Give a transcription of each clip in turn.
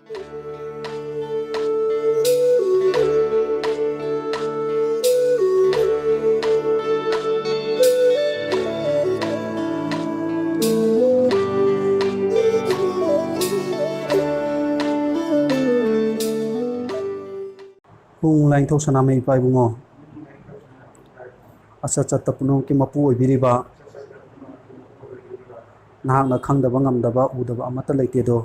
Bung lain thau sanamai pai bungo asa chatta punong ki mapu oibiriba nahak na khangdaba ngamdaba udaba amata leite do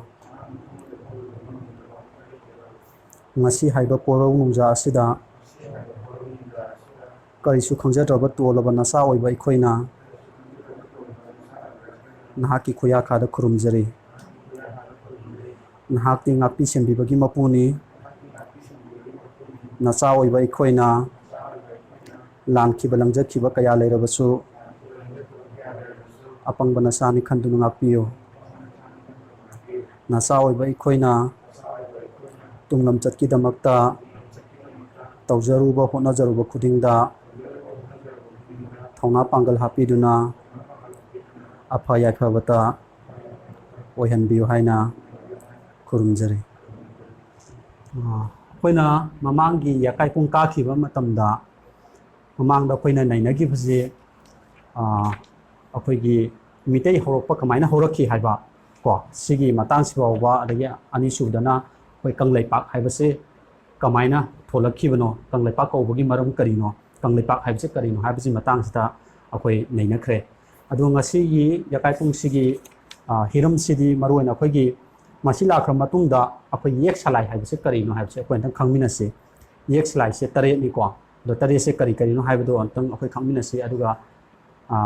ngasi haiba porau nungja asida karisu khangjadraba tolaba nasa oiba ikhoina nahaki khoya khada khurumjari nahakti ngakpi sembibagi mapuni nacha oiba ikhoina langkhiba langjakhiba kaya leirabasu apangba nasani khanduna ngakpiyo nacha oiba ikhoina tunglam chatki damakta tawjaruba honajaruba khudingda thongna pangal hapiduna apha yaifabata oihanbiyo haina khurumjari koina mamangi yakai pung kakhiba matamda mamangda koina nainagibase akoigi mitei horokpa kamaina horokhi haiba ko sigi matang sibawa adagi ani subdana koi kanglaipak haibase kamaina tholakhibano kanglaipak kobagi maram karino kanglaipak haibase karino haibase matang sita akoi nainakre adu ngasi gi yakai pung sigi hiram sidi maruina akoigi masila khram matungda akoi yek salai haibase karino haibase akoi tang khangminase yek salai se tare ni ko do tare se kari karino haibado antang akoi khangminase aduga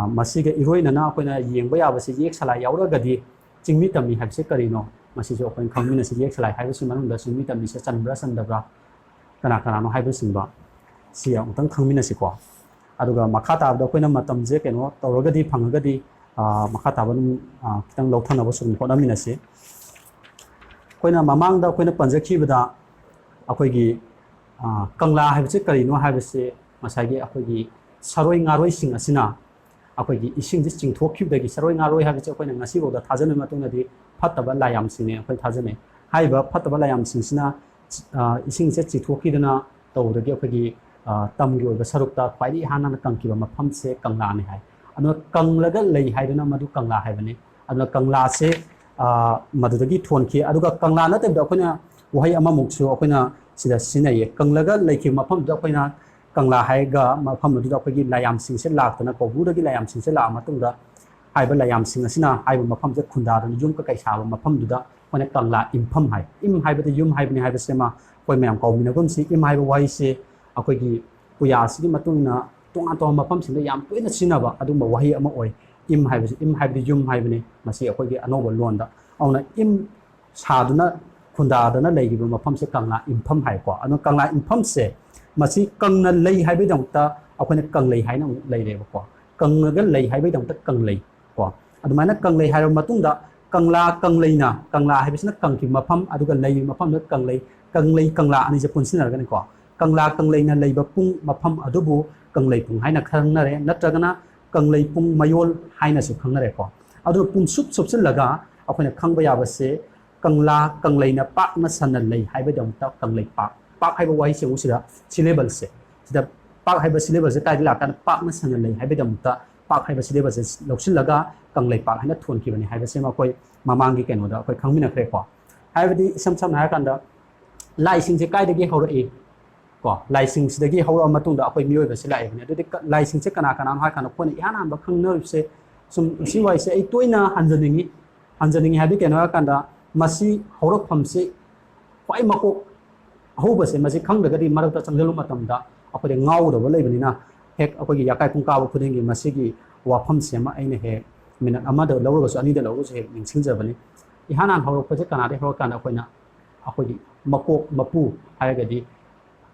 masiga iroina na akoina yengba yabase yek salai yauragadi chingmi tammi haibase karino masi jo akoi khangminase yek salai haibase manungda chingmi tammi se chanbra sandabra kana kana no haibase singba si antang khangminase ko aduga makha tabda akoina matamje keno tawragadi phangagadi makha taban kitang lauthana bosum honaminase koina mamangda koina panjakibada akoigi kangla haibase karino haibase masagi akoigi saroi ngaroi sing asina akoigi ising ji chingthokkhibdagi saroi ngaroi haibase koina ngasi boda thajane matungadi phattaba layam singne akoi thajane haiba phattaba layam singsina ising se chithokkhidana tawdagi akoigi tamgi oiba sarukta khwaidi hanana kangkiba mafam se kangla ne hai anu kanglaga lei haidana madu kangla haibane anu kangla se madudagi thonki aduga kangla na tabda akoina wahai ama muksu akoina sida sinaye kanglaga leiki mafam da akoina kangla haiga mafam du da akoigi layam sing se laktana kobudagi layam sing se la matungda haiba layam sing asina haiba mafam je khunda da yum ka kai saba mafam du da akoina kangla impham hai im haiba da yum haibani haiba sema koi mayam kaumina gum si im haiba wai se akoigi puya sigi matungna tonga to mafam sing da yam toina sinaba aduma wahi ama oi im haibase im haibdi yum haibne masi akoigi anoba londa auna im saduna khundadana leigiba mafam se kangla impham hai ko anu kangla impham se masi kangna lei haibai dongta akoina kanglei haina leire ko kangga lei haibai dongta kanglei ko adumana kanglei hairo matungda kangla haibisna kangki mafam aduga lei mafam da kanglei kangla ani je punsinargani ko kanglei na leiba pung mafam adubu kanglei pung haina khangnare natragana kanglei pung mayol haina su khangnare ko adu pung sup laga akoina khangba yabase kanglei na pak na sanal lei haiba dongta kanglei pak haiba wai se usira syllable se sida pak haiba syllable se kai la kan pak na sanal lei haiba dongta pak haiba syllable se loksil laga kanglei pak haina thon ki bani haiba se ma koi mamangi keno da koi khangmina kre ko haiba di sam na kan da lai sing se kai dagi horo ko lai sing sidagi horo matungda akoi mioi ba se lai ne adu lai sing se kana ha kana ko ni yana ba khangna se sum si wai se ai toina hanjaningi habi keno kan da masi horok phamse kwai mako hoba se masi khangdaga di marakta changjalu matamda akoi ngau da bolai bani na hek akoi yakai pung ka ba khudingi masi gi wafam se ma aine he minat amada lawro so ani da lawro se ningsingja bani ihanan horok pase kana de horok kana koina akoi makok mapu haiga di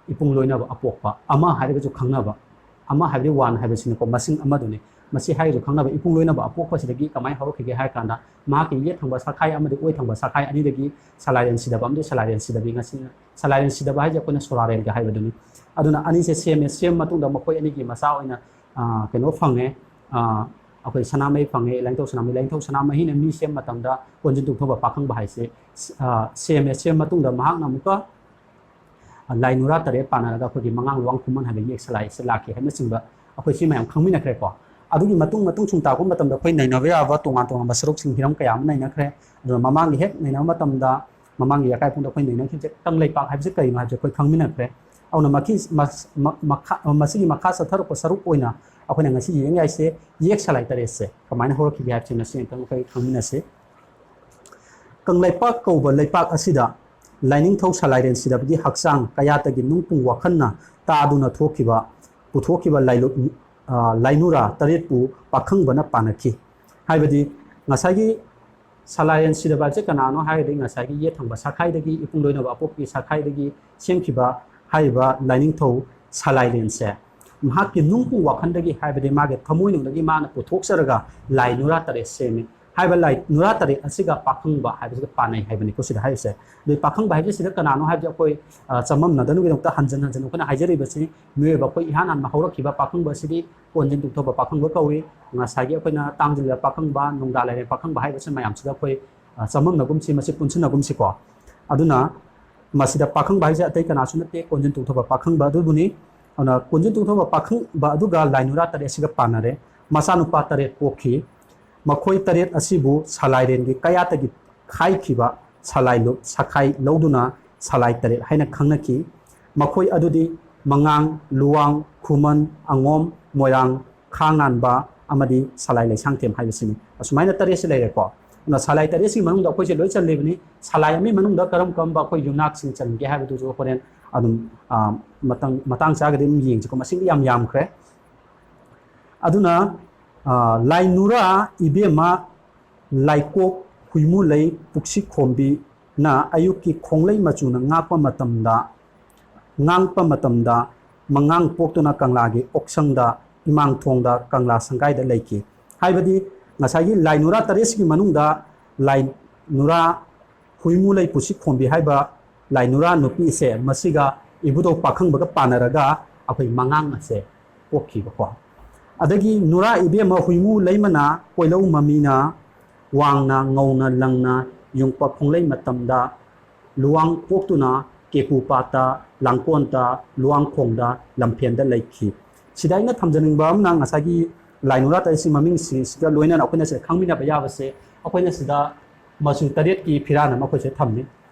ipung loina ba apokpa ama haiga ju khangna ba ama haiga wan haiga sin ko masing ama dune masi haiga khangna ba ipung loina ba apokpa sidagi kamai horok ge hai kana ma ki ye thangba sakhai amadi oi thangba sakhai ani dagi salarian sidaba amdi salarian sidabi ngasi salarian sidaba haja kona solaren ga haiba duni aduna ani se sem matung da makoi ani gi masa oina keno phange akoi sanamai phange langtau sanamai hi na mi sem matam da konjin tu thoba pakhang ba hai se ꯁꯦꯝꯃꯦ ꯁꯦꯝ ꯃꯇꯨꯡꯗ ꯃꯍꯥꯛꯅ ꯑꯃꯨꯛꯀ ꯂꯥꯏ ꯅꯨꯔꯥ ꯇꯔꯦꯠ ꯄꯥꯟꯅꯔꯒ ꯑꯩꯈꯣꯏꯒꯤ ꯃꯉꯥꯡ ꯂꯨꯋꯥꯡ ꯈꯨꯃꯟ ꯍꯥꯏꯕ ꯌꯦꯛ ꯁꯂꯥꯏꯁꯦ ꯂꯥꯛꯈꯤ ꯍꯥꯏꯕꯅꯆꯤꯡꯕ ꯑꯩꯈꯣꯏ ꯁꯤ ꯃꯌꯥꯝ ꯈꯪꯃꯤꯟꯅꯈ꯭ꯔꯦꯀꯣ ꯑꯗꯨꯒꯤ ꯃꯇꯨꯡ ꯁꯨꯝ ꯇꯥꯛꯄ ꯃꯇꯝꯗ ꯑꯩꯈꯣꯏ ꯅꯩꯅꯕ ꯌꯥꯕ ꯇꯣꯉꯥꯟ ꯇꯣꯉꯥꯟꯕ ꯁꯔꯨꯛꯁꯤꯡ ꯍꯤꯔꯝ ꯀꯌꯥ ꯑꯃ ꯅꯩꯅꯈ꯭ꯔꯦ ꯑꯗꯨꯅ ꯃꯃꯥꯡꯒꯤ ꯍꯦꯛ ꯅꯩꯅꯕ ꯃꯇꯝꯗ ꯃꯃꯥꯡꯒꯤ ꯑꯀꯥꯏꯄꯨꯡꯗ ꯑꯩꯈꯣꯏ ꯅꯩꯅꯈꯤꯕꯁꯦ ꯀꯪꯂꯩꯄꯥꯛ ꯍꯥꯏꯕꯁꯤ ꯀꯔꯤꯅꯣ ꯍꯥꯏꯕꯁꯦ ꯑꯩꯈꯣꯏ ꯈꯪꯃꯤꯟꯅꯈ꯭ꯔꯦ ꯑꯗꯨꯅ ꯃꯁꯤꯒꯤ ꯃꯈꯥ ꯆꯠꯊꯔꯛꯄ ꯁꯔꯨꯛ ꯑꯣꯏꯅ ꯑꯩꯈꯣꯏꯅ ꯉꯁꯤ ꯌꯦꯡ ꯌꯥꯏꯁꯦ ꯌꯦꯛ ꯁꯂꯥꯏ ꯇꯔꯦꯠꯁꯦ ꯀꯃꯥꯏꯅ ꯍꯧꯔꯛꯈꯤꯒꯦ ꯍꯥꯏꯕꯁꯤ ꯉꯁꯤ ꯑꯃꯨꯛꯇꯪ ꯑꯩꯈꯣꯏ ꯈꯪꯃꯤꯟꯅꯁꯤ ꯀꯪꯂꯩꯄꯥꯛ ꯀꯧꯕ ꯂꯩꯄꯥꯛ ꯑꯁꯤꯗ ꯂꯥꯏꯅꯤꯡꯊꯧ ꯁꯂꯥꯏꯔꯦꯟ ꯁꯤꯗꯕꯒꯤ ꯍꯛꯆꯥꯡ ꯀꯌꯥꯇꯒꯤ ꯅꯨꯡꯄꯨꯡ ꯋꯥꯈꯜꯅ ꯇꯥꯗꯨꯅ ꯄꯨꯊꯣꯛꯈꯤꯕ ꯂꯥꯏꯅꯨꯔꯥ ꯇꯔꯦꯠꯄꯨ ꯄꯥꯈꯪꯕꯅ ꯄꯥꯅꯈꯤ ꯍꯥꯏꯕꯗꯤ ꯉꯁꯥꯏꯒꯤ ꯁꯂꯥꯏꯔꯦꯟ ꯁꯤꯗꯕ ꯍꯥꯏꯕꯁꯤ ꯀꯅꯥꯅꯣ ꯍꯥꯏꯔꯒꯗꯤ ꯉꯁꯥꯏꯒꯤ ꯌꯦꯠꯊꯪꯕ ꯁꯥꯈꯥꯏꯗꯒꯤ ꯏꯄꯨꯡ ꯂꯣꯏꯅꯕ ꯑꯄꯣꯛꯄꯤ ꯁꯥꯈꯥꯏꯗꯒꯤ ꯁꯦꯝꯈꯤꯕ ꯍꯥꯏꯔꯤꯕ ꯂꯥꯏꯅꯤꯡꯊꯧ ꯁꯂꯥꯏꯔꯦꯟꯁꯦ ꯃꯍꯥꯛꯀꯤ ꯅꯨꯡꯄꯨꯡ ꯋꯥꯈꯜꯗꯒꯤ ꯍꯥꯏꯕꯗꯤ ꯃꯥꯒꯤ ꯊꯃꯣꯏꯅꯨꯡꯗꯒꯤ ꯃꯥꯅ ꯄꯨꯊꯣꯛꯆꯔꯒ ꯂꯥꯏ ꯅꯨꯔꯥ ꯇꯔꯦꯠ ꯁꯦꯝꯃꯤ ꯍꯥꯏꯕ ꯂꯥꯏ ꯅꯨꯔꯥ ꯇꯔꯦꯠ ꯑꯁꯤꯒ ꯄꯥꯈꯪꯕ ꯍꯥꯏꯕꯁꯤꯒ ꯄꯥꯅꯩ ꯍꯥꯏꯕꯅꯤꯀꯣ ꯁꯤꯗ ꯍꯥꯏꯔꯤꯁꯦ ꯑꯗꯩ ꯄꯥꯈꯪꯕ ꯍꯥꯏꯕꯁꯤꯗ ꯀꯅꯥꯅꯣ ꯍꯥꯏꯕꯁꯦ ꯑꯩꯈꯣꯏ ꯆꯃꯝꯅꯗꯅꯕꯒꯤꯗꯃꯛꯇ ꯍꯟꯖꯤꯟ ꯑꯩꯈꯣꯏꯅ ꯍꯥꯏꯖꯔꯤꯕꯁꯤ ꯃꯤꯑꯣꯏꯕ ꯑꯩꯈꯣꯏ ꯏꯍꯥꯟ ꯍꯥꯟꯅ ꯍꯧꯔꯛꯈꯤꯕ ꯄꯥꯈꯪꯕ ꯑꯁꯤꯗꯤ ꯀꯣꯟꯖꯤꯟ ꯇꯨꯡꯊꯣꯛꯄ ꯄꯥꯈꯪꯕ ꯀꯧꯏ ꯉꯁꯥꯏꯒꯤ ꯑꯩꯈꯣꯏꯅ ꯇꯥꯡꯖꯤꯜꯂ ꯄꯥꯈꯪꯕ ꯅꯣꯡꯗꯥ ꯂꯥꯏꯔꯦꯟ ꯄꯥꯈꯪꯕ ꯍꯥꯏꯕꯁꯤ ꯃꯌꯥꯝꯁꯤꯗ ꯑꯩꯈꯣꯏ ꯆꯃꯝꯅꯒꯨꯝꯁꯤ ꯃꯁꯤ ꯄꯨꯟꯁꯤꯟꯅꯒꯨꯝꯁꯤꯀꯣ ꯑꯗꯨꯅ ꯃꯁꯤꯗ ꯄꯥꯈꯪꯕ ꯍꯥꯏꯁꯦ ꯑꯇꯩ ꯀꯅꯥꯁꯨ ꯅꯠꯇꯦ ꯀꯣꯟꯖꯤꯟ ꯇꯨꯡꯊꯣꯛꯄ ꯄꯥꯈꯪꯕ ꯑꯗꯨꯕꯨꯅꯤ ꯑꯗꯨꯅ ꯀꯣꯟꯖꯤꯟ ꯇꯨꯡꯊꯣꯛꯄ ꯄꯥꯈꯪꯕ ꯑꯗꯨꯒ ꯂꯥꯏ ꯅꯨꯔꯥ ꯇꯔꯦꯠ ꯑꯁꯤꯒ ꯄꯥꯟꯅꯔꯦ ꯃꯆꯥꯅꯨꯄꯥ ꯇꯔꯦꯠ ꯄꯣꯛꯈꯤ ꯃꯈꯣꯏ ꯇꯔꯦꯠ ꯑꯁꯤꯕꯨ ꯁꯂꯥꯏꯔꯦꯟꯒꯤ ꯀꯌꯥꯇꯒꯤ ꯈꯥꯏꯈꯤꯕ ꯁꯈꯥꯏ ꯂꯧꯗꯨꯅ ꯁꯂꯥꯏ ꯇꯔꯦꯠ ꯍꯥꯏꯅ ꯈꯪꯅꯈꯤ ꯃꯈꯣꯏ ꯑꯗꯨꯗꯤ ꯃꯉꯥꯡ ꯂꯨꯋꯥꯡ ꯈꯨꯃꯟ ꯑꯉꯣꯝ ꯃꯣꯏꯔꯥꯡ ꯈꯥ ꯉꯥꯟꯕ ꯑꯃꯗꯤ ꯁꯂꯥꯏ ꯂꯩꯁꯥꯡꯊꯦꯝ ꯍꯥꯏꯕꯁꯤꯅꯤ ꯑꯁꯨꯃꯥꯏꯅ ꯇꯔꯦꯠꯁꯤ ꯂꯩꯔꯦꯀꯣ ꯑꯗꯨꯅ ꯁꯂꯥꯏ ꯇꯔꯦꯠꯁꯤꯒꯤ ꯃꯅꯨꯡꯗ ꯑꯩꯈꯣꯏꯁꯦ ꯂꯣꯏ ꯆꯜꯂꯤꯕꯅꯤ ꯁꯂꯥꯏ ꯑꯃꯒꯤ ꯃꯅꯨꯡꯗ ꯀꯔꯝꯕ ꯑꯩꯈꯣꯏ ꯌꯨꯝꯅꯥꯛꯁꯤꯡ ꯆꯟꯒꯦ ꯍꯥꯏꯕꯗꯨꯁꯨ ꯍꯣꯔꯦꯟ ꯑꯗꯨꯝ ꯃꯇꯥꯡ ꯆꯥꯒꯗꯤ ꯑꯗꯨꯝ ꯌꯦꯡꯁꯤꯀꯣ ꯃꯁꯤꯡꯗꯤ ꯌꯥꯝ ꯌꯥꯝꯈ꯭ꯔꯦ ꯑꯗꯨꯅ ꯂꯥꯏ ꯅꯨꯔꯥ ꯏꯕꯦꯝꯃ ꯂꯥꯏꯀꯣꯛ ꯍꯨꯏꯃꯨꯂꯩ ꯄꯨꯛꯁꯤ ꯈꯣꯝꯕꯤꯅ ꯑꯌꯨꯛꯀꯤ ꯈꯣꯡꯂꯩ ꯃꯆꯨꯅ ꯉꯥꯡꯄ ꯃꯇꯝꯗ ꯃꯉꯥꯡ ꯄꯣꯛꯇꯨꯅ ꯀꯪꯂꯥꯒꯤ ꯑꯣꯛꯁꯪꯗ ꯏꯃꯥꯡꯊꯣꯡꯗ ꯀꯪꯂꯥ ꯁꯪꯒꯥꯏꯗ ꯂꯩꯈꯤ ꯍꯥꯏꯕꯗꯤ ꯉꯁꯥꯏꯒꯤ ꯂꯥꯏ ꯅꯨꯔꯥ ꯇꯔꯦꯠꯁꯤꯒꯤ ꯃꯅꯨꯡꯗ ꯂꯥꯏ ꯅꯨꯔꯥ ꯍꯨꯏꯃꯨꯂꯩ ꯄꯨꯛꯁꯤ ꯈꯣꯝꯕꯤ ꯍꯥꯏꯕ ꯂꯥꯏ ꯅꯨꯔꯥ ꯅꯨꯄꯤꯁꯦ ꯃꯁꯤꯒ ꯏꯕꯨꯙꯧ ꯄꯥꯈꯪꯕꯒ ꯄꯥꯟꯅꯔꯒ ꯑꯩꯈꯣꯏ ꯃꯉꯥꯡ ꯑꯁꯦ ꯄꯣꯛꯈꯤꯕꯀꯣ ꯑꯗꯒꯤ ꯅꯨꯔꯥ ꯏꯕꯦꯝꯃ ꯍꯨꯏꯃꯨ ꯂꯩꯃꯅ ꯀꯣꯏꯂꯧ ꯃꯃꯤꯅ ꯋꯥꯡꯅ ꯉꯧꯅ ꯂꯪꯅ ꯌꯨꯡꯄ ꯈꯣꯡꯂꯩ ꯃꯇꯝꯗ ꯂꯨꯋꯥꯡ ꯄꯣꯛꯇꯨꯅ ꯀꯦꯀꯨ ꯄꯥꯠꯇ ꯂꯥꯡꯀꯣꯟꯗ ꯂꯨꯋꯥꯡꯈꯣꯡꯗ ꯂꯝꯐꯦꯟꯗ ꯂꯩꯈꯤ ꯁꯤꯗ ꯑꯩꯅ ꯊꯝꯖꯅꯤꯡꯕ ꯑꯃꯅ ꯉꯁꯥꯏꯒꯤ ꯂꯥꯏ ꯅꯨꯔꯥ ꯇꯔꯦꯠꯁꯤ ꯃꯃꯤꯡꯁꯤꯒ ꯂꯣꯏꯅꯅ ꯑꯩꯈꯣꯏꯅ ꯁꯤꯗ ꯈꯪꯃꯤꯟꯅꯕ ꯌꯥꯕꯁꯦ ꯑꯩꯈꯣꯏꯅ ꯁꯤꯗ ꯃꯆꯨ ꯇꯔꯦꯠꯀꯤ ꯐꯤꯔꯥꯟ ꯑꯃ ꯑꯩꯈꯣꯏꯁꯦ ꯊꯝꯃꯤ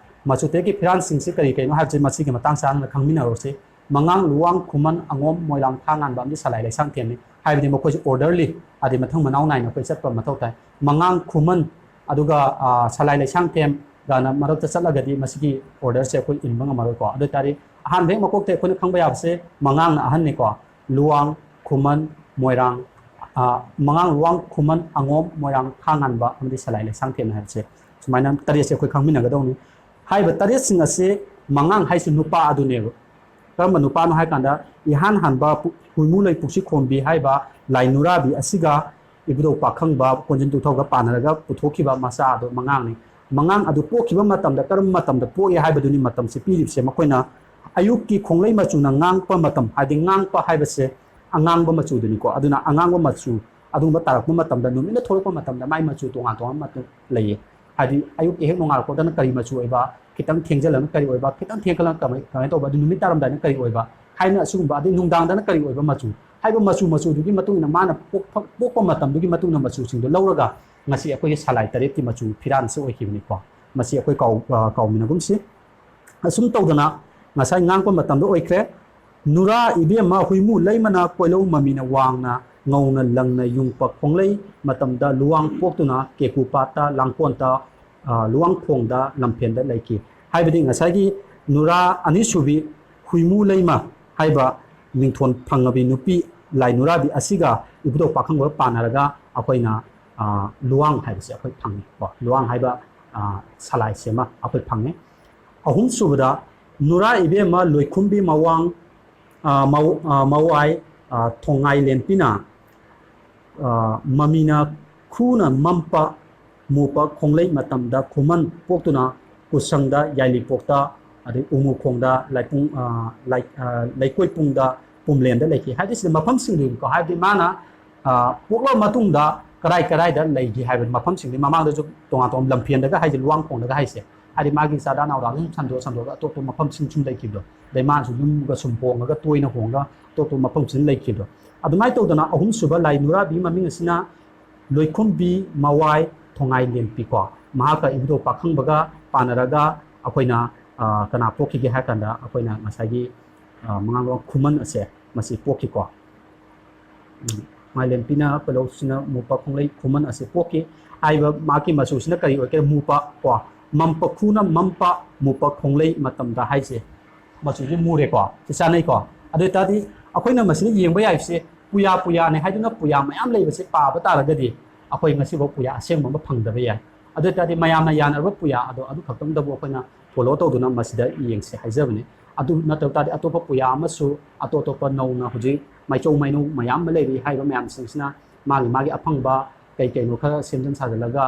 ꯃꯆꯨ ꯇꯔꯦꯠꯀꯤ ꯐꯤꯔꯥꯟꯁꯤꯡꯁꯤ ꯀꯔꯤꯅꯣ ꯍꯥꯏꯕꯁꯤ ꯃꯁꯤꯒꯤ ꯃꯇꯥꯡ ꯆꯥꯅ ꯈꯪꯃꯤꯟꯅꯔꯁꯤ ꯃꯉꯥꯡ ꯂꯨꯋꯥꯡ ꯈꯨꯃꯟ ꯑꯉꯣꯝ ꯃꯣꯏꯔꯥꯡ ꯈꯥ ꯉꯥꯟꯕ ꯑꯃꯗꯤ ꯁꯂꯥꯏ ꯂꯩꯁꯥꯡꯊꯦꯝꯅꯤ ꯍꯥꯏꯕꯗꯤ ꯃꯈꯣꯏꯁꯦ ꯑꯣꯔꯗꯔꯂꯤ ꯍꯥꯏꯗꯤ ꯃꯊꯪ ꯃꯅꯥꯎ ꯅꯥꯏꯅ ꯑꯩꯈꯣꯏ ꯆꯠꯄ ꯃꯊꯧ ꯇꯥꯏ ꯃꯉꯥꯡ ꯈꯨꯃꯟ ꯑꯗꯨꯒ ꯁꯂꯥꯏ ꯂꯩꯁꯥꯡꯊꯦꯝ ꯒꯥꯅ ꯃꯔꯛꯇ ꯆꯠꯂꯒꯗꯤ ꯃꯁꯤꯒꯤ ꯑꯣꯔꯗꯔꯁꯦ ꯑꯩꯈꯣꯏ ꯏꯟꯕ ꯉꯝꯃꯔꯣꯏꯀꯣ ꯑꯗꯨ ꯑꯣꯏꯇꯥꯔꯗꯤ ꯑꯍꯥꯟꯕ ꯍꯦꯛ ꯃꯀꯣꯛꯇ ꯑꯩꯈꯣꯏꯅ ꯈꯪꯕ ꯌꯥꯕꯁꯦ ꯃꯉꯥꯡꯅ ꯑꯍꯟꯅꯤꯀꯣ ꯂꯨꯋꯥꯡ ꯈꯨꯃꯟ ꯃꯣꯏꯔꯥꯡ ꯃꯉꯥꯡ ꯂꯨꯋꯥꯡ ꯈꯨꯃꯟ ꯑꯉꯣꯝ ꯃꯣꯏꯔꯥꯡ ꯈꯥ ꯉꯥꯟꯕ ꯑꯃꯗꯤ ꯁꯂꯥꯏ ꯂꯩꯁꯥꯡꯊꯦꯝ ꯍꯥꯏꯕꯁꯦ ꯁꯨꯃꯥꯏꯅ ꯇꯔꯦꯠꯁꯦ ꯑꯩꯈꯣꯏ ꯈꯪꯃꯤꯟꯅꯒꯗꯧꯅꯤ ꯍꯥꯏꯔꯤꯕ ꯇꯔꯦꯠꯁꯤꯡ ꯑꯁꯤ ꯃꯉꯥꯡ ꯍꯥꯏꯁꯤ ꯅꯨꯄꯥ ꯑꯗꯨꯅꯦꯕ ꯀꯔꯝꯕ ꯅꯨꯄꯥꯅꯣ ꯍꯥꯏ ꯀꯥꯟꯗ ꯏꯍꯥꯟ ꯍꯥꯟꯕ ꯍꯨꯏꯃꯨꯂꯩ ꯄꯨꯛꯁꯤ ꯈꯣꯝꯕꯤ ꯍꯥꯏꯕ ꯂꯥꯏ ꯅꯨꯔꯥꯕꯤ ꯑꯁꯤꯒ ꯏꯕꯨꯙꯧ ꯄꯥꯈꯪꯕ ꯀꯣꯟꯖꯤꯟ ꯇꯨꯡꯊꯣꯛꯒ ꯄꯥꯟꯅꯔꯒ ꯄꯨꯊꯣꯛꯈꯤꯕ ꯃꯆꯥ ꯑꯗꯨ ꯃꯉꯥꯡꯅꯤ ꯃꯉꯥꯡ ꯑꯗꯨ ꯄꯣꯛꯈꯤꯕ ꯃꯇꯝꯗ ꯀꯔꯝꯕ ꯃꯇꯝꯗ ꯄꯣꯛꯏ ꯍꯥꯏꯕꯗꯨꯅꯤ ꯃꯇꯝꯁꯤ ꯄꯤꯔꯤꯕꯁꯦ ꯃꯈꯣꯏꯅ ꯑꯌꯨꯛꯀꯤ ꯈꯣꯡꯂꯩ ꯃꯆꯨꯅ ꯉꯥꯡꯄ ꯃꯇꯝ ꯍꯥꯏꯗꯤ ꯉꯥꯡꯄ ꯍꯥꯏꯕꯁꯦ ꯑꯉꯥꯡꯕ ꯃꯆꯨꯗꯨꯅꯤꯀꯣ ꯑꯗꯨꯅ ꯑꯉꯥꯡꯕ ꯃꯆꯨ ꯑꯗꯨꯒꯨꯝꯕ ꯇꯥꯔꯛꯄ ꯃꯇꯝꯗ ꯅꯨꯃꯤꯠꯅ ꯊꯣꯛꯂꯛꯄ ꯃꯇꯝꯗ ꯃꯥꯏ ꯃꯆꯨ ꯇꯣꯉꯥꯟ ꯃꯆꯨ ꯂꯩꯌꯦ ꯍꯥꯏꯗꯤ ꯑꯌꯨꯛꯀꯤ ꯍꯦꯛ ꯅꯣꯡꯉꯥꯜꯂꯛꯄꯗꯅ ꯀꯔꯤ ꯃꯆꯨ ꯑꯣꯏꯕ ꯈꯤꯇꯪ ꯊꯦꯡꯖꯤꯜꯂꯒꯅ ꯀꯔꯤ ꯑꯣꯏꯕ ꯈꯤꯇꯪ ꯊꯦꯡꯒꯠꯂꯒ ꯀꯃꯥꯏꯅ ꯇꯧꯕ ꯑꯗꯨ ꯅꯨꯃꯤꯠ ꯇꯥꯔꯝꯗꯥꯏꯅ ꯀꯔꯤ ꯑꯣꯏꯕ ꯍꯥꯏꯅ ꯑꯁꯤꯒꯨꯝꯕ ꯑꯗꯩ ꯅꯨꯡꯗꯥꯡꯗꯅ ꯀꯔꯤ ꯑꯣꯏꯕ ꯃꯆꯨ ꯍꯥꯏꯕ ꯃꯆꯨꯗꯨꯒꯤ ꯃꯇꯨꯡꯏꯟꯅ ꯃꯥꯅ ꯄꯣꯛꯄ ꯃꯇꯝꯗꯨꯒꯤ ꯃꯇꯨꯡꯏꯟꯅ ꯃꯆꯨꯁꯤꯡꯗꯨ ꯂꯧꯔꯒ ꯉꯁꯤ ꯑꯩꯈꯣꯏꯒꯤ ꯁꯂꯥꯏ ꯇꯔꯦꯠꯀꯤ ꯃꯆꯨ ꯐꯤꯔꯥꯟꯁꯤ ꯑꯣꯏꯈꯤꯕꯅꯤꯀꯣ ꯃꯁꯤ ꯑꯩꯈꯣꯏ ꯀꯥꯎꯃꯤꯟꯅꯒꯨꯝꯁꯤ ꯑꯁꯨꯝ ꯇꯧꯗꯅ ꯉꯁꯥꯏ ꯉꯥꯡꯄ ꯃꯇꯝꯗ ꯑꯣꯏꯈ꯭ꯔꯦ ꯅꯨꯔꯥ ꯏꯕꯦꯝꯃ ꯍꯨꯏꯃꯨ ꯂꯩꯃꯅ ꯀꯣꯏꯂꯧ ꯃꯃꯤꯅ ꯋꯥꯡꯅ ꯉꯧꯅ ꯂꯪꯅ ꯌꯨꯡꯄ ꯈꯣꯡꯂꯩ ꯃꯇꯝꯗ ꯂꯨꯋꯥꯡ ꯄꯣꯛꯇꯨꯅ ꯀꯦꯀꯨ ꯄꯥꯠꯇ ꯂꯥꯡꯀꯣꯟꯗ ꯂꯨꯋꯥꯡꯈꯣꯡꯗ ꯂꯝꯐꯦꯟꯗ ꯂꯩꯈꯤ ꯍꯥꯏꯕꯗꯤ ꯉꯁꯥꯏꯒꯤ ꯅꯨꯔꯥ ꯑꯅꯤꯁꯨꯕꯤ ꯍꯨꯏꯃꯨ ꯂꯩꯃ ꯍꯥꯏꯕ ꯃꯤꯡꯊꯣꯟ ꯐꯪꯉꯕꯤ ꯅꯨꯄꯤ ꯂꯥꯏ ꯅꯨꯔꯥꯕꯤ ꯑꯁꯤꯒ ꯏꯕꯨꯙꯧ ꯄꯥꯈꯪꯕꯒ ꯄꯥꯟꯅꯔꯒ ꯑꯩꯈꯣꯏꯅ ꯂꯨꯋꯥꯡ ꯍꯥꯏꯕꯁꯦ ꯑꯩꯈꯣꯏ ꯐꯪꯉꯤ ꯀꯣ ꯂꯨꯋꯥꯡ ꯍꯥꯏꯕ ꯁꯂꯥꯏꯁꯤꯃ ꯑꯩꯈꯣꯏ ꯐꯪꯉꯤ ꯑꯍꯨꯝꯁꯨꯕꯗ ꯅꯨꯔꯥ ꯏꯕꯦꯝꯃ ꯂꯣꯏꯈꯨꯝꯕꯤ ꯃꯋꯥꯏ ꯊꯣꯡꯉꯥꯏ ꯂꯦꯟꯄꯤꯅ ꯃꯃꯤꯅ ꯈꯨꯅ ꯃꯝꯄ ꯃꯨꯄ ꯈꯣꯡꯂꯩ ꯃꯇꯝꯗ ꯈꯨꯃꯟ ꯄꯣꯛꯇꯨꯅ ꯀꯨꯁꯪꯗ ꯌꯥꯏꯂꯤꯄꯣꯛꯇ ꯑꯗꯩ ꯎꯃꯨꯈꯣꯡꯗ ꯂꯩꯀꯣꯏꯄꯨꯡꯗ ꯄꯨꯝꯂꯦꯟꯗ ꯂꯩꯈꯤ ꯍꯥꯏꯕꯗꯤ ꯁꯤꯗ ꯃꯐꯝꯁꯤꯡꯗꯨꯀꯣ ꯍꯥꯏꯕꯗꯤ ꯃꯥꯅ ꯄꯣꯛꯂꯕ ꯃꯇꯨꯡꯗ ꯀꯗꯥꯏꯗ ꯂꯩꯈꯤ ꯍꯥꯏꯕ ꯃꯐꯝꯁꯤꯡꯗꯤ ꯃꯃꯥꯡꯗꯁꯨ ꯇꯣꯉꯥꯟ ꯂꯝꯐꯦꯟꯗꯒ ꯍꯥꯏꯁꯦ ꯂꯨꯋꯥꯡꯈꯣꯡꯗꯒ ꯍꯥꯏꯁꯦ ꯍꯥꯏꯗꯤ ꯃꯥꯒꯤ ꯆꯥꯗꯥ ꯅꯥꯎꯗꯥꯗ ꯁꯨꯝ ꯁꯟꯗꯣꯛꯑꯒ ꯑꯇꯣꯞꯄ ꯃꯐꯝꯁꯤꯡ ꯁꯨꯝ ꯂꯩꯈꯤꯕꯗꯣ ꯑꯗꯩ ꯃꯥꯅꯁꯨ ꯌꯨꯝꯒ ꯁꯨꯝ ꯍꯣꯡꯉꯒ ꯇꯣꯏꯅ ꯍꯣꯡꯉꯒ ꯑꯇꯣꯞꯄ ꯃꯐꯝꯁꯤꯡ ꯂꯩꯈꯤꯕꯗꯣ ꯑꯗꯨꯃꯥꯏꯅ ꯇꯧꯗꯅ ꯑꯍꯨꯝꯁꯨꯕ ꯂꯥꯏ ꯅꯨꯔꯥꯕꯤ ꯃꯃꯤꯡ ꯑꯁꯤꯅ ꯂꯣꯏꯈꯨꯝꯕꯤ ꯃꯋꯥꯏ ꯊꯣꯡꯉꯥꯏ ꯂꯦꯝꯄꯤ ꯀꯣ ꯃꯍꯥꯛꯀ ꯏꯕꯨꯙꯧ ꯄꯥꯈꯪꯕꯒ ꯄꯥꯟꯅꯔꯒ ꯑꯩꯈꯣꯏꯅ ꯀꯅꯥ ꯄꯣꯛꯈꯤꯒꯦ ꯍꯥꯏ ꯀꯥꯟꯗ ꯑꯩꯈꯣꯏꯅ ꯉꯁꯥꯏꯒꯤ ꯃꯉꯥꯡꯂꯣꯟ ꯈꯨꯃꯟ ꯑꯁꯦ ꯃꯁꯤ ꯄꯣꯛꯈꯤꯀꯣ ꯃꯥꯏꯂꯦꯝꯄꯤꯅ ꯄꯣꯏꯂꯧꯁꯤꯅ ꯃꯨꯄ ꯈꯣꯡꯂꯩ ꯈꯨꯃꯟ ꯑꯁꯤ ꯄꯣꯛꯈꯤ ꯍꯥꯏꯕ ꯃꯥꯒꯤ ꯃꯆꯨꯁꯤꯅ ꯀꯔꯤ ꯑꯣꯏꯒꯦ ꯃꯨꯄ ꯀꯣ ꯃꯝꯄ ꯈꯨꯅ ꯃꯝꯄ ꯃꯨꯄ ꯈꯣꯡꯂꯩ ꯃꯇꯝꯗ ꯍꯥꯏꯁꯦ ꯃꯆꯨꯁꯦ ꯃꯨꯔꯦꯀꯣ ꯁꯤ ꯆꯥꯅꯩꯀꯣ ꯑꯗꯨ ꯑꯣꯏꯇꯥꯔꯗꯤ ꯑꯩꯈꯣꯏꯅ ꯃꯁꯤꯗ ꯌꯦꯡꯕ ꯌꯥꯏꯕꯁꯦ ꯄꯨꯌꯥꯅꯦ ꯍꯥꯏꯗꯨꯅ ꯄꯨꯌꯥ ꯃꯌꯥꯝ ꯂꯩꯕꯁꯦ ꯄꯥꯕ ꯇꯥꯔꯒꯗꯤ ꯑꯩꯈꯣꯏ ꯉꯁꯤꯐꯥꯎ ꯄꯨꯌꯥ ꯑꯁꯦꯡꯕ ꯑꯃ ꯐꯪꯗꯕ ꯌꯥꯏ ꯑꯗꯨ ꯑꯣꯏꯇꯥꯔꯗꯤ ꯃꯌꯥꯝꯅ ꯌꯥꯅꯔꯕ ꯄꯨꯌꯥ ꯑꯗꯨ ꯈꯛꯇꯪꯗꯕꯨ ꯑꯩꯈꯣꯏꯅ ꯐꯣꯂꯣ ꯇꯧꯗꯨꯅ ꯃꯁꯤꯗ ꯌꯦꯡꯁꯦ ꯍꯥꯏꯖꯕꯅꯤ ꯑꯗꯨ ꯅꯠꯇꯕ ꯇꯥꯔꯗꯤ ꯑꯇꯣꯞꯄ ꯄꯨꯌꯥ ꯑꯃꯁꯨ ꯑꯇꯣꯞꯄ ꯅꯧꯅ ꯍꯧꯖꯤꯛ ꯃꯩꯆꯧ ꯃꯩꯅꯧ ꯃꯌꯥꯝ ꯑꯃ ꯂꯩꯔꯤ ꯍꯥꯏꯔꯤꯕ ꯃꯌꯥꯝꯁꯤꯡꯁꯤꯅ ꯃꯥꯒꯤ ꯑꯐꯪꯕ ꯀꯩꯅꯣ ꯈꯔ ꯁꯦꯝꯖꯤꯟ ꯁꯥꯖꯤꯜꯂꯒ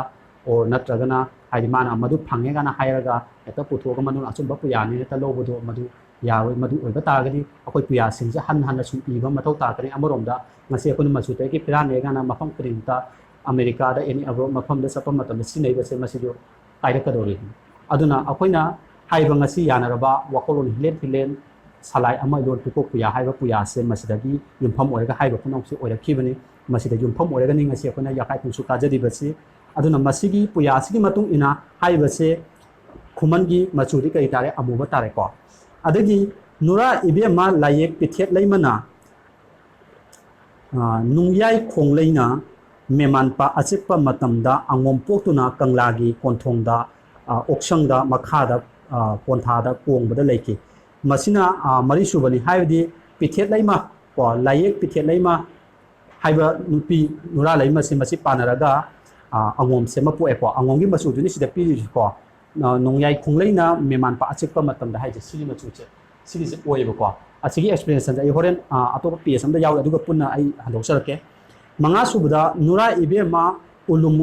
ꯑꯣꯔ ꯅꯠꯇ꯭ꯔꯒꯅ ꯍꯥꯏꯗꯤ ꯃꯥꯅ ꯃꯗꯨ ꯐꯪꯉꯦ ꯀꯥꯏꯅ ꯍꯥꯏꯔꯒ ꯍꯦꯛꯇ ꯄꯨꯊꯣꯛꯑꯒ ꯃꯗꯨꯅ ꯑꯆꯨꯝꯕ ꯄꯨꯌꯥꯅꯤ ꯍꯦꯛꯇ ꯂꯧꯕꯗꯣ ꯃꯗꯨ ꯌꯥꯔꯣꯏ ꯃꯗꯨ ꯑꯣꯏꯕ ꯇꯥꯔꯒꯗꯤ ꯑꯩꯈꯣꯏ ꯄꯨꯌꯥꯁꯤꯡꯁꯦ ꯍꯟꯅ ꯁꯨꯝ ꯏꯕ ꯃꯊꯧ ꯇꯥꯒꯅꯤ ꯑꯃꯔꯣꯝꯗ ꯉꯁꯤ ꯑꯩꯈꯣꯏꯅ ꯃꯆꯨ ꯇꯔꯦꯠꯀꯤ ꯐꯤꯔꯥꯟꯅꯤ ꯀꯥꯟꯅ ꯃꯐꯝ ꯈꯨꯗꯤꯡꯃꯛꯇ ꯑꯃꯦꯔꯤꯀꯥꯗ ꯑꯦꯅꯤ ꯃꯐꯝꯗ ꯆꯠꯄ ꯃꯇꯝꯗ ꯁꯤꯖꯤꯟꯅꯔꯤꯕꯁꯦ ꯃꯁꯤꯁꯨ ꯀꯥꯏꯔꯛꯀꯗꯧꯔꯤ ꯑꯗꯨꯅ ꯑꯩꯈꯣꯏꯅ ꯍꯥꯏꯕ ꯉꯁꯤ ꯌꯥꯅꯔꯕ ꯋꯥꯈꯜꯂꯣꯟ ꯍꯤꯂꯦꯟ ꯁꯂꯥꯏ ꯑꯃ ꯂꯣꯟ ꯄꯨꯀꯣꯛ ꯄꯨꯌꯥ ꯍꯥꯏꯕ ꯄꯨꯌꯥꯁꯦ ꯃꯁꯤꯗꯒꯤ ꯌꯨꯝꯐꯝ ꯑꯣꯏꯔꯒ ꯍꯥꯏꯕ ꯄꯨꯝꯅꯃꯛꯁꯦ ꯑꯣꯏꯔꯛꯈꯤꯕꯅꯤ ꯃꯁꯤꯗ ꯌꯨꯝꯐꯝ ꯑꯣꯏꯔꯒꯅꯤ ꯉꯁꯤ ꯑꯩꯈꯣꯏꯅ ꯌꯥꯀꯥꯏ ꯀꯥꯖꯔꯤꯕꯁꯤ ꯑꯗꯨꯅ ꯃꯁꯤꯒꯤ ꯄꯨꯌꯥꯁꯤꯒꯤ ꯃꯇꯨꯡ ꯏꯟꯅ ꯍꯥꯏꯕꯁꯦ ꯈꯨꯃꯟꯒꯤ ꯃꯆꯨꯗꯤ ꯀꯔꯤ ꯇꯥꯔꯦ ꯑꯃꯨꯕ ꯇꯥꯔꯦꯀꯣ ꯑꯗꯒꯤ ꯅꯨꯔꯥ ꯏꯕꯦꯝꯃ ꯂꯥꯏꯌꯦꯛ ꯄꯤꯊꯦꯠ ꯂꯩꯃꯅ ꯅꯨꯡꯌꯥꯏ ꯈꯣꯡꯂꯩꯅ ꯃꯦꯃꯥꯟꯄ ꯑꯆꯤꯛꯄ ꯃꯇꯝꯗ ꯑꯉꯣꯝ ꯄꯣꯛꯇꯨꯅ ꯀꯪꯂꯥꯒꯤ ꯀꯣꯟꯊꯣꯡꯗ ꯑꯣꯛꯁꯪꯗ ꯃꯈꯥꯗ ꯀꯣꯟꯊꯥꯗ ꯀꯣꯡꯕꯗ ꯂꯩꯈꯤ ꯃꯁꯤꯅ ꯃꯔꯤꯁꯨꯕꯅꯤ ꯍꯥꯏꯕꯗꯤ ꯄꯤꯊꯦꯠ ꯂꯩꯃ ꯀꯣ ꯂꯥꯏꯌꯦꯛ ꯄꯤꯊꯦꯠ ꯂꯩꯃ ꯍꯥꯏꯕ ꯅꯨꯄꯤ ꯅꯨꯔꯥ ꯂꯩꯃꯁꯤ ꯃꯁꯤ ꯄꯥꯟꯅꯔꯒ ꯑꯉꯣꯝꯁꯦ ꯑꯃ ꯄꯣꯛꯑꯦꯀꯣ ꯑꯉꯣꯝꯒꯤ ꯃꯆꯨꯗꯨꯅꯤ ꯁꯤꯗ ꯄꯤꯔꯤꯁꯤꯀꯣ ꯅꯣꯡꯌꯥꯏ ꯈꯣꯡꯂꯩꯅ ꯃꯦꯃꯥꯟꯄ ꯑꯆꯤꯛꯄ ꯃꯇꯝꯗ ꯍꯥꯏꯁꯦ ꯁꯤꯒꯤ ꯃꯆꯨꯁꯦ ꯁꯤꯒꯤꯁꯦ ꯑꯣꯏꯌꯦꯕꯀꯣ ꯑꯁꯤꯒꯤ ꯑꯦꯛꯁꯄ꯭ꯂꯦꯅꯦꯁꯟꯁꯦ ꯑꯩ ꯍꯣꯔꯦꯟ ꯑꯇꯣꯞꯄ ꯄꯦꯖ ꯑꯃꯗ ꯌꯥꯎꯋꯦ ꯑꯗꯨꯒ ꯄꯨꯟꯅ ꯑꯩ ꯍꯟꯗꯣꯛꯆꯔꯛꯀꯦ ꯃꯉꯥꯁꯨꯕꯗ ꯅꯨꯔꯥ ꯏꯕꯦꯝꯃ ꯎꯂꯨꯝ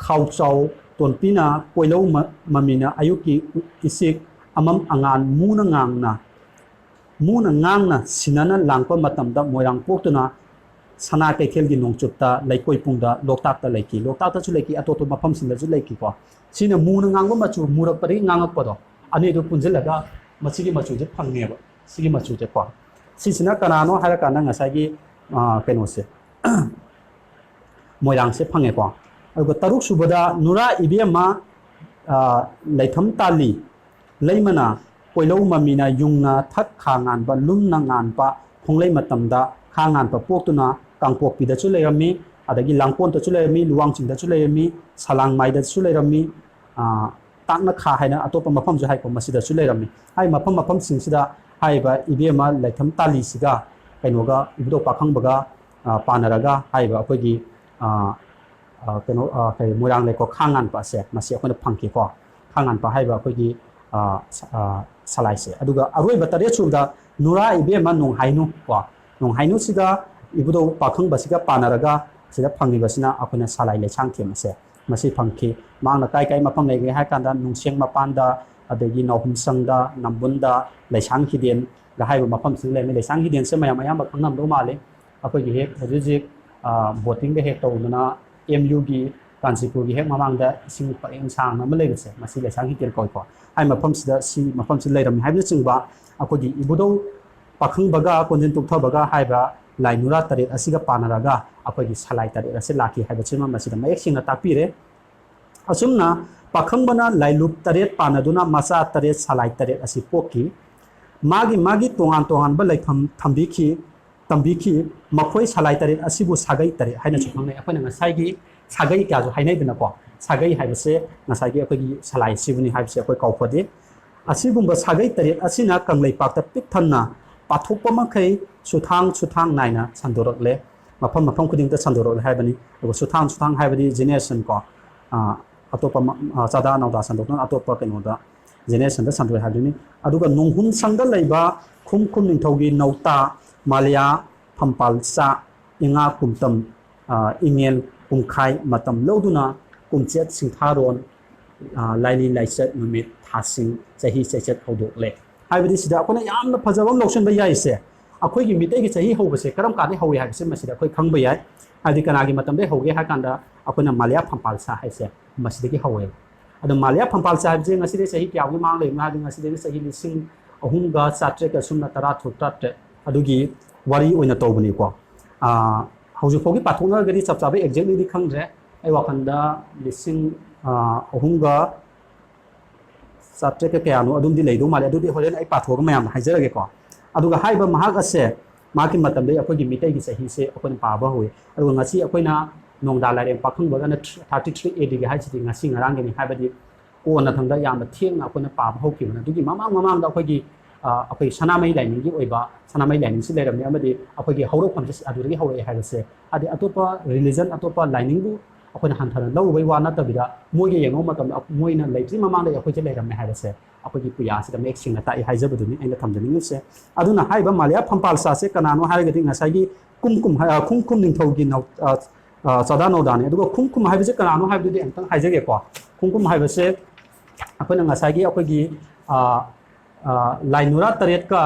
ꯈꯥꯎꯆꯥꯎ ꯇꯣꯟꯄꯤꯅ ꯀꯣꯏꯂꯧ ꯃꯃꯤꯅ ꯑꯌꯨꯛꯀꯤ ꯏꯆꯤꯛ ꯑꯃꯝ ꯑꯉꯥꯟ ꯃꯨꯅ ꯉꯥꯡꯅ ꯁꯤꯟꯅꯅ ꯂꯥꯡꯄ ꯃꯇꯝꯗ ꯃꯣꯏꯔꯥꯡ ꯄꯣꯛꯇꯨꯅ ꯁꯅꯥ ꯀꯩꯊꯦꯜꯒꯤ ꯅꯣꯡꯆꯨꯞꯇ ꯂꯩꯀꯣꯏꯄꯨꯡꯗ ꯂꯣꯛꯇꯥꯛꯇ ꯂꯩꯈꯤ ꯂꯣꯛꯇꯥꯛꯇꯁꯨ ꯂꯩꯈꯤ ꯑꯇꯣꯞꯄ ꯃꯐꯝꯁꯤꯡꯗꯁꯨ ꯂꯩꯈꯤꯀꯣ ꯁꯤꯅ ꯃꯨꯅ ꯉꯥꯡꯕ ꯃꯆꯨ ꯃꯨꯔꯛꯄꯗꯒꯤ ꯉꯥꯡꯉꯛꯄꯗꯣ ꯑꯅꯤꯗꯨ ꯄꯨꯟꯁꯤꯜꯂꯒ ꯃꯁꯤꯒꯤ ꯃꯆꯨꯁꯦ ꯐꯪꯉꯦꯕ ꯁꯤꯒꯤ ꯃꯆꯨꯁꯦꯀꯣ ꯁꯤꯁꯤꯅ ꯀꯅꯥꯅꯣ ꯍꯥꯏꯔꯀꯥꯟꯗ ꯉꯁꯥꯏꯒꯤ ꯀꯩꯅꯣꯁꯦ ꯃꯣꯏꯔꯥꯡꯁꯦ ꯐꯪꯉꯦꯀꯣ ꯑꯗꯨꯒ ꯇꯔꯨꯛ ꯁꯨꯕꯗ ꯅꯨꯔꯥ ꯏꯕꯦꯝꯃ ꯂꯩꯊꯝ ꯇꯥꯜꯂꯤ ꯂꯩꯃꯅ ꯀꯣꯏꯂꯧ ꯃꯃꯤꯅ ꯌꯨꯡꯅ ꯊꯛ ꯈꯥ ꯉꯥꯟꯕ ꯂꯨꯝꯅ ꯉꯥꯟꯕ ꯈꯣꯡꯂꯩ ꯃꯇꯝꯗ ꯈꯥ ꯉꯥꯟꯕ ꯄꯣꯛꯇꯨꯅ ꯀꯥꯡꯄꯣꯛꯄꯤꯗꯁꯨ ꯂꯩꯔꯝꯃꯤ ꯑꯗꯒꯤ ꯂꯥꯡꯄꯣꯟꯗꯁꯨ ꯂꯩꯔꯝꯃꯤ ꯂꯨꯋꯥꯡꯆꯤꯡꯗꯁꯨ ꯂꯩꯔꯝꯃꯤ ꯁꯂꯥꯡꯃꯥꯏꯗꯁꯨ ꯂꯩꯔꯝꯃꯤ ꯇꯥꯛꯅ ꯈꯥ ꯍꯥꯏꯅ ꯑꯇꯣꯞꯄ ꯃꯐꯝꯁꯨ ꯍꯥꯏꯀꯣ ꯃꯁꯤꯗꯁꯨ ꯂꯩꯔꯝꯃꯤ ꯍꯥꯏ ꯃꯐꯝꯁꯤꯡꯁꯤꯗ ꯍꯥꯏꯔꯤꯕ ꯏꯕꯦꯝꯃ ꯂꯩꯊꯝ ꯇꯥꯂꯤꯁꯤꯒ ꯀꯩꯅꯣꯒ ꯏꯕꯨꯙꯧ ꯄꯥꯈꯪꯕꯒ ꯄꯥꯟꯅꯔꯒ ꯍꯥꯏꯔꯤꯕ ꯑꯩꯈꯣꯏꯒꯤ ꯃꯣꯏꯔꯥꯡ ꯂꯩꯀꯣ ꯈꯥ ꯉꯥꯟꯄ ꯑꯁꯦ ꯃꯁꯤ ꯑꯩꯈꯣꯏꯅ ꯐꯪꯈꯤꯀꯣ ꯈꯥ ꯉꯥꯟꯄ ꯍꯥꯏꯕ ꯑꯩꯈꯣꯏꯒꯤ ꯁꯂꯥꯏꯁꯦ ꯑꯗꯨꯒ ꯑꯔꯣꯏꯕ ꯇꯔꯦꯠ ꯁꯨꯕꯗ ꯅꯨꯔꯥ ꯏꯕꯦꯝꯃ ꯅꯣꯡꯍꯥꯏꯅꯨ ꯀꯣ ꯅꯣꯡꯍꯥꯏꯅꯨꯁꯤꯒ ꯏꯕꯨꯙꯧ ꯄꯥꯈꯪꯕꯁꯤꯒ ꯄꯥꯟꯅꯔꯒ ꯁꯤꯗ ꯐꯪꯉꯤꯕꯁꯤꯅ ꯑꯩꯈꯣꯏꯅ ꯁꯂꯥꯏ ꯂꯩꯁꯥꯡꯊꯦꯝ ꯑꯁꯦ ꯃꯁꯤ ꯐꯪꯈꯤ ꯃꯥꯅ ꯀꯥꯏ ꯃꯐꯝ ꯂꯩꯒꯦ ꯍꯥꯏ ꯀꯥꯟꯗ ꯅꯨꯡꯁꯦꯡ ꯃꯄꯥꯟꯗ ꯑꯗꯒꯤ ꯅꯥꯎꯍꯨꯝꯁꯪꯗ ꯅꯝꯕꯨꯟꯗ ꯂꯩꯁꯥꯡ ꯍꯤꯗꯦꯟꯒ ꯍꯥꯏꯕ ꯃꯐꯝꯁꯤꯗ ꯂꯩꯔꯝꯃꯤ ꯂꯩꯁꯥꯡ ꯍꯤꯗꯦꯟꯁꯦ ꯃꯌꯥꯝ ꯑꯌꯥꯝꯕ ꯈꯪꯉꯝꯗꯧ ꯃꯥꯜꯂꯤ ꯑꯩꯈꯣꯏꯒꯤ ꯍꯦꯛ ꯍꯧꯖꯤꯛ ꯕꯣꯇꯤꯡꯒ ꯍꯦꯛ ꯇꯧꯗꯨꯅ MUꯒꯤ ꯀꯥꯟꯆꯤꯄꯨꯔꯒꯤ ꯍꯦꯛ ꯃꯃꯥꯡꯗ ꯏꯁꯤꯡ ꯄꯔꯦꯡ ꯁꯥꯡꯅ ꯑꯃ ꯂꯩꯕꯁꯦ ꯃꯁꯤ ꯂꯩꯁꯥꯡ ꯍꯤꯗꯦꯟ ꯀꯧꯏꯀꯣ ꯍꯥꯏ ꯃꯐꯝꯁꯤꯗ ꯁꯤ ꯃꯐꯝꯁꯤꯗ ꯂꯩꯔꯝꯃꯤ ꯍꯥꯏꯕꯅꯆꯤꯡꯕ ꯑꯩꯈꯣꯏꯒꯤ ꯏꯕꯨꯙꯧ ꯄꯥꯈꯪꯕꯒ ꯀꯣꯟꯖꯤꯟ ꯇꯨꯛꯊꯕꯒ ꯍꯥꯏꯕ ꯂꯥꯏ ꯅꯨꯔꯥ ꯇꯔꯦꯠ ꯑꯁꯤꯒ ꯄꯥꯟꯅꯔꯒ ꯑꯩꯈꯣꯏꯒꯤ ꯁꯂꯥꯏ ꯇꯔꯦꯠ ꯑꯁꯤ ꯂꯥꯛꯈꯤ ꯍꯥꯏꯕꯁꯤꯃ ꯃꯁꯤꯗ ꯃꯌꯦꯛ ꯁꯦꯡꯅ ꯇꯥꯛꯄꯤꯔꯦ ꯑꯁꯨꯝꯅ ꯄꯥꯈꯪꯕꯅ ꯂꯥꯏꯂꯨꯞ ꯇꯔꯦꯠ ꯄꯥꯟꯅꯗꯨꯅ ꯃꯆꯥ ꯇꯔꯦꯠ ꯁꯂꯥꯏ ꯇꯔꯦꯠ ꯑꯁꯤ ꯄꯣꯛꯈꯤ ꯃꯥꯒꯤ ꯇꯣꯉꯥꯟ ꯇꯣꯉꯥꯟꯕ ꯂꯩꯐꯝ ꯇꯝꯕꯤꯈꯤ ꯃꯈꯣꯏ ꯁꯂꯥꯏ ꯇꯔꯦꯠ ꯑꯁꯤꯕꯨ ꯁꯥꯒꯩ ꯇꯔꯦꯠ ꯍꯥꯏꯅꯁꯨ ꯈꯪꯅꯩ ꯑꯩꯈꯣꯏꯅ ꯉꯁꯥꯏꯒꯤ ꯁꯥꯒꯩ ꯀꯌꯥꯁꯨ ꯍꯥꯏꯅꯩꯗꯅꯀꯣ ꯁꯥꯒꯩ ꯍꯥꯏꯕꯁꯦ ꯉꯁꯥꯏꯒꯤ ꯑꯩꯈꯣꯏꯒꯤ ꯁꯂꯥꯏ ꯁꯤꯕꯨꯅꯤ ꯍꯥꯏꯕꯁꯦ ꯑꯩꯈꯣꯏ ꯀꯥꯎꯐꯗꯦ ꯑꯁꯤꯒꯨꯝꯕ ꯁꯥꯒꯩ ꯇꯔꯦꯠ ꯑꯁꯤꯅ ꯀꯪꯂꯩꯄꯥꯛꯇ ꯄꯤꯛ ꯊꯟꯅ ꯄꯥꯊꯣꯛꯄ ꯃꯈꯩ ꯁꯨꯊꯥꯡ ꯅꯥꯏꯅ ꯁꯟꯗꯣꯔꯛꯂꯦ ꯃꯐꯝ ꯈꯨꯗꯤꯡꯗ ꯁꯟꯗꯣꯔꯛꯂꯦ ꯍꯥꯏꯕꯅꯤ ꯑꯗꯨꯒ ꯁꯨꯊꯥꯡ ꯍꯥꯏꯕꯗꯤ ꯖꯦꯅꯦꯔꯦꯁꯟ ꯀꯣ ꯑꯇꯣꯞꯄ ꯆꯥꯗꯥ ꯅꯥꯎꯗꯥ ꯁꯟꯗꯣꯛꯇꯨꯅ ꯑꯇꯣꯞꯄ ꯀꯩꯅꯣꯗ ꯖꯦꯅꯦꯔꯦꯁꯟꯗ ꯁꯟꯗꯣꯛꯑꯦ ꯍꯥꯏꯕꯗꯨꯅꯤ ꯑꯗꯨꯒ ꯅꯣꯡꯍꯨꯝꯁꯪꯗ ꯂꯩꯕ ꯈꯨꯝ ꯅꯤꯡꯊꯧꯒꯤ ꯅꯧꯇꯥ ꯃꯥꯂꯤꯌꯥ ꯐꯝꯄꯥꯜꯆꯥ ꯏꯉꯥ ꯀꯨꯝꯇꯝ ꯏꯉꯦꯜ ꯀꯨꯝꯈꯥꯏ ꯃꯇꯝ ꯂꯧꯗꯨꯅ ꯀꯨꯝꯆꯦꯠ ꯁꯤꯡꯊꯥꯔꯣꯟ ꯂꯥꯏꯅꯤ ꯂꯥꯏꯆꯠ ꯅꯨꯃꯤꯠ ꯊꯥꯁꯤꯡ ꯆꯍꯤ ꯆꯩꯆꯠ ꯍꯧꯗꯣꯛꯂꯦ ꯍꯥꯏꯕꯗꯤ ꯁꯤꯗ ꯑꯩꯈꯣꯏꯅ ꯌꯥꯝꯅ ꯐꯖꯕ ꯑꯃ ꯂꯧꯁꯤꯟꯕ ꯌꯥꯏꯁꯦ ꯑꯩꯈꯣꯏꯒꯤ ꯃꯤꯇꯩꯒꯤ ꯆꯍꯤ ꯍꯧꯕꯁꯦ ꯀꯔꯝ ꯀꯥꯟꯗ ꯍꯧꯏ ꯍꯥꯏꯕꯁꯦ ꯃꯁꯤꯗ ꯑꯩꯈꯣꯏ ꯈꯪꯕ ꯌꯥꯏ ꯍꯥꯏꯕꯗꯤ ꯀꯅꯥꯒꯤ ꯃꯇꯝꯗꯒꯤ ꯍꯧꯒꯦ ꯍꯥꯏ ꯀꯥꯟꯗ ꯑꯩꯈꯣꯏꯅ ꯃꯥꯂꯤꯌꯥ ꯐꯝꯄꯥꯜꯆꯥ ꯍꯥꯏꯁꯦ ꯃꯁꯤꯗꯒꯤ ꯍꯧꯋꯦꯕ ꯑꯗꯣ ꯃꯥꯂꯤꯌꯥ ꯐꯝꯄꯥꯜꯆꯥ ꯍꯥꯏꯕꯁꯦ ꯉꯁꯤꯗꯤ ꯆꯍꯤ ꯀꯌꯥꯒꯤ ꯃꯥꯡ ꯂꯩꯕꯅꯣ ꯍꯥꯏꯕꯗꯤ ꯉꯁꯤꯗꯤ ꯆꯍꯤ 3,930 ꯑꯗꯨꯒꯤ ꯋꯥꯔꯤ ꯑꯣꯏꯅ ꯇꯧꯕꯅꯤꯀꯣ ꯍꯧꯖꯤꯛ ꯐꯥꯎꯒꯤ ꯄꯥꯊꯣꯛꯅꯔꯒꯗꯤ ꯆꯞ ꯆꯥꯕ ꯑꯦꯛꯖꯦꯛꯂꯤꯗꯤ ꯈꯪꯗ꯭ꯔꯦ ꯑꯩ ꯋꯥꯈꯜꯗ 3,930 ꯀꯌꯥꯅꯣ ꯑꯗꯨꯝꯗꯤ ꯂꯩꯗꯧ ꯃꯥꯜꯂꯦ ꯑꯗꯨꯗꯤ ꯍꯣꯔꯦꯟ ꯑꯩ ꯄꯥꯊꯣꯛꯑꯒ ꯃꯌꯥꯝꯗ ꯍꯥꯏꯖꯔꯒꯦꯀꯣ ꯑꯗꯨꯒ ꯍꯥꯏꯕ ꯃꯍꯥꯛ ꯑꯁꯦ ꯃꯥꯒꯤ ꯃꯇꯝꯗ ꯑꯩꯈꯣꯏꯒꯤ ꯃꯤꯇꯩꯒꯤ ꯆꯍꯤꯁꯦ ꯑꯩꯈꯣꯏꯅ ꯄꯥꯕ ꯍꯧꯏ ꯑꯗꯨꯒ ꯉꯁꯤ ꯑꯩꯈꯣꯏꯅ ꯅꯣꯡꯗꯥ ꯂꯥꯏꯔꯦꯟ ꯄꯥꯈꯪꯕꯒꯅ 33 AD ꯍꯥꯏꯁꯤꯗꯤ ꯉꯁꯤ ꯉꯔꯥꯡꯒꯤꯅꯤ ꯍꯥꯏꯕꯗꯤ ꯀꯣꯟꯅ ꯊꯪꯗ ꯌꯥꯝꯅ ꯊꯦꯡꯅ ꯑꯩꯈꯣꯏꯅ ꯄꯥꯕ ꯍꯧꯈꯤꯕꯅꯤ ꯑꯗꯨꯒꯤ ꯃꯃꯥꯡꯗ ꯑꯩꯈꯣꯏ ꯁꯅꯥꯃꯍꯤ ꯂꯥꯏꯅꯤꯡꯒꯤ ꯑꯣꯏꯕ ꯁꯅꯥꯃꯍꯤ ꯂꯥꯏꯅꯤꯡꯁꯤ ꯂꯩꯔꯝꯃꯤ ꯑꯃꯗꯤ ꯑꯩꯈꯣꯏꯒꯤ ꯍꯧꯔꯛꯐꯝꯁꯤ ꯑꯗꯨꯗꯒꯤ ꯍꯧꯔꯛꯑꯦ ꯍꯥꯏꯕꯁꯦ ꯍꯥꯏꯗꯤ ꯑꯇꯣꯞꯄ ꯔꯤꯂꯤꯖꯟ ꯑꯇꯣꯞꯄ ꯂꯥꯏꯅꯤꯡꯕꯨ ꯑꯩꯈꯣꯏꯅ ꯍꯟꯊꯅ ꯂꯧꯔꯨꯕꯩ ꯋꯥ ꯅꯠꯇꯕꯤꯗ ꯃꯣꯏꯒ ꯌꯦꯡꯉꯨꯕ ꯃꯇꯝꯗ ꯃꯣꯏꯅ ꯂꯩꯇ꯭ꯔꯤ ꯃꯃꯥꯡꯗ ꯑꯩꯈꯣꯏꯁꯦ ꯂꯩꯔꯝꯃꯦ ꯍꯥꯏꯕꯁꯦ ꯑꯩꯈꯣꯏꯒꯤ ꯄꯨꯌꯥꯁꯤꯗ ꯃꯌꯦꯛ ꯁꯦꯡꯅ ꯇꯥꯛꯏ ꯍꯥꯏꯖꯕꯗꯨꯅꯤ ꯑꯩꯅ ꯊꯝꯖꯅꯤꯡꯉꯤꯁꯦ ꯑꯗꯨꯅ ꯍꯥꯏꯔꯤꯕ ꯃꯥꯂꯤꯌꯥ ꯐꯝꯄꯥꯜꯆꯥꯁꯦ ꯀꯅꯥꯅꯣ ꯍꯥꯏꯔꯒꯗꯤ ꯉꯁꯥꯏꯒꯤ ꯈꯨꯡꯀꯨꯝ ꯅꯤꯡꯊꯧꯒꯤ ꯆꯥꯗꯥ ꯅꯧꯗꯥꯅꯤ ꯑꯗꯨꯒ ꯈꯨꯡꯀꯨꯝ ꯍꯥꯏꯕꯁꯦ ꯀꯅꯥꯅꯣ ꯍꯥꯏꯕꯗꯨꯗꯤ ꯑꯃꯨꯛꯇꯪ ꯍꯥꯏꯖꯒꯦꯀꯣ ꯈꯨꯡꯀꯨꯝ ꯍꯥꯏꯕꯁꯦ ꯑꯩꯈꯣꯏꯅ ꯉꯁꯥꯏꯒꯤ ꯑꯩꯈꯣꯏꯒꯤ ꯂꯥꯏꯅꯨꯔꯥ ꯇꯔꯦꯠꯀ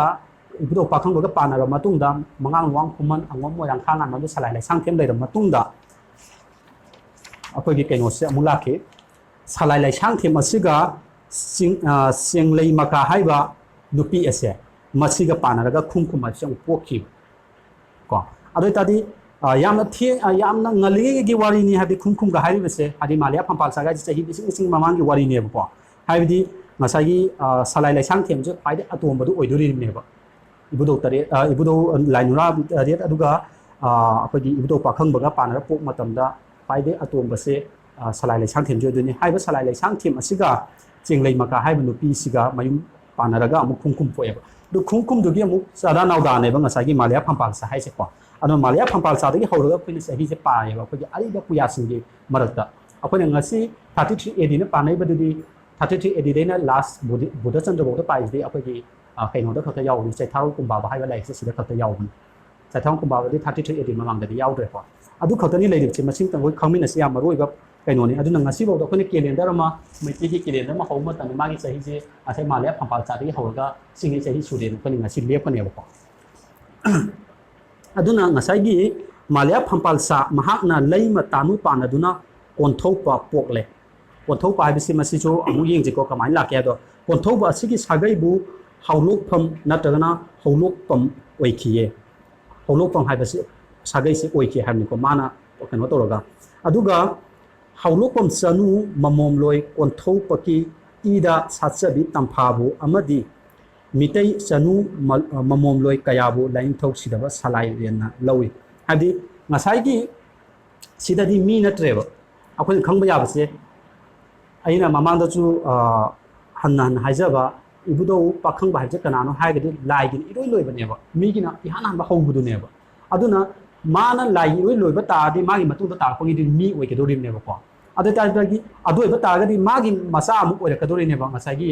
ꯏꯕꯨꯙꯧ ꯄꯥꯈꯪꯕꯒ ꯄꯥꯟꯅꯔꯕ ꯃꯇꯨꯡꯗ ꯃꯉꯥꯡ ꯋꯥꯡ ꯈꯨꯃꯟ ꯑꯉꯣꯝ ꯃꯣꯏꯔꯥꯡ ꯈꯥ ꯉꯥꯟꯕ ꯁꯂꯥꯏ ꯂꯩꯁꯥꯡꯊꯦꯝ ꯂꯩꯔꯕ ꯃꯇꯨꯡꯗ ꯑꯩꯈꯣꯏꯒꯤ ꯀꯩꯅꯣꯁꯦ ꯑꯃꯨꯛ ꯂꯥꯛꯈꯤ ꯁꯂꯥꯏ ꯂꯩꯁꯥꯡꯊꯦꯝ ꯑꯁꯤꯒ ꯆꯦꯡꯂꯩ ꯃꯀꯥ ꯍꯥꯏꯕ ꯅꯨꯄꯤ ꯑꯁꯦ ꯃꯁꯤꯒ ꯄꯥꯟꯅꯔꯒ ꯈꯨꯡꯀꯨꯝ ꯍꯥꯏꯕꯁꯦ ꯑꯃꯨꯛ ꯄꯣꯛꯈꯤꯕ ꯀꯣ ꯑꯗꯨ ꯑꯣꯏꯇꯥꯔꯗꯤ ꯌꯥꯝꯅ ꯉꯜꯂꯤꯉꯩꯒꯤ ꯋꯥꯔꯤꯅꯤ ꯍꯥꯏꯕꯗꯤ ꯈꯨꯡꯀꯨꯝꯒ ꯍꯥꯏꯔꯤꯕꯁꯦ ꯍꯥꯏꯗꯤ ꯃꯥꯂꯤꯌꯥ ꯐꯝꯄꯥꯜꯆꯥꯒ ꯆꯍꯤ ꯂꯤꯁꯤꯡ ꯃꯃꯥꯡꯒꯤ ꯋꯥꯔꯤꯅꯦꯕꯀꯣ ꯍꯥꯏꯕꯗꯤ ꯉꯁꯥꯏꯒꯤ ꯁꯂꯥꯏ ꯂꯩꯁꯥꯡꯊꯦꯝꯁꯦ ꯈ꯭ꯋꯥꯏꯗꯒꯤ ꯑꯇꯣꯝꯕꯗꯨ ꯑꯣꯏꯗꯣꯔꯤꯕꯅꯦꯕ ꯏꯕꯨꯙꯧ ꯇꯔꯦꯠ ꯏꯕꯨꯙꯧ ꯂꯥꯏꯅꯨꯔꯥ ꯇꯔꯦꯠ ꯑꯗꯨꯒ ꯑꯩꯈꯣꯏꯒꯤ ꯏꯕꯨꯙꯧ ꯄꯥꯈꯪꯕꯒ ꯄꯥꯟꯅꯔ ꯄꯣꯛ ꯃꯇꯝꯗ ꯈ꯭ꯋꯥꯏꯗꯒꯤ ꯑꯇꯣꯝꯕꯁꯦ ꯁꯂꯥꯏ ꯂꯩꯁꯥꯡꯊꯦꯝꯁꯦ ꯑꯣꯏꯗꯣꯏꯅꯤ ꯍꯥꯏꯕ ꯁꯂꯥꯏ ꯂꯩꯁꯥꯡꯊꯦꯝ ꯑꯁꯤꯒ ꯆꯦꯡꯂꯩ ꯃꯀꯥ ꯍꯥꯏꯕ ꯅꯨꯄꯤꯁꯤꯒ ꯃꯌꯨꯝ ꯄꯥꯟꯅꯔꯒ ꯑꯃꯨꯛ ꯈꯨꯡꯀꯨꯝ ꯄꯣꯛꯑꯦꯕ ꯑꯗꯨ ꯈꯨꯡꯀꯨꯝꯗꯨꯒꯤ ꯑꯃꯨꯛ ꯆꯥꯗꯥ ꯅꯥꯎꯗꯥꯅꯦꯕ ꯉꯁꯥꯏꯒꯤ ꯃꯥꯂꯤꯌꯥ ꯐꯝꯄꯥꯜꯆꯥ ꯍꯥꯏꯁꯦꯀꯣ ꯑꯗꯣ ꯃꯥꯂꯤꯌꯥ ꯐꯝꯄꯥꯜꯆꯥꯗꯒꯤ ꯍꯧꯔꯒ ꯑꯩꯈꯣꯏꯅ ꯆꯍꯤꯁꯦ ꯄꯥꯏꯌꯦꯕ ꯑꯩꯈꯣꯏꯒꯤ ꯑꯔꯤꯕ ꯄꯨꯌꯥꯁꯤꯡꯒꯤ ꯃꯔꯛꯇ ꯑꯩꯈꯣꯏꯅ ꯉꯁꯤ 33 ADꯅ ꯄꯥꯅꯩꯕꯗꯨꯗꯤ 33 ADꯗꯩꯅ ꯂꯥꯁ ꯕꯨꯙꯆꯟꯗ꯭ꯔꯐꯥꯎꯗ ꯄꯥꯏꯁꯤꯗꯤ ꯑꯩꯈꯣꯏꯒꯤ ꯀꯩꯅꯣꯗ ꯈꯛꯇ ꯌꯥꯎꯕꯅꯤ ꯆꯩꯊꯥꯔꯣꯜ ꯀꯨꯝꯕꯥꯕ ꯍꯥꯏꯕ ꯂꯥꯏꯔꯤꯛꯁꯦ ꯁꯤꯗ ꯈꯛꯇ ꯌꯥꯎꯕꯅꯤ ꯆꯩꯊꯥꯔꯣꯜ ꯀꯨꯝꯕꯥꯕꯗꯤ 33 AD ꯃꯃꯥꯡꯗꯗꯤ ꯌꯥꯎꯗ꯭ꯔꯦꯀꯣ ꯑꯗꯨ ꯈꯛꯇꯅꯤ ꯂꯩꯔꯤꯕꯁꯦ ꯃꯁꯤꯡꯇꯪ ꯑꯩꯈꯣꯏ ꯈꯪꯃꯤꯟꯅꯁꯤ ꯌꯥꯝ ꯃꯔꯨꯑꯣꯏꯕ ꯀꯩꯅꯣꯅꯤ ꯑꯗꯨꯅ ꯉꯁꯤꯐꯥꯎꯗ ꯑꯩꯈꯣꯏꯅ ꯀꯦꯂꯦꯟꯗꯔ ꯑꯃ ꯃꯩꯇꯩꯒꯤ ꯀꯦꯂꯦꯟꯗꯔ ꯑꯃ ꯍꯧꯕ ꯃꯇꯝꯗ ꯃꯥꯒꯤ ꯆꯍꯤꯁꯦ ꯉꯁꯥꯏ ꯃꯥꯂꯤꯌꯥ ꯐꯝꯄꯥꯜꯆꯥꯗꯒꯤ ꯍꯧꯔꯒ ꯁꯤꯒꯤ ꯆꯍꯤ ꯁꯨꯔꯦꯅ ꯑꯩꯈꯣꯏꯅ ꯉꯁꯤ ꯂꯦꯞꯄꯅꯦꯕꯀꯣ ꯑꯗꯨꯅ ꯉꯁꯥꯏꯒꯤ ꯃꯥꯂꯤꯌꯥ ꯐꯝꯄꯥꯜꯆꯥ ꯃꯍꯥꯛꯅ ꯂꯩꯃ ꯇꯥꯅꯨ ꯄꯥꯟꯅꯗꯨꯅ ꯀꯣꯟꯊꯧꯄ ꯄꯣꯛꯂꯦ ꯀꯣꯟꯊꯧꯄ ꯍꯥꯏꯕꯁꯤ ꯃꯁꯤꯁꯨ ꯑꯃꯨꯛ ꯌꯦꯡꯁꯤꯀꯣ ꯀꯃꯥꯏꯅ ꯂꯥꯛꯀꯦ ꯍꯥꯏꯗꯣ ꯀꯣꯟꯊꯧꯄ ꯑꯁꯤꯒꯤ ꯁꯥꯒꯩꯕꯨ ꯍꯧꯂꯣꯛꯐꯝ ꯅꯠꯇ꯭ꯔꯒꯅ ꯍꯧꯂꯣꯛꯄꯝ ꯑꯣꯏꯈꯤꯌꯦ ꯍꯧꯂꯣꯛꯄꯝ ꯍꯥꯏꯕꯁꯤ ꯁꯥꯒꯩꯁꯤ ꯑꯣꯏꯈꯤ ꯍꯥꯏꯕꯅꯤꯀꯣ ꯃꯥꯅ ꯀꯩꯅꯣ ꯇꯧꯔꯒ ꯑꯗꯨꯒ ꯍꯧꯂꯣꯛꯄꯝ ꯆꯅꯨ ꯃꯃꯣꯝꯂꯣꯏ ꯀꯣꯟꯊꯧꯄꯀꯤ ꯏꯗ ꯁꯥꯠꯆꯕꯤ ꯇꯝꯐꯥꯕꯨ ꯑꯃꯗꯤ ꯃꯤꯇꯩ ꯆꯅꯨ ꯃꯃꯣꯝꯂꯣꯏ ꯀꯌꯥꯕꯨ ꯂꯥꯏꯅꯤꯡꯊꯧ ꯁꯤꯗꯕ ꯁꯂꯥꯏꯔꯦꯟꯅ ꯂꯧꯏ ꯍꯥꯏꯕꯗꯤ ꯉꯁꯥꯏꯒꯤ ꯁꯤꯗꯗꯤ ꯃꯤ ꯅꯠꯇ꯭ꯔꯦꯕ ꯑꯩꯈꯣꯏꯅ ꯈꯪꯕ ꯌꯥꯕꯁꯦ ꯑꯩꯅ ꯃꯃꯥꯡꯗꯁꯨ ꯍꯟꯅ ꯍꯥꯏꯖꯕ ꯏꯕꯨꯙꯧ ꯄꯥꯈꯪꯕ ꯍꯥꯏꯕꯁꯦ ꯀꯅꯥꯅꯣ ꯍꯥꯏꯔꯒꯗꯤ ꯂꯥꯏꯒꯤꯅ ꯏꯔꯣꯏ ꯂꯣꯏꯕꯅꯦꯕ ꯃꯤꯒꯤꯅ ꯏꯍꯥꯟ ꯍꯥꯟꯕ ꯍꯧꯕꯗꯨꯅꯦꯕ ꯑꯗꯨꯅ ꯃꯥꯅ ꯂꯥꯏꯒꯤ ꯏꯔꯣꯏ ꯂꯣꯏꯕ ꯇꯥꯔꯗꯤ ꯃꯥꯒꯤ ꯃꯇꯨꯡꯗ ꯇꯥꯔꯛꯄꯒꯤꯗꯤ ꯃꯤ ꯑꯣꯏꯒꯗꯧꯔꯤꯕꯅꯦꯕꯀꯣ ꯑꯗꯨ ꯑꯣꯏꯇꯥꯔꯗꯤ ꯑꯗꯨ ꯑꯣꯏꯕ ꯇꯥꯔꯒꯗꯤ ꯃꯥꯒꯤ ꯃꯆꯥ ꯑꯃꯨꯛ ꯑꯣꯏꯔꯛꯀꯗꯧꯔꯤꯅꯦꯕ ꯉꯁꯥꯏꯒꯤ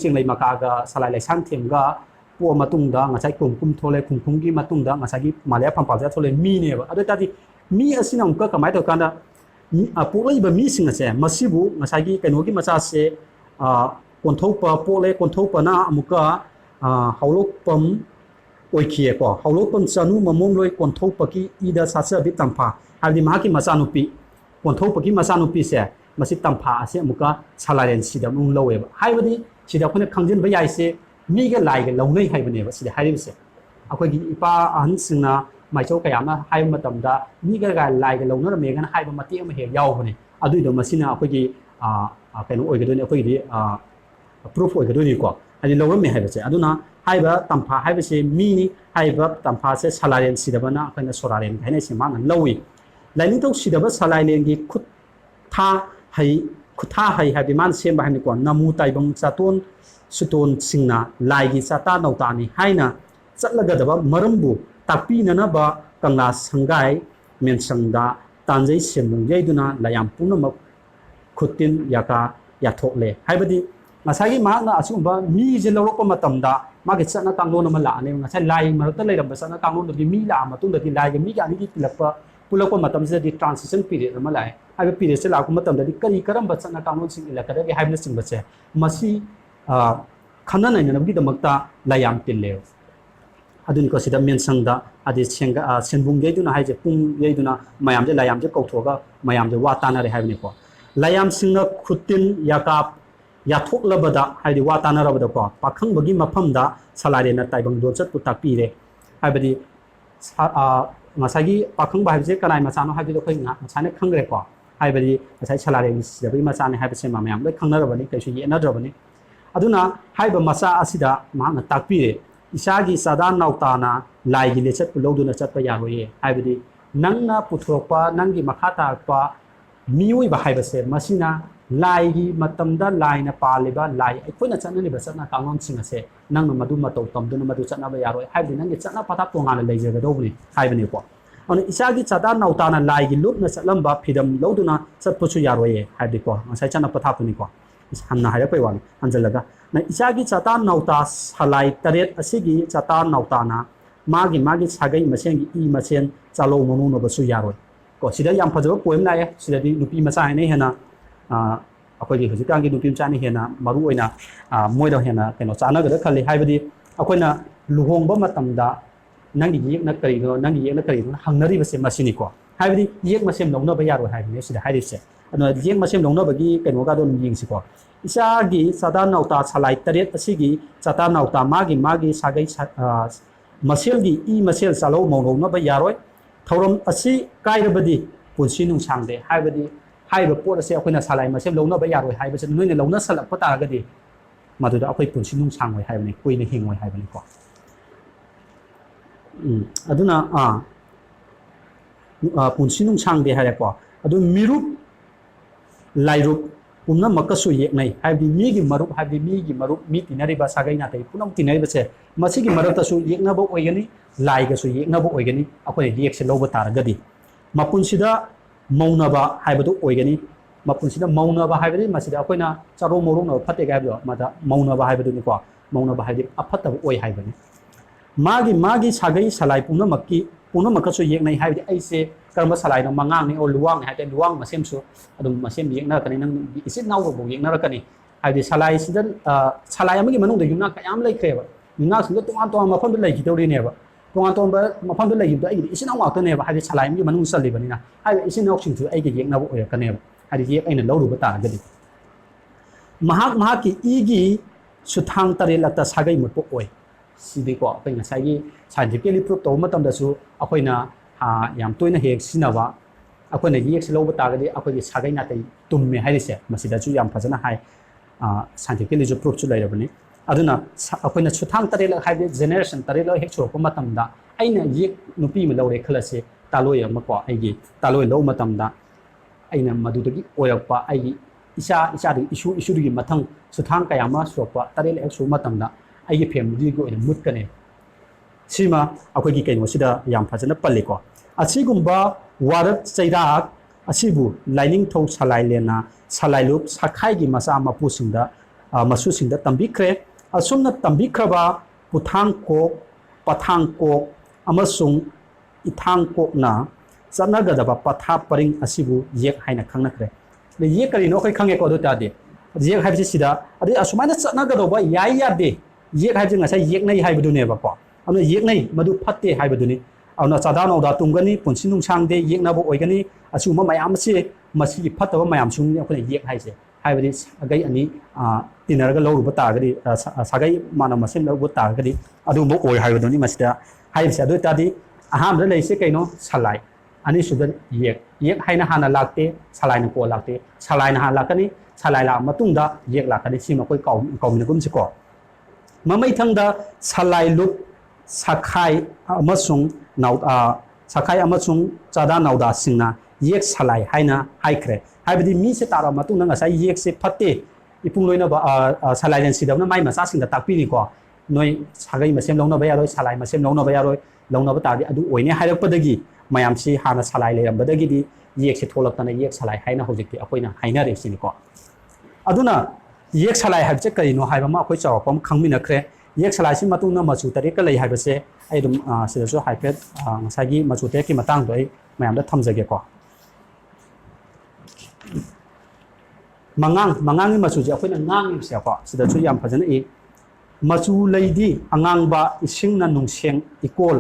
ꯆꯦꯡꯂꯩ ꯃꯀꯥꯒ ꯁꯂꯥꯏ ꯂꯩꯁꯥꯡꯊꯦꯝꯒ ꯄꯣꯛꯑ ꯃꯇꯨꯡꯗ ꯉꯁꯥꯏ ꯈꯨꯡꯀꯨꯝ ꯊꯣꯛꯂꯛꯑꯦ ꯈꯨꯡꯀꯨꯝꯒꯤ ꯃꯇꯨꯡꯗ ꯉꯁꯥꯏꯒꯤ ꯃꯥꯂꯤꯌꯥ ꯐꯝꯄꯥꯜꯆꯥ ꯊꯣꯛꯂꯛꯑꯦ ꯃꯤꯅꯦꯕ ꯑꯗꯨ ꯑꯣꯏꯇꯥꯔꯗꯤ ꯃꯤ ꯑꯁꯤꯅ ꯑꯃꯨꯛꯀ ꯀꯃꯥꯏꯅ ꯇꯧꯔꯀꯥꯟꯗ ꯄꯣꯛꯂꯛꯏꯕ ꯃꯤꯁꯤꯡ ꯑꯁꯦ ꯃꯁꯤꯕꯨ ꯉꯁꯥꯏꯒꯤ ꯀꯩꯅꯣꯒꯤ ꯃꯆꯥꯁꯦ ꯀꯣꯟꯊꯧꯄ ꯄꯣꯛꯂꯦ ꯀꯣꯟꯊꯧꯄꯅ ꯑꯃꯨꯛꯀ ꯍꯧꯂꯣꯛꯄꯝ ꯑꯣꯏꯈꯤꯌꯦꯀꯣ ꯍꯧꯂꯣꯛꯄꯝ ꯆꯅꯨ ꯃꯃꯣꯝꯂꯣꯏ ꯀꯣꯟꯊꯧꯄꯀꯤ ꯏꯗ ꯁꯥꯠꯆꯕꯤ ꯇꯝꯐꯥ ꯍꯥꯏꯕꯗꯤ ꯃꯍꯥꯛꯀꯤ ꯃꯆꯥꯅꯨꯄꯤ ꯀꯣꯟꯊꯧꯄꯀꯤ ꯃꯆꯥꯅꯨꯄꯤꯁꯦ ꯃꯁꯤ ꯇꯝꯐꯥ ꯑꯁꯤ ꯑꯃꯨꯛꯀ ꯁꯂꯥꯏꯔꯦꯟ ꯁꯤꯗ ꯑꯃꯨꯛ ꯂꯧꯋꯦꯕ ꯍꯥꯏꯕꯗꯤ ꯁꯤꯗ ꯑꯩꯈꯣꯏꯅ ꯈꯪꯖꯤꯟꯕ ꯌꯥꯏꯁꯦ ꯃꯤꯒ ꯂꯥꯏꯒ ꯂꯧꯅꯩ ꯍꯥꯏꯕꯅꯦꯕ ꯁꯤꯗ ꯍꯥꯏꯔꯤꯕꯁꯦ ꯑꯩꯈꯣꯏꯒꯤ ꯏꯄꯥ ꯑꯍꯟꯁꯤꯡꯅ ꯃꯥꯏꯆꯧ ꯀꯌꯥ ꯑꯃ ꯍꯥꯏꯕ ꯃꯇꯝꯗ ꯃꯤꯒ ꯂꯥꯏꯒ ꯂꯧꯅꯔꯝꯃꯦꯒꯅ ꯍꯥꯏꯕ ꯃꯇꯦꯛ ꯑꯃ ꯍꯦꯛ ꯌꯥꯎꯕꯅꯦ ꯑꯗꯨꯏꯗꯣ ꯃꯁꯤꯅ ꯑꯩꯈꯣꯏꯒꯤ ꯀꯩꯅꯣ ꯑꯣꯏꯒꯗꯣꯏꯅꯤ ꯑꯩꯈꯣꯏꯒꯤꯗꯤ ꯄ꯭ꯔꯨꯐ ꯑꯣꯏꯒꯗꯣꯏꯅꯤꯀꯣ ꯍꯥꯏꯗꯤ ꯂꯧꯔꯝꯃꯦ ꯍꯥꯏꯕꯁꯦ ꯑꯗꯨꯅ ꯍꯥꯏꯔꯤꯕ ꯇꯝꯐꯥ ꯍꯥꯏꯕꯁꯤ ꯃꯤꯅꯤ ꯍꯥꯏꯔꯤꯕ ꯇꯝꯐꯥꯁꯦ ꯁꯂꯥꯏꯔꯦꯟ ꯁꯤꯗꯕꯅ ꯑꯩꯈꯣꯏꯅ ꯁꯣꯔꯥꯔꯦꯟ ꯍꯥꯏꯅꯩꯁꯦ ꯃꯥꯅ ꯂꯧꯏ ꯂꯥꯏꯅꯤꯡꯊꯧ ꯁꯤꯗꯕ ꯁꯂꯥꯏꯔꯦꯟꯒꯤ ꯈꯨꯠꯊꯥ ꯍꯩ ꯍꯥꯏꯕꯗꯤ ꯃꯥꯅ ꯁꯦꯝꯕ ꯍꯥꯏꯕꯅꯤꯀꯣ ꯅꯃꯨ ꯇꯥꯏꯕꯪ ꯆꯥꯇꯣꯟ ꯁꯨꯇꯣꯟꯁꯤꯡꯅ ꯂꯥꯏꯒꯤ ꯆꯥꯇꯥ ꯅꯧꯇꯥꯅꯤ ꯍꯥꯏꯅ ꯆꯠꯂꯒꯗꯕ ꯃꯔꯝꯕꯨ ꯇꯥꯛꯄꯤꯅꯅꯕ ꯀꯪꯂꯥ ꯁꯪꯒꯥꯏ ꯃꯦꯟꯁꯪꯗ ꯇꯥꯟꯖꯩ ꯁꯦꯟꯕꯨꯡ ꯌꯩꯗꯨꯅ ꯂꯥꯌꯥꯝ ꯄꯨꯝꯅꯃꯛ ꯈꯨꯠꯇꯤꯟ ꯌꯥꯀꯥ ꯌꯥꯊꯣꯛꯂꯦ ꯍꯥꯏꯕꯗꯤ ꯉꯁꯥꯏꯒꯤ ꯃꯍꯥꯛꯅ ꯑꯁꯤꯒꯨꯝꯕ ꯃꯤꯁꯦ ꯂꯧꯔꯛꯄ ꯃꯇꯝꯗ ꯃꯥꯒꯤ ꯆꯠꯅ ꯀꯥꯡꯂꯣꯟ ꯑꯃ ꯂꯥꯛꯑꯅꯦꯕ ꯉꯁꯥꯏ ꯂꯥꯏ ꯃꯔꯛꯇ ꯂꯩꯔꯝꯕ ꯆꯠꯅ ꯀꯥꯡꯂꯣꯟꯗꯨꯗꯤ ꯃꯤ ꯂꯥꯛꯑ ꯃꯇꯨꯡꯗꯗꯤ ꯂꯥꯏꯒ ꯃꯤꯒ ꯑꯅꯤꯒꯤ ꯄꯨꯜꯂꯛꯄ ꯃꯇꯝꯁꯤꯗꯗꯤ ꯇ꯭ꯔꯥꯟꯁꯤꯁꯟ ꯄꯤꯔꯤꯌꯠ ꯑꯃ ꯂꯥꯛꯑꯦ ꯍꯥꯏꯕ ꯄꯤꯔꯤꯌꯠꯁꯦ ꯂꯥꯛꯄ ꯃꯇꯝꯗꯗꯤ ꯀꯔꯝꯕ ꯆꯠꯅ ꯀꯥꯡꯂꯣꯟꯁꯤꯡ ꯏꯜꯂꯛꯀꯗꯒꯦ ꯍꯥꯏꯕꯅꯆꯤꯡꯕꯁꯦ ꯃꯁꯤ ꯈꯟꯅ ꯅꯩꯅꯅꯕꯒꯤꯗꯃꯛꯇ ꯂꯥꯏꯌꯥꯝ ꯇꯤꯜꯂꯦꯕ ꯑꯗꯨꯅꯤꯀꯣ ꯁꯤꯗ ꯃꯦꯟꯁꯪꯗ ꯍꯥꯏꯗꯤ ꯁꯦꯟꯕꯨꯡ ꯌꯩꯗꯨꯅ ꯍꯥꯏꯁꯦ ꯄꯨꯡ ꯌꯩꯗꯨꯅ ꯃꯌꯥꯝꯁꯦ ꯂꯥꯏꯌꯥꯝꯁꯦ ꯀꯧꯊꯣꯛꯑꯒ ꯃꯌꯥꯝꯁꯦ ꯋꯥ ꯇꯥꯟꯅꯔꯦ ꯍꯥꯏꯕꯅꯤꯀꯣ layamsingna khutin yakap yathok haidi wa tanarabada ko pakhang bagi mafamda salare na taibang do chat putakpire haibadi ngasagi pakhang ba haibje kanai machano haibdi khoi nga machane khangre ko haibadi ngasai salare ni sidabi machane haibse ma mayam loi khangnarabani kaisu yenadrabani aduna haiba macha asida ma na takpire isagi sadan nautana laigi le chat puloduna chat pa yaroye haibadi nangna puthokpa nangi makhata pa miui ba haibase masina laigi matamda laina paliba lai aikoina chanani ba chana kangom singase nangna madu matau tamduna madu chana ba yaroi haibdi nangi chana patha tongana leijaga dobni haibani ko ana isagi chada nautana laigi lupna chatlamba phidam loduna chatpuchu yaroye haibdi ko ngasai chana patha puni ko hanna haira pai wan hanjalaga na isagi chata nauta salai taret asigi chata nautana magi sagai masengi i masen chalo monu no basu yaroi ko sida yam phajaba poem na ye sida di nupi macha ne hena akhoi hujikang gi nupi macha ni hena maru oina moida hena keno chana ga khali haibadi akoina luhongba matamda nangi yek na kari no nangi yek na kari no hangnari base masini ko haibadi yek masem longna ba yaroi haibni sida haidise ano yek masem longna bagi keno ga don yingsi ko isagi sada nauta salai taret asigi chata nauta magi sagai maselgi i masel chalo mono na ba yaroi thauram asi kairabadi punsi nung sangde haibadi haiba pot ase akoina salai masem longna ba yaroi haibase noine longna salak pata gadi maduda akoi punsi nung sangwai haibani koine hingwai haibani ko aduna punsi nung sangde haire ko adu mirup lairup pumna makasu yeknai haibdi migi marup mi tinari ba sagai na tai punam tinari ba se masigi marup ta su yekna ba oigani lai ga su yekna ba oigani akoi yek se loba tar gadi mapunsida mauna ba haibdu oigani mapunsida mauna ba haibdi masida akoina charo morong na phate ga ba mata mauna ba haibdu ni ko mauna ba haibdi aphata ba oi haibani magi sagai salai pumna makasu yeknai haibdi aise karma salai no mangang ni o luwang ni hate luwang masem su adum masem yekna kani nang isit naw bo yekna rakani haidi salai sidan salai amagi manung de yumna kayam lai kreba yumna su to mafam de lai gidori ne ba tongan ba mafam de lai gidori ai isit naw ngakta ne ba haidi salai amagi manung sali bani na haidi isit naw sing tu ai ge yekna bo oya kane ba haidi yek aina lawru ba ta gadi mahak ki igi suthang tare lakta sagai mut po oi sidi ko pai ngasai gi scientifically prove to matam da su akoina yam toina hek sinaba akoina yek se loba tagadi akoi sagai na tai tumme haise masida chu yam phajana hai scientifically ju proof chu lairabani aduna akoina suthang tare la hai generation tare la hek chho ko matam da aina yek nupi ma lore khalase taloi am ko aigi taloi lo matam da aina madudagi oyakpa aigi isa di isu di mathang suthang kaya ma sokpa tare la hek su matam da aigi family go ina mut kane sima akoi gi kaino sida yam phajana palle ko asigumba warat chairak asibu lining thau salai lena salai lup sakhai gi masa mapu singda masu singda tambikre asumna tambikraba puthang ko pathang ko amasung ithang ko na chanagadaba patha paring asibu yek haina khangnakre le yek kari no khoi khange ko do ta de yek haibsi sida adi asumana chanagadaba yai ya de yek haibsi ngasai yek nai haibudu ne ba ko amna yek nai madu phatte haibudu ni awna chada no da tungani punsi nung sangde yek na bo oigani asuma mayam se masi phataba mayam sung ni akhona yek haise haibadi agai ani tinaraga lawru bata gadi sagai mana masem law bata gadi adu bo oi haibudu ni masida haibse adu tadi aham da leise kaino salai ani sudan yek haina hana lakte salai na ko lakte salai na ha lakani salai la matungda yek lakani sima koi kaumina gum se ko mamai thangda salai lup sakhai amasung sakhai amasung chada nauda singna yek salai haina haikre haibadi mi se tara matung na ngasai yek se phatte ipung loina ba salai len sidamna mai masa singda takpi ni ko noi sagai masem longna ba yaroi salai masem longna ba yaroi longna ba tadi adu oine hairakpadagi mayam si hana salai leiram di yek se tholaktana yek salai haina hojikti akoina haina re sini ko aduna yek salai habje karino haiba ma akoi chawpam khangmina khre yek salai si matung na machu tari ka lei haibase ai dum sida so haipet ngasagi machu te ki matang doi mayam da thamjage ko mangang ni machu je akoina ngang ni se ko sida chu yam phajana I machu leidi angang ba ising na nungseng ikol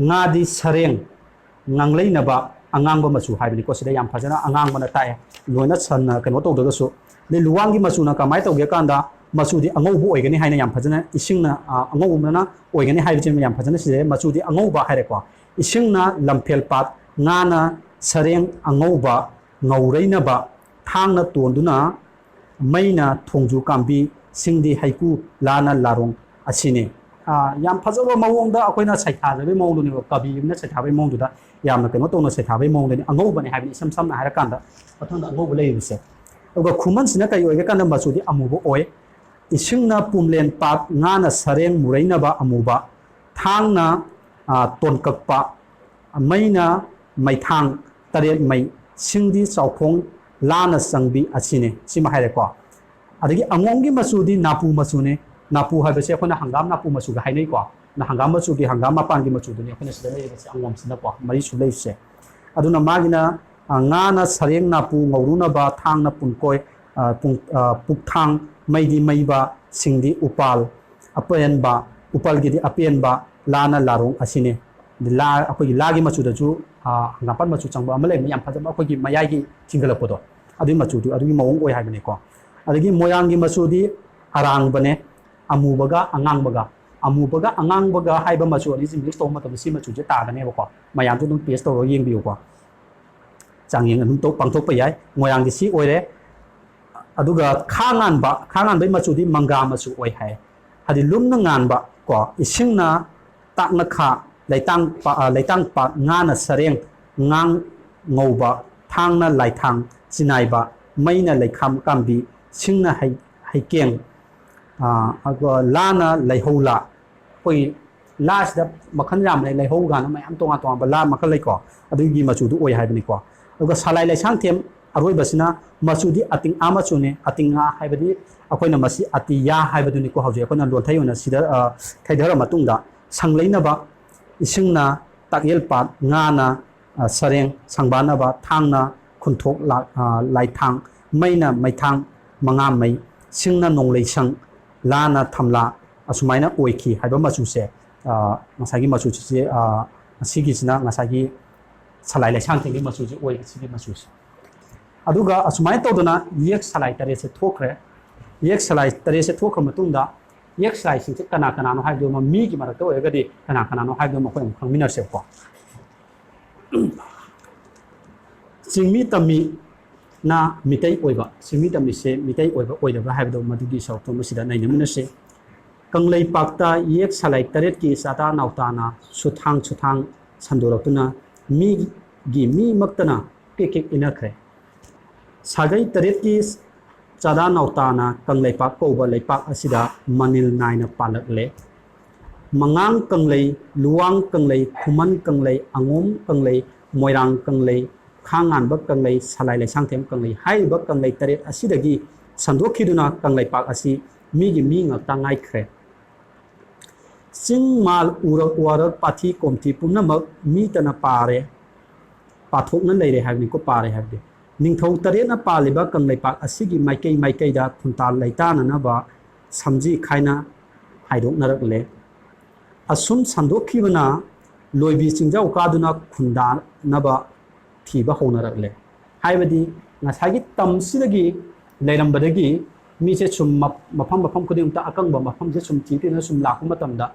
ngadi sareng nganglei na ba ꯑꯉꯥꯡꯕ ꯃꯆꯨ ꯍꯥꯏꯕꯅꯤꯀꯣ ꯁꯤꯗ ꯌꯥꯝ ꯐꯖꯅ ꯑꯉꯥꯡꯕꯅ ꯇꯥꯛꯑꯦ ꯂꯣꯏꯅ ꯁꯟꯅ ꯀꯩꯅꯣ ꯇꯧꯗ꯭ꯔꯒꯁꯨ ꯑꯗꯩ ꯂꯨꯋꯥꯡꯒꯤ ꯃꯆꯨꯅ ꯀꯃꯥꯏꯅ ꯇꯧꯒꯦ ꯀꯥꯟꯗ ꯃꯆꯨꯗꯤ ꯑꯉꯧꯕ ꯑꯣꯏꯒꯅꯤ ꯍꯥꯏꯅ ꯌꯥꯝ ꯐꯖꯅ ꯏꯁꯤꯡꯅ ꯑꯉꯧꯕꯅ ꯑꯣꯏꯒꯅꯤ ꯍꯥꯏꯕꯁꯤ ꯌꯥꯝ ꯐꯖꯅ ꯁꯤꯖꯩ ꯃꯆꯨꯗꯤ ꯑꯉꯧꯕ ꯍꯥꯏꯔꯦꯀꯣ ꯏꯁꯤꯡꯅ ꯂꯝꯐꯦꯜꯄꯥꯠ ꯉꯥꯅ ꯁꯔꯦꯡ ꯑꯉꯧꯕ ꯉꯧꯔꯩꯅꯕ ꯊꯥꯡꯅ ꯇꯣꯟꯗꯨꯅ ꯃꯩꯅ ꯊꯣꯡꯖꯨ ꯀꯥꯝꯕꯤ ꯁꯤꯡꯗꯤ ꯍꯩꯀꯨ ꯂꯥꯅ ꯂꯥꯔꯣꯡ ꯑꯁꯤꯅꯤ ꯌꯥꯝ ꯐꯖꯕ ꯃꯑꯣꯡꯗ ꯑꯩꯈꯣꯏꯅ ꯁꯩꯊꯥꯖꯕꯒꯤ ꯃꯑꯣꯡꯗꯨꯅꯦꯕ ꯀꯕꯤ ꯑꯃꯅ ꯁꯩꯊꯥꯕꯒꯤ ꯃꯑꯣꯡꯗꯨꯗ ꯌꯥꯝꯅ ꯀꯩꯅꯣ ꯇꯧꯅ ꯁꯩꯊꯥꯕꯒꯤ ꯃꯑꯣꯡꯗꯅꯤ ꯑꯉꯧꯕꯅꯤ ꯍꯥꯏꯕꯅꯤ ꯏꯁꯝ ꯁꯝꯅ ꯍꯥꯏꯔꯀꯥꯟꯗ ꯃꯊꯪꯗ ꯑꯉꯧꯕ ꯂꯩꯔꯤꯕꯁꯦ ꯑꯗꯨꯒ ꯈꯨꯃꯟꯁꯤꯅ ꯀꯔꯤ ꯑꯣꯏꯒꯦ ꯀꯥꯟꯗ ꯃꯆꯨꯗꯤ ꯑꯃꯨꯕ ꯑꯣꯏ ꯏꯁꯤꯡꯅ ꯄꯨꯝꯂꯦꯟ ꯄꯥꯠ ꯉꯥꯅ ꯁꯔꯦꯡ ꯃꯨꯔꯩꯅꯕ ꯑꯃꯨꯕ ꯊꯥꯡꯅ ꯇꯣꯟꯀꯛꯄ ꯃꯩꯅ ꯃꯩꯊꯥꯡ ꯇꯔꯦꯠ ꯃꯩ ꯁꯤꯡꯗꯤ ꯆꯥꯎꯈꯣꯡ ꯂꯥꯅ ꯆꯪꯕꯤ ꯑꯁꯤꯅꯤ ꯁꯤꯃ ꯍꯥꯏꯔꯦꯀꯣ ꯑꯗꯒꯤ ꯑꯉꯣꯝꯒꯤ ꯃꯆꯨꯗꯤ ꯅꯥꯄꯨ ꯃꯆꯨꯅꯤ ꯅꯥꯄꯨ ꯍꯥꯏꯕꯁꯦ ꯑꯩꯈꯣꯏꯅ ꯍꯪꯒꯥꯝ ꯅꯥꯄꯨ ꯃꯆꯨꯒ ꯍꯥꯏꯅꯩꯀꯣ ꯍꯪꯒꯥꯝ ꯃꯆꯨꯒꯤ ꯍꯪꯒꯥꯝ ꯃꯄꯥꯟꯒꯤ ꯃꯆꯨꯗꯨꯅꯤ ꯑꯩꯈꯣꯏꯅ ꯁꯤꯗ ꯂꯩꯔꯤꯕꯁꯦ ꯑꯉꯣꯝꯁꯤꯅꯀꯣ ꯃꯔꯤꯁꯨ ꯂꯩꯔꯤꯁꯦ ꯑꯗꯨꯅ ꯃꯥꯒꯤꯅ ꯉꯥꯅ ꯁꯔꯦꯡ ꯅꯥꯄꯨ ꯉꯧꯔꯨꯅꯕ ꯊꯥꯡꯅ ꯄꯨꯟꯀꯣꯏ ꯄꯨꯛꯊꯥꯡ ꯃꯩꯗꯤ ꯃꯩꯕ ꯁꯤꯡꯗꯤ ꯎꯄꯥꯜ ꯑꯄꯦꯟꯕ ꯎꯄꯥꯜꯒꯤꯗꯤ ꯑꯄꯦꯟꯕ ꯂꯥꯅ ꯂꯥꯔꯣꯡ ꯑꯁꯤꯅꯤ ꯂꯥ ꯑꯩꯈꯣꯏꯒꯤ ꯂꯥꯒꯤ ꯃꯆꯨꯗꯁꯨ ꯍꯪꯒꯥꯝꯄꯥꯟ ꯃꯆꯨ ꯆꯪꯕ ꯑꯃ ꯂꯩꯕꯅꯤ ꯌꯥꯝ ꯐꯖꯕ ꯑꯩꯈꯣꯏꯒꯤ ꯃꯌꯥꯏꯒꯤ ꯆꯤꯡꯒꯠꯂꯛꯄꯗꯣ ꯑꯗꯨꯒꯤ ꯃꯆꯨꯗꯨ ꯑꯗꯨꯒꯤ ꯃꯑꯣꯡ ꯑꯣꯏ ꯍꯥꯏꯕꯅꯤꯀꯣ ꯑꯗꯒꯤ ꯃꯣꯏꯔꯥꯡꯒꯤ ꯃꯆꯨꯗꯤ ꯑꯔꯥꯡꯕꯅꯦ ꯑꯃꯨꯕꯒ ꯑꯉꯥꯡꯕꯒ ꯍꯥꯏꯕ ꯃꯆꯨ ꯑꯅꯤꯁꯤ ꯃꯤꯛꯁ ꯇꯧꯕ ꯃꯇꯝꯗ ꯁꯤ ꯃꯆꯨꯁꯦ ꯇꯥꯒꯅꯦꯕꯀꯣ ꯃꯌꯥꯝꯁꯨ ꯑꯗꯨꯝ ꯄꯦꯁ ꯇꯧꯔꯒ ꯌꯦꯡꯕꯤꯌꯨꯀꯣ ꯆꯥꯡꯌꯦꯡ ꯑꯗꯨꯝ ꯄꯥꯡꯊꯣꯛꯄ ꯌꯥꯏ ꯃꯣꯏꯔꯥꯡꯒꯤ ꯁꯤ ꯑꯣꯏꯔꯦ ꯑꯗꯨꯒ ꯈꯥ ꯉꯥꯟꯕꯒꯤ ꯃꯆꯨꯗꯤ ꯃꯪꯒ꯭ꯔꯥ ꯃꯆꯨ ꯑꯣꯏ ꯍꯥꯏ ꯍꯥꯏꯗꯤ ꯂꯨꯝꯅ ꯉꯥꯟꯕ ꯀꯣ ꯏꯁꯤꯡꯅ ꯇꯥꯛꯅ ꯈꯥ ꯂꯩꯇꯥꯡ ꯄꯥꯠ ꯉꯥꯅ ꯁꯔꯦꯡ ꯉꯥꯡ ꯉꯧꯕ ꯊꯥꯡꯅ ꯂꯥꯏꯊꯥꯡ ꯆꯤꯅꯥꯏꯕ ꯃꯩꯅ ꯂꯩꯈꯥꯝ ꯀꯥꯝꯕꯤ ꯁꯤꯡꯅ ꯍꯩꯀꯦꯡ ꯑꯗꯨꯒ ꯂꯥꯅ ꯂꯩꯍꯧꯂꯥ ꯑꯩꯈꯣꯏ ꯂꯥꯁꯤꯗ ꯃꯈꯜ ꯌꯥꯝ ꯂꯩ ꯂꯩꯍꯧ ꯀꯥꯟꯅ ꯃꯌꯥꯝ ꯇꯣꯉꯥꯟ ꯇꯣꯉꯥꯟꯕ ꯂꯥ ꯃꯈꯜ ꯂꯩꯀꯣ ꯑꯗꯨꯒꯤ ꯃꯆꯨꯗꯨ ꯑꯣꯏ ꯍꯥꯏꯕꯅꯤꯀꯣ ꯑꯗꯨꯒ ꯁꯂꯥꯏ ꯂꯩꯁꯥꯡꯊꯦꯝ ꯑꯔꯣꯏꯕꯁꯤꯅ ꯃꯆꯨꯗꯤ ꯑꯇꯤꯡꯉꯥ ꯃꯆꯨꯅꯤ ꯑꯇꯤꯡꯉꯥ ꯍꯥꯏꯕꯗꯤ ꯑꯩꯈꯣꯏꯅ ꯃꯁꯤ ꯑꯇꯤꯌꯥ ꯍꯥꯏꯕꯗꯨꯅꯤꯀꯣ ꯍꯧꯖꯤꯛ ꯑꯩꯈꯣꯏꯅ ꯂꯣꯟꯊꯩ ꯑꯣꯏꯅ ꯁꯤꯗ ꯊꯩꯊꯔ ꯃꯇꯨꯡꯗ ꯁꯪꯂꯩꯅꯕ ꯏꯁꯤꯡꯅ ꯇꯥꯛꯌꯦꯜꯄꯥꯠ ꯉꯥꯅ ꯁꯔꯦꯡ ꯁꯪꯕꯥꯅꯕ ꯊꯥꯡꯅ ꯈꯨꯟꯊꯣꯛ ꯂꯥꯏꯊꯥꯡ ꯃꯩꯅ ꯃꯩꯊꯥꯡ ꯃꯉꯥꯃꯩ ꯁꯤꯡꯅ ꯅꯣꯡꯂꯩꯁꯪ ꯂꯥꯅ ꯊꯝꯂꯥ ꯑꯁꯨꯃꯥꯏꯅ ꯑꯣꯏꯈꯤ ꯍꯥꯏꯕ ꯃꯆꯨꯁꯦ ꯉꯁꯥꯏꯒꯤ ꯃꯆꯨꯁꯦ ꯑꯁꯤꯒꯤꯁꯤꯅ ꯉꯁꯥꯏꯒꯤ ꯁꯂꯥꯏ ꯂꯩꯁꯥꯡꯊꯦꯝꯒꯤ ꯃꯆꯨꯁꯦ ꯑꯣꯏ ꯁꯤꯒꯤ ꯃꯆꯨꯁꯦ ꯑꯗꯨꯒ ꯑꯁꯨꯃꯥꯏꯅ ꯇꯧꯗꯅ ꯌꯦꯛ ꯁꯂꯥꯏ ꯇꯔꯦꯠꯁꯦ ꯊꯣꯛꯈ꯭ꯔꯦ ꯌꯦꯛ ꯁꯂꯥꯏ ꯇꯔꯦꯠꯁꯦ ꯊꯣꯛꯈ꯭ꯔ ꯃꯇꯨꯡꯗ ꯌꯦꯛ ꯁꯂꯥꯏꯁꯤꯡꯁꯦ ꯀꯅꯥ ꯀꯅꯥꯅꯣ ꯍꯥꯏꯕꯗꯨꯃ ꯃꯤꯒꯤ ꯃꯔꯛꯇ ꯑꯣꯏꯔꯒꯗꯤ ꯀꯅꯥ ꯀꯅꯥꯅꯣ ꯍꯥꯏꯕꯗꯨꯃ ꯑꯩꯈꯣꯏ ꯑꯃꯨꯛ ꯈꯪꯃꯤꯟꯅꯁꯦꯕꯀꯣ ꯆꯤꯡꯃꯤ ꯇꯝꯃꯤꯅ ꯃꯤꯇꯩ ꯑꯣꯏꯕ ꯆꯤꯡꯃꯤ ꯇꯝꯃꯤꯁꯦ ꯃꯤꯇꯩ ꯑꯣꯏꯕ ꯑꯣꯏꯗꯕ꯭ꯔꯥ ꯍꯥꯏꯕꯗꯣ ꯃꯗꯨꯒꯤ ꯁꯔꯨꯛꯇꯣ ꯃꯁꯤꯗ ꯅꯩꯅꯃꯤꯟꯅꯁꯦ ꯀꯪꯂꯩꯄꯥꯛꯇ ꯌꯦꯛ ꯁꯂꯥꯏ ꯇꯔꯦꯠꯀꯤ ꯆꯥꯗꯥ ꯅꯥꯎꯇꯥꯅ ꯁꯨꯊꯥꯡ ꯁꯟꯗꯣꯔꯛꯇꯨꯅ ꯃꯤꯒꯤ ꯃꯤꯃꯛꯇꯅ ꯇꯦꯛ ꯇꯦꯛ ꯏꯟꯅꯈ꯭ꯔꯦ ꯁꯥꯒꯩ ꯇꯔꯦꯠꯀꯤ ꯆꯥꯗꯥ ꯅꯥꯎꯇꯥꯅ ꯀꯪꯂꯩꯄꯥꯛ ꯀꯧꯕ ꯂꯩꯄꯥꯛ ꯑꯁꯤꯗ ꯃꯅꯤꯜ ꯅꯥꯏꯅ ꯄꯥꯜꯂꯛꯂꯦ ꯃꯉꯥꯡ ꯀꯪꯂꯩ ꯂꯨꯋꯥꯡ ꯀꯪꯂꯩ ꯈꯨꯃꯟ ꯀꯪꯂꯩ ꯑꯉꯣꯝ ꯀꯪꯂꯩ ꯃꯣꯏꯔꯥꯡ ꯀꯪꯂꯩ ꯈꯥꯉꯥꯟꯕ ꯀꯪꯂꯩ ꯁꯂꯥꯏ ꯂꯩꯁꯥꯡꯊꯦꯝ ꯀꯪꯂꯩ ꯍꯥꯏꯔꯤꯕ ꯀꯪꯂꯩ ꯇꯔꯦꯠ ꯑꯁꯤꯗꯒꯤ ꯁꯟꯗꯣꯛꯈꯤꯗꯨꯅ ꯀꯪꯂꯩꯄꯥꯛ ꯑꯁꯤ ꯃꯤꯒꯤ ꯃꯤ ꯉꯥꯛꯇ ꯉꯥꯏꯈ꯭ꯔꯦ ꯆꯤꯡ ꯃꯥꯜ ꯎꯔꯛ ꯋꯥꯔꯛ ꯄꯥꯊꯤ ꯀꯣꯝꯊꯤ ꯄꯨꯝꯅꯃꯛ ꯃꯤꯇꯅ ꯄꯥꯔꯦ ꯄꯥꯊꯣꯛꯅ ꯂꯩꯔꯦ ꯍꯥꯏꯕꯅꯤꯀꯣ ꯄꯥꯔꯦ ꯍꯥꯏꯕꯗꯤ ꯅꯤꯡꯊꯧ ꯇꯔꯦꯠꯅ ꯄꯥꯜꯂꯤꯕ ꯀꯪꯂꯩꯄꯥꯛ ꯑꯁꯤꯒꯤ ꯃꯥꯏꯀꯩꯗ ꯈꯨꯟꯇꯥ ꯂꯩꯇꯥꯅꯅꯕ ꯁꯝꯖꯤ ꯈꯥꯏꯅ ꯍꯥꯏꯗꯣꯛꯅꯔꯛꯂꯦ ꯑꯁꯨꯝ ꯁꯟꯗꯣꯛꯈꯤꯕꯅ ꯂꯣꯏꯕꯤ ꯆꯤꯡꯖꯥꯎ ꯀꯥꯗꯨꯅ ꯈꯨꯟꯗꯥꯅꯕ ꯊꯤꯕ ꯍꯧꯅꯔꯛꯂꯦ ꯍꯥꯏꯕꯗꯤ ꯉꯁꯥꯏꯒꯤ ꯇꯝꯁꯤꯗꯒꯤ ꯂꯩꯔꯝꯕꯗꯒꯤ ꯃꯤꯁꯦ ꯁꯨꯝ ꯃꯐꯝ ꯈꯨꯗꯤꯡꯃꯛꯇ ꯑꯀꯪꯕ ꯃꯐꯝꯁꯦ ꯁꯨꯝ ꯊꯤꯗꯨꯅ ꯁꯨꯝ ꯂꯥꯛꯄ ꯃꯇꯝꯗ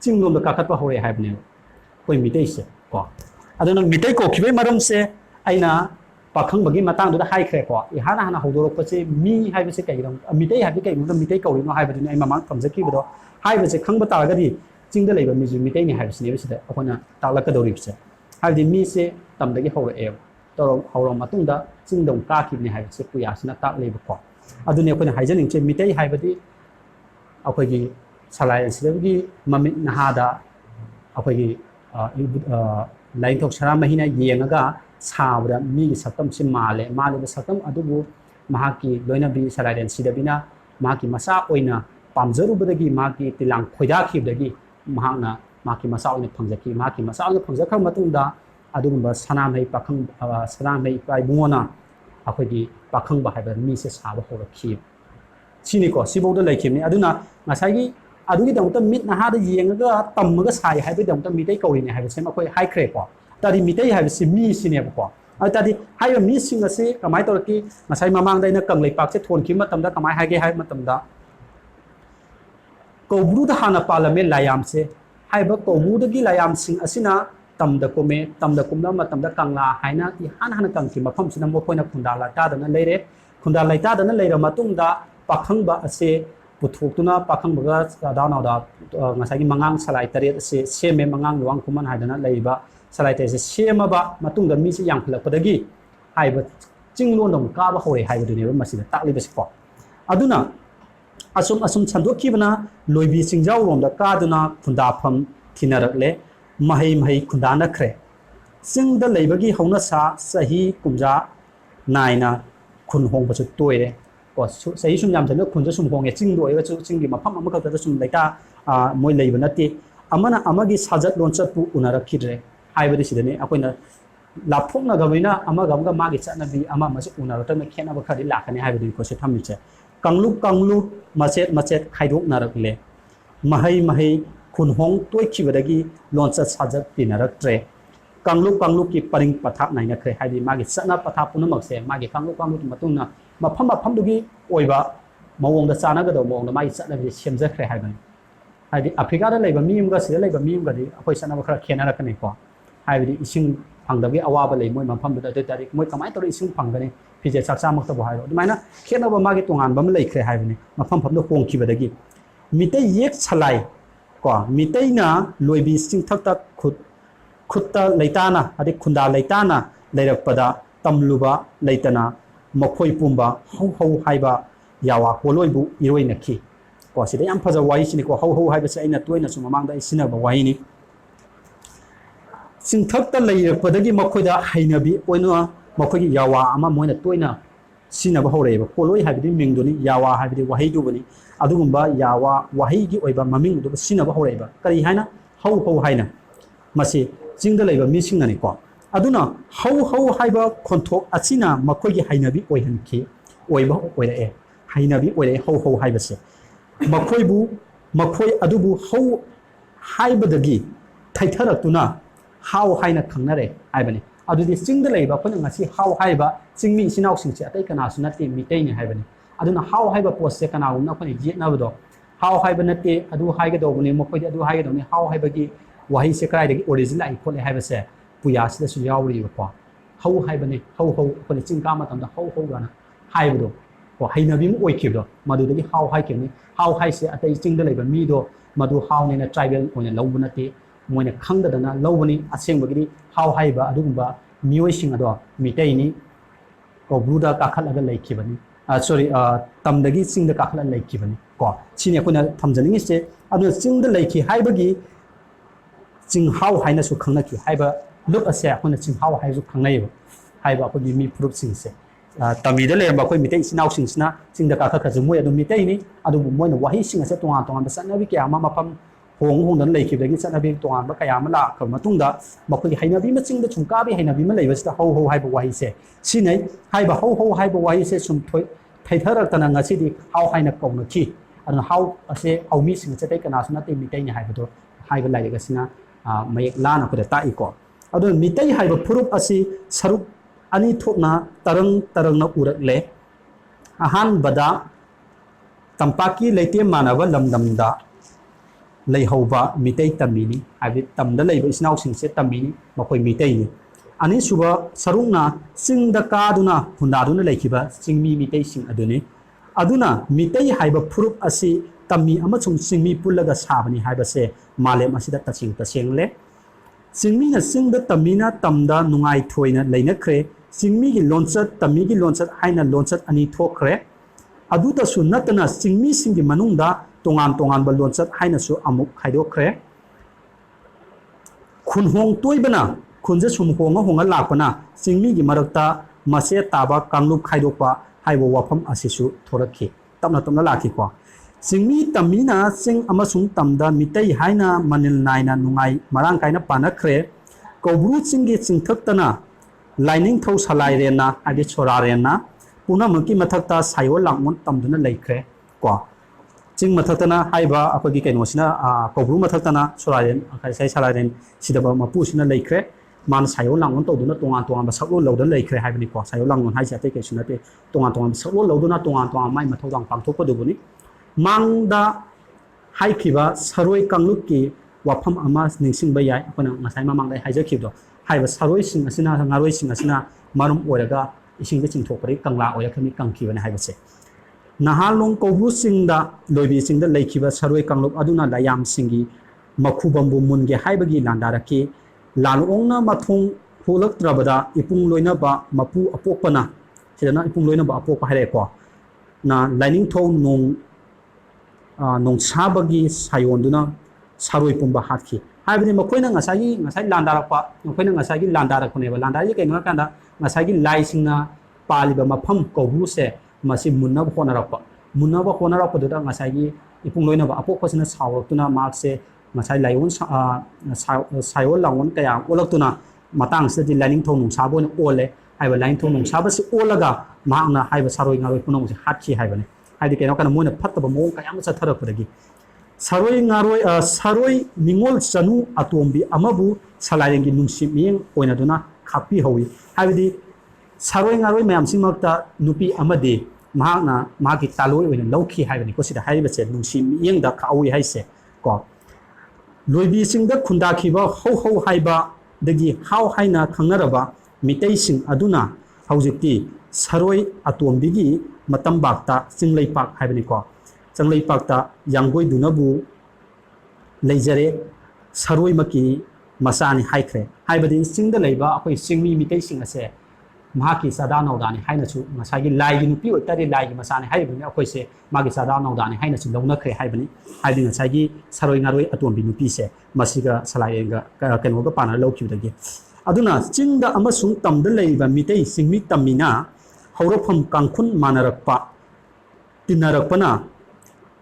ꯆꯤꯡꯂꯣꯝꯗ ꯀꯥꯈꯠꯄ ꯍꯧꯔꯛꯑꯦ ꯍꯥꯏꯕꯅꯦꯕ ꯑꯩꯈꯣꯏ ꯃꯤꯇꯩꯁꯦ ꯀꯣ ꯑꯗꯨꯅ ꯃꯤꯇꯩ ꯀꯧꯈꯤꯕꯒꯤ ꯃꯔꯝꯁꯦ ꯑꯩꯅ ꯄꯥꯈꯪꯕꯒꯤ ꯃꯇꯥꯡꯗꯨꯗ ꯍꯥꯏꯈ꯭ꯔꯦꯀꯣ ꯏꯍꯥꯟ ꯍꯥꯟꯅ ꯍꯧꯗꯣꯔꯛꯄꯁꯦ ꯃꯤ ꯍꯥꯏꯕꯁꯦ ꯀꯩꯒꯤꯅꯣ ꯃꯤꯇꯩ ꯍꯥꯏꯕꯗꯤ ꯀꯩꯒꯤꯅꯣꯗ ꯃꯤꯇꯩ ꯀꯧꯔꯤꯅꯣ ꯍꯥꯏꯕꯗꯨꯅꯤ ꯑꯩ ꯃꯃꯥꯡ ꯊꯝꯖꯈꯤꯕꯗꯣ ꯍꯥꯏꯕꯁꯦ ꯈꯪꯕ ꯇꯥꯔꯒꯗꯤ ꯆꯤꯡꯗ ꯂꯩꯕ ꯃꯤꯁꯨ ꯃꯤꯇꯩꯅꯤ ꯍꯥꯏꯕꯁꯤꯅꯦꯕ ꯁꯤꯗ ꯑꯩꯈꯣꯏꯅ ꯇꯥꯛꯂꯛꯀꯗꯧꯔꯤꯕꯁꯦ ꯍꯥꯏꯕꯗꯤ ꯃꯤꯁꯦ ꯇꯝꯗꯒꯤ ꯍꯧꯔꯛꯑꯦꯕ ꯍꯧꯔꯕ ꯃꯇꯨꯡꯗ ꯆꯤꯡꯗ ꯑꯃꯨꯛ ꯀꯥꯈꯤꯕꯅꯤ ꯍꯥꯏꯕꯁꯦ ꯄꯨꯌꯥꯁꯤꯅ ꯇꯥꯛꯂꯦꯕꯀꯣ ꯑꯗꯨꯅꯤ ꯑꯩꯈꯣꯏꯅ ꯍꯥꯏꯖꯅꯤꯡꯉꯤꯁꯦ ꯃꯤꯇꯩ ꯍꯥꯏꯕꯗꯤ ꯑꯩꯈꯣꯏꯒꯤ ꯁꯂꯥꯏ ꯑꯁꯤꯗꯒꯤ ꯃꯃꯤꯠ ꯅꯍꯥꯗ ꯑꯩꯈꯣꯏꯒꯤ ꯂꯥꯏꯅꯤꯡꯊꯧ ꯁꯅꯥꯃꯍꯤꯅ ꯌꯦꯡꯉꯒ ꯁꯥꯕꯗ ꯃꯤꯒꯤ ꯁꯛꯇꯝꯁꯤ ꯃꯥꯜꯂꯤꯕ ꯁꯛꯇꯝ ꯑꯗꯨꯕꯨ ꯃꯍꯥꯛꯀꯤ ꯂꯣꯏꯅꯕꯤ ꯁꯂꯥꯏꯔꯦꯟ ꯁꯤꯗꯕꯤꯅ ꯃꯍꯥꯛꯀꯤ ꯃꯆꯥ ꯑꯣꯏꯅ ꯄꯥꯝꯖꯔꯨꯕꯗꯒꯤ ꯃꯍꯥꯛꯀꯤ ꯇꯤꯂꯥꯡ ꯈꯣꯏꯗꯥꯈꯤꯕꯗꯒꯤ ꯃꯍꯥꯛꯅ ꯃꯍꯥꯛꯀꯤ ꯃꯆꯥ ꯑꯣꯏꯅ ꯐꯪꯖꯈꯤ ꯃꯍꯥꯛꯀꯤ ꯃꯆꯥ ꯑꯣꯏꯅ ꯐꯪꯖꯈ꯭ꯔ ꯃꯇꯨꯡꯗ ꯑꯗꯨꯒꯨꯝꯕ ꯁꯅꯥꯃꯍꯤ ꯁꯅꯥꯃꯍꯤ ꯏꯄꯥ ꯏꯕꯨꯡꯉꯣꯅ ꯑꯩꯈꯣꯏꯒꯤ ꯄꯥꯈꯪꯕ ꯍꯥꯏꯕ ꯃꯤꯁꯦ ꯁꯥꯕ ꯍꯧꯔꯛꯈꯤ ꯁꯤꯅꯤꯀꯣ ꯁꯤꯐꯥꯎꯗ ꯂꯩꯈꯤꯕꯅꯤ ꯑꯗꯨꯅ ꯉꯁꯥꯏꯒꯤ ꯑꯗꯨꯒꯤꯗꯃꯛꯇ ꯃꯤꯠ ꯅꯍꯥꯗ ꯌꯦꯡꯉꯒ ꯇꯝꯃꯒ ꯁꯥꯏ ꯍꯥꯏꯕꯒꯤꯗꯃꯛꯇ ꯃꯤꯇꯩ ꯀꯧꯔꯤꯅꯤ ꯍꯥꯏꯕꯁꯦ ꯑꯩꯈꯣꯏ ꯍꯥꯏꯈ꯭ꯔꯦꯀꯣ ꯇꯥꯗꯤ ꯃꯤꯇꯩ ꯍꯥꯏꯕꯁꯤ ꯃꯤꯁꯤꯅꯦꯕꯀꯣ ꯑꯗꯨ ꯇꯥꯗꯤ ꯍꯥꯏꯔꯤꯕ ꯃꯤꯁꯤꯡ ꯑꯁꯤ ꯀꯃꯥꯏꯅ ꯇꯧꯔꯛꯈꯤ ꯉꯁꯥꯏ ꯃꯃꯥꯡꯗ ꯑꯩꯅ ꯀꯪꯂꯩꯄꯥꯛꯁꯦ ꯊꯣꯟꯈꯤꯕ ꯃꯇꯝꯗ ꯀꯃꯥꯏꯅ ꯍꯥꯏꯒꯦ ꯍꯥꯏꯕ ꯃꯇꯝꯗ ꯀꯧꯕ꯭ꯔꯨꯗ ꯍꯥꯟꯅ ꯄꯥꯜꯂꯝꯃꯦ ꯂꯥꯏꯌꯥꯝꯁꯦ ꯍꯥꯏꯔꯤꯕ ꯀꯧꯕ꯭ꯔꯨꯗꯒꯤ ꯂꯥꯏꯌꯥꯝꯁꯤꯡ ꯑꯁꯤꯅ ꯇꯝꯗ ꯀꯨꯝꯃꯦ ꯇꯝꯗ ꯀꯨꯝꯂꯕ ꯃꯇꯝꯗ ꯀꯪꯂꯥ ꯍꯥꯏꯅ ꯏꯍꯥꯟ ꯍꯥꯟꯅ ꯀꯪꯈꯤ ꯃꯐꯝꯁꯤꯅ ꯃꯈꯣꯏꯅ ꯈꯨꯟꯗꯥ ꯂꯩꯇꯥꯗꯅ ꯂꯩꯔꯦ ꯈꯨꯟꯗꯥ ꯂꯩꯇꯥꯗꯅ ꯂꯩꯔꯕ ꯃꯇꯨꯡꯗ ꯄꯥꯈꯪꯕ ꯑꯁꯤ पुथोक्तुना पाखंबगा दानावदा ngसाई मंगांग सलाइ तरेत से सेमे मंगांग लुवांग कुमन हाइदना लैबा सलाइ तरेत से सेमबा मतुंगदा मीसे यांखलकपदगी हाइबा चिंगलोंदम काबा होय हाइबदुनेबा मसिदा ताक्लिबसिको अदुना असुम असुम छंदोखिबना लोइबी चिंजाव रोमदा कादुना खुंदाफम थिनरकले महै महै खुंदानखरे चिंगदा लैबगी हौनसा सही कुमजा नाइना खुन होंबसु तोइरे को सही सुम याम जन खुन सुम होंगे चिंग दोय चिंगी मफम अमखत सुम लैता मोय लैब नते अमना अमगी साजत लोंचत पु उनरखिद्रे हाइबदि सिदने अखोइना लाफोंना गबैना अमगा अमगा मागी चटनबी अमा मसे उनरतन खेनब खरि लाखने हाइबदि को से थमिचे कंगलुक कंगलुक मचेत मचेत खाइदोक नरकले महै महै खुन होंग तोयखिबदगी लोंचत साजत पिनरक्त्रे कंगलुक कंगलुक की परिंग पथाप नाइनखरे हाइबदि मागी चटना पथाप पुनमक्से मागी कंगलुक कंगलुक मतुंगना मफम मफमदुगी ओइबा मवोंदा चानागदो मवोंदा माई चटनबि सेमजखरे हाइबनि हाइदि अफ्रिकादा लैबा मियमगा सिदा लैबा मियमगदि अखोइ चटनब खरा खेनरकनेको हाइबदि इसिंग फंगदबि अवाबा लै मोय मफमदुदा तारिक मोय कमाय तौर इसिंग फंगने फिजे चाकचामक्तबो हाइरो अदुमाइना खेनब मागी तोंगानबा म लैखरे हाइबनि मफम फमदो होंखिबदगी मितै येक छलाइ को मितैना लोइबि सिंगथक्ता खुत्ता लैताना अदि खुंदा लैताना लैरकपदा तमलुबा लैतना मखोई पुंबा हौ हौ हाइबा यावा कोलोइबु इरोइनखि को सिदा याम फजा वाई सिनि को हौ हौ हाइबसे अइना तोइना सु ममांगदा सिनबा वाइनि सिंथक्ता लैरकपदगी मखोइदा हैनबि ओइना मखोइगी यावा अमा मोइना तोइना सिनबा हौरेबा कोलोइ हाइबदि मिंगदुनि यावा हाइबदि वाहैदुबनि अदुगुंबा यावा वाहैगी ओइबा ममिंगदु सिनबा हौरेबा करि हाइना हौ हौ हाइना मसि चिंगदा लैबा मिसिंगनानि को अदुना हौ हौ हाइबा खोन्थोक असिना मखोइगी हैनबि ओइहनखि ओइबा ओइरए हैनबि ओइरए हौ हौ हाइबसे मखोइबु मखोइ अदुबु हौ हाइबदगी थैथरक्तुना हाउ हाइना खंगनरे हाइबनि अदुदि चिंगदा लैबा खोना ngasi हाउ हाइबा चिंगमि इसिनाउ सिंगसे अतै कनासु नते मितैनि हाइबनि अदुना हाउ हाइबा पोस्टसे कनागुमना खोना येतनाबदो हाउ हाइबा नते अदु हाइगदौबनि मखोइदि अदु हाइगदौनि हाउ हाइबगी वही से कराइदगी ओरिजिनल आई खोले हाइबसे पुयासिदसु यावरिबको हौ हाइबनि हौ हौ खोले चिंगा मतमदा हौ हौ गाना हाइबदो को हैनबि म ओइखिबदो मदुदगी हाउ हाइकिबनि हाउ हाइसे अतै चिंगदा लैबा मीदो मदु हाउनेना ट्राइबल ओइना लौब नते मोइना खंगदना लौबनि असेंबगिदि हाउ हाइबा अदुगुंबा मियोइसिंग अदो मितैनि कौब्रुदा काखलगा लैखिबनि सॉरी तमदगी चिंगदा काखला लैखिबनि को सिने कोना थमजनिंगिसे अदु चिंगदा लैखि हाइबगी चिंहाउ हाइनसु खंगनखि हाइबा लुक असे अखोना चिंहाउ हाइजु खंगनाइबो हाइबा अखोनि मी प्रूफ सिंगसे तमीदा लेरबा अखोइ मितै इसिनाउ सिंगसिना चिंगदा काखखजु मोय अदु मितैनि अदु मोयना वाहि सिंग असे तोंगा तोंगा सनबि के आमा मफम होंग होंदन लैखिबदगी सनबि तोंगा कया मा लाख मतुंगदा मखोइ हैनबि म चिंगदा छुंकाबि हैनबि म लैबसिदा हौ हौ हाइबा वाहिसे सिनै हाइबा हौ हौ हाइबा वाहिसे सुम थोइ थैथरक्तना ngasiदी हाउ हाइना कौनखि अदु हाउ असे हौमी सिंग चतै कनासु नते मितैनि हाइबदो हाइबा लाइगसिना मयक लाना खुदा ताइको अदो मितै हाइबा फुरुप असि सरुप अनि थोकना तरंग तरंगना उरकले अहान बदा तंपाकी लैते मानवा लमदमदा लैहौबा मितै तमिनी हाइबि तमदा लैबा इस्नाउ सिंगसे तमिनी मखोइ मितैनि अनि सुबा सरुंगना सिंगदा कादुना हुंदादुना लैखिबा सिंगमी मितै सिंग अदुनि अदुना मितै हाइबा फुरुप असि तमी अमचुंग सिंगमी पुल्लगा साबनि हाइबसे मालेम असिदा तसिंग तसेंगले सिंगमीना सिंगदा तमीना तमदा नुंगाइ थोइना लैनखरे सिंगमीगी लोंचत तमीगी लोंचत हाइना लोंचत अनि थोखरे अदुतसु नतना सिंगमी सिंगी मनुंगदा तोंगान तोंगान बा लोंचत हाइनासु अमुक खाइदोखरे खुनहोंग तोइबना खुनजे सुम होंगा होंगा लापना सिंगमीगी मरक्ता मसे ताबा कांगलुप खाइदोपा हाइबो वाफम असिसु थोरखि तमना तमना लाखिको सिंगमी तमीना सिंग अमसुंग तमदा मितै हाइना मनिल नाइना नुंगाइ मरांग काइना पानखरे कौब्रु चिंगी चिंथक्तना लाइनिंग थौ सलाइरेना आदि छोरारेना पुनमकी मथक्ता सायो लांगमोन तमदुना लैखरे को चिंग मथक्तना हाइबा अखोगी कैनोसिना कौब्रु मथक्तना छोरारेन अखाइ सलाइरेन सिदबा मपुसिना लैखरे मान सायो लांगन तौदुना तोंगान तोंगान सकलो लौदन लेख्रे हाइबनि को सायो लांगन हाइसे अते केसु नते तोंगान तोंगान सकलो लौदुना तोंगान तोंगान माइ मथौदांग पांथोकपदुबुनि मांगदा हाइखिबा सरोय कांगलुकि वाफम अमा निंसिंबा याय अखोना नसाइ मांगदा हाइजखिबदो हाइबा सरोय सिंग असिना ngaroy सिंग असिना मारुम ओरगा इसिंग चिंथोकपरि कंगला ओयखमि कंखिबने हाइबसे नहालों कौबू सिंगदा लोबी सिंगदा लेखिबा सरोय कांगलुक अदुना लायाम सिंगी मखुबंबु मुनगे हाइबगी लांदारकी लालओंना मथोंग होलक्त्रबदा इपुंग लोइनबा मपु अपोकपना सिदना इपुंग लोइनबा अपोकपा हाइरेको ना लाइनिंग थौ नोंग नोंसाबगी सायोंदुना सरोय पुंबा हातखि हाइबनि मखोइना ngасai लांदारपा मखोइना ngасai लांदारखनेबा लांदारि केनो कांदा ngасai लाइसिंगना पालिबा मफम कौबुसे मसी मुन्नब होनरपदुदा ngасai इपुंग लोइनबा अपोकपसिना सावरक्तुना मार्क्से ngасai लाइवन सायो लांगन कया ओलक्तुना matang sidi lining thong nung sabo ni ole haiba lining thong nung sabo si olaga maangna haiba saroi ngaroi punong si hatki haiba ni haidi keno kana moina phattaba mo kayam sa thara pudagi saroi ngaroi saroi ningol chanu atombi amabu salairengi nungsi miyeng oina duna khapi howi haibidi saroi ngaroi mayam singmakta nupi amade maangna magi taloi oina lawki haiba ni ko sida haiba che nungsi miyeng da khawi haise ko loibi singda khunda khiba ho haiba दगी हाउ हाइना खंगरबा मितै सिंग अदुना हौजिकती सरोय अतोमबिगी मतम बाक्ता चिंगलै पाक हाइबनिको चिंगलै पाक्ता यांगोय दुनबु लेजरे सरोय मकी मसानी हाइख्रे हाइबदि चिंगदा लैबा अखोय चिंगमी मितै सिंग असे महाकी सदा नौदानी हाइनसु मसागी लाइगी नुपी ओतरी लाइगी मसानी हाइबनि अखोयसे मागी सदा नौदानी हाइनसु लौनख्रे हाइबनि हाइदि ngасai सरोय ngaroi अतोमबि नुपी से मसिगा सलायेगा केनोगा पाना लौखिबदगी अदुना चिंगदा अमसुंग तमदा लैबा मितै सिंगमी तमिना हौरफम कांखुन मानरकपा तिनरकपना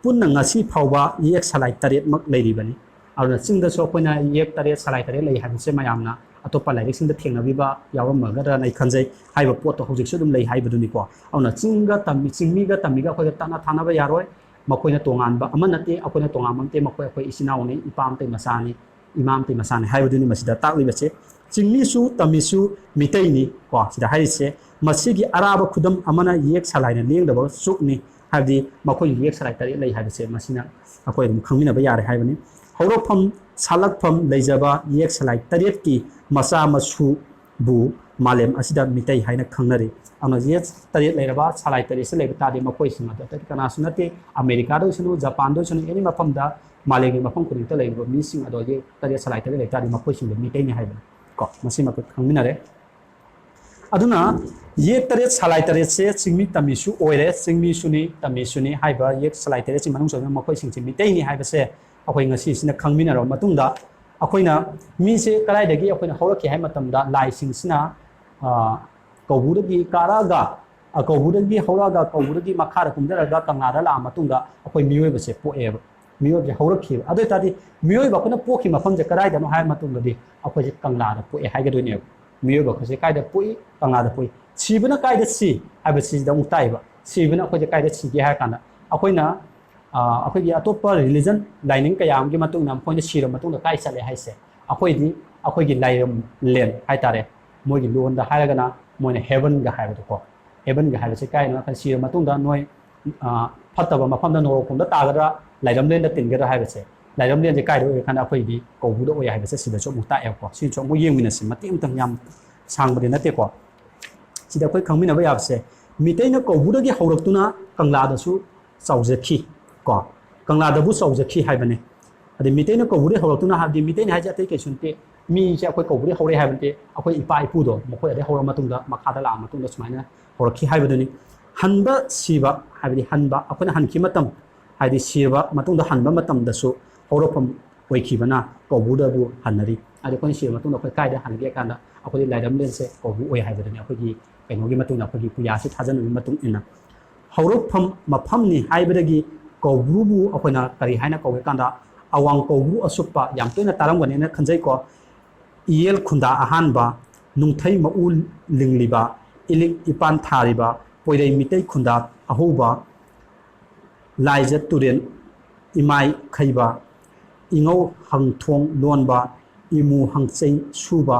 पुन्ना ngasi फावबा येक सलाय तरेत मक लैरिबनि अदुना चिंगदा सो कोइना येक तरेत सलाय तरेत लै हाबिसे मयामना अतोपा लाइरिक्सिंग थेंगनबिबा यावमगरा नै खंजै हाइबा पोतो हौजिकसु दुम लै हाइबदुनिको अउना चिंगा तमि चिंगमिगा तमिगा खोय ताना थानाबा यारोय मखोयना तोंगानबा अमनते अखोयना तोंगामंते मखोय अखोय इसिनाउनि इपामते मसानी इमामते मसानी हाइबदुनि मसिदा ताकलिबसे चिंगमिसु तमिसु मितैनि को सिदा हाइसे मसिगी अराबा खुदम अमना येक सलाइना लेंगदबा सुकनि हाइबदि मखोय येक सलाइ तरे लै हाइबसे मसिना अखोय दुम खंमिनबा यारे हाइबनि हौरफम सालकफम लैजबा येक सलाइ तरेत की मसा मसु बु मालेम असिदा मितै हाइना खंगनरि अन येक तरेत लैरबा सलाइ तरेत से लैबा तादे मखोय सिंगा त कनासु नते अमेरिका दो सनु जापान दो सनु एनी मफमदा मालेगी मफम कुनित लैबा मिसिंग अदो ये तरेत सलाइ तरेत लै तादे मखोय सिंगा मितै नि हाइबा को मसि मक खंगमिनरे अदुना ये तरेत सलाइ तरेत से सिंगमी तमिसु ओइरे सिंगमी सुनि तमिसुनि हाइबा ये सलाइ तरेत सिंग मनुंग सोना मखोय सिंग मितै नि हाइबा से अखोय ngasi सिना खंगमिनरो मतुंगदा अखोयना मीसे कलाइदगी अखोयना हौरखि हाइ मतमदा लाइसिंग सिना कौबुदगी कारागा कौबुदगी हौरागा कौबुदगी मखारा कुमदरगा कंगारा ला मतुंगा अखोय मियोयबसे पोएब मियोयबसे हौरखि अदो तादि मियोयबा कोना पोखि मफमजे कलाइदनो हाइ मतुंगदी अखोय कंगलादा पोए हाइगदोने मियोयबा खसे कायदा पोइ कंगलादा पोइ सिबना कायदा सि हाइबसि दा उताइबा सिबना अखोय कायदा सिगे हाइ काना अखोयना अखोयगी अतोप रिलीजन लाइनिंग कयामगी मतुंगना अखोयना सिर मतुंगदा काय चले हाइसे अखोयदी अखोयगी लाइरम लेन हाइतारे मोगी लोनदा हाइरगना मोइना हेवन गा हाइबदको हेवन गा हाइबसे कायनो अखन सिर मतुंगदा नोय फत्तबा मफमदा नोरोकोमदा तागरा लाइरम लेन दा तिनगरा हाइबसे लाइरम लेन जे कायदो एखाना अखोयदी कौबुदो ओय हाइबसे सिदा चो मुता एको सि चो मो येंगिनसि मतेम तम याम सांगबदे नतेको सिदा अखोय खंगमिनबा याबसे मितैना कौबुदगी हौरक्तुना कंगलादसु चावजखि को कंगलादबु चावजखि हाइबने अदि मितैना कौबुदे हौरक्तुना हाबदि मितैना हाइजे अतै केसुनते मी से अखोय कौबुदे हौरे हाइबते अखोय इपा इपुदो मखोय अदे हौरा मतुंगदा मखादा ला मतुंगदा सुमाइना हौरखि हाइबदुनि हनबा सिबा हाइबदि हनबा अखोयना हनखि मतम हाइदि सिबा मतुंगदा हनबा मतमदसु हौरफम ओइखिबना कौबुदबु हनरी अदि कोन सिबा मतुंगदा अखोय कायदा हनगे कांदा अखोय लाइरम लेनसे कौबु ओइ हाइबदुनि अखोयगी कैनोगी मतुंगदा अखोयगी पुयासे थाजनबि मतुंग इना हौरफम मफमनि हाइबदगी कौबुबु अखोयना करि हाइना कौगे कांदा अवांग कौबु असुप्पा याम तोयना तारमगनेना खंजैको इयल खुंदा अहानबा नुंथै मउ लिंगलिबा इलिक इपान थारिबा पोइरै मितै खुंदा अहोबा लाइज तुरेन इमाई खैबा इंगौ हंथोंग लोनबा इमु हंचै सुबा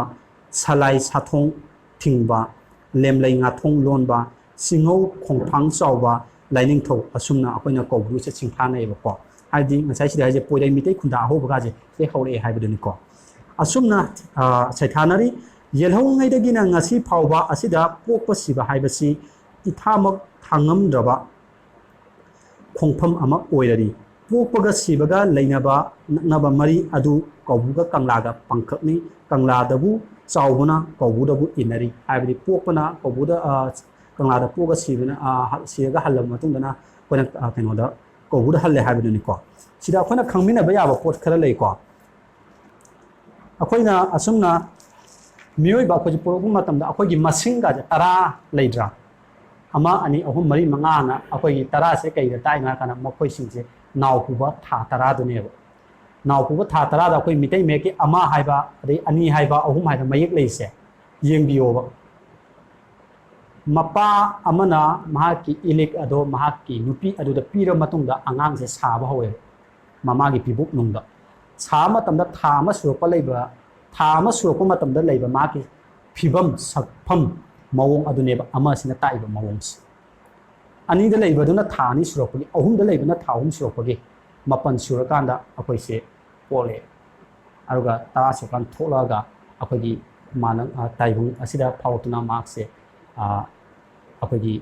salai sathong thingba lemlai nga thong lonba singho khongphang chawba laining tho asumna akoina kobru se chingthana eba ko haidi ngasai sida haje poidai mitei khunda ho baga je se hore haibaduni ko asumna saithanari yelhong ngai dagina ngasi phawba asida pokpa siba haibasi ithamak thangam draba khongpham ama oirari pokpaga sibaga leinaba naknaba mari adu kawbuga kanglaga pangkhakni kangladabu chawbuna kawbudabu inari haibadi pokpana kawbuda kanglada poga sibana siga halam matungdana kona kenoda kawbuda halle haibaduni ko sida akhona khangmina ba yaba pot khara lei ko akoina asumna miyoi ba khoji porogu matamda akogi masinga ja tara leidra ama ani ahum mari manga na akogi tara se kai da tai na kana makoi singje naw puba tha tara dune naw puba tha tara da akoi mitai meki ama haiba adai ani haiba ahum haiba mayek leise yengbiyo ba mapa amana mahaki ilik ado mahaki nupi ado da pira matungda angang se saba howe mamagi pibuk nungda sama tamda thama suropa leiba thama suropa matamda leiba maki phibam sakpham mawong aduneba ama sina taiba mawongs ani da leiba duna thani suropagi ahum da leiba na thahum suropagi mapan surakanda akoi se pole aruga ta sukan tholaga akogi manang taibung asida phawtuna mark se akogi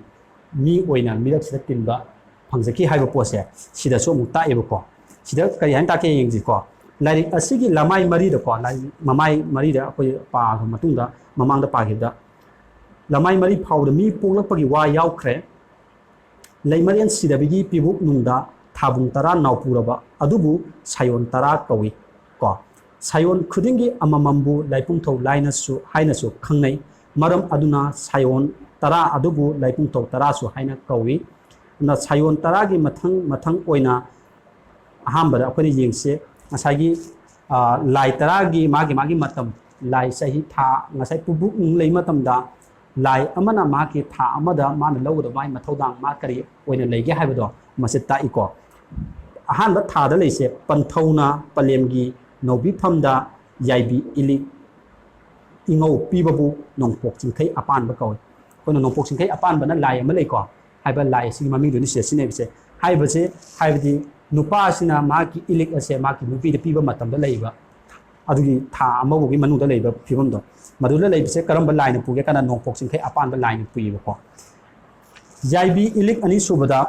mi oina mirak sida timba phangjaki haiba pose sida so mu taeba ko sida kari han ta ke yengji ko lari asigi lamai mari da ko lai mamai mari da akoi pa matungda mamang da pa gida lamai mari phawda mi poglakpagi wa yaukre leimarian sidabigi pibuk nungda thabung tara nawpuraba adubu sayon tara kawi ko sayon khudingi amamambu laipungthau lainasu hainasu khangnai maram aduna sayon tara adubu laipungthau tara su haina kawi na sayon tara gi mathang oina ahambada akoni yengse ngasagi lai tara gi magi matam lai sahi tha ngasai pubuk nung lei matamda lai amana maki tha amada mana lawda mai mathodang ma kari oina leige haibado mase ta iko ahanba tha da leise panthauna palemgi nobi phamda yaibi ili ingau pibabu nongpok chingkai apan ba kawi kono nongpok chingkai apan bana lai ama lei ko haiba lai si mami duni se sine bise haibase haibadi nupa sina maki ilik ase maki nupi de piba matam da leiba adugi tha amabugi manu da leiba pibam do madula leibse karamba line puge kana nongpok chingkai apan ba line puiba ko yaibi ilik ani subada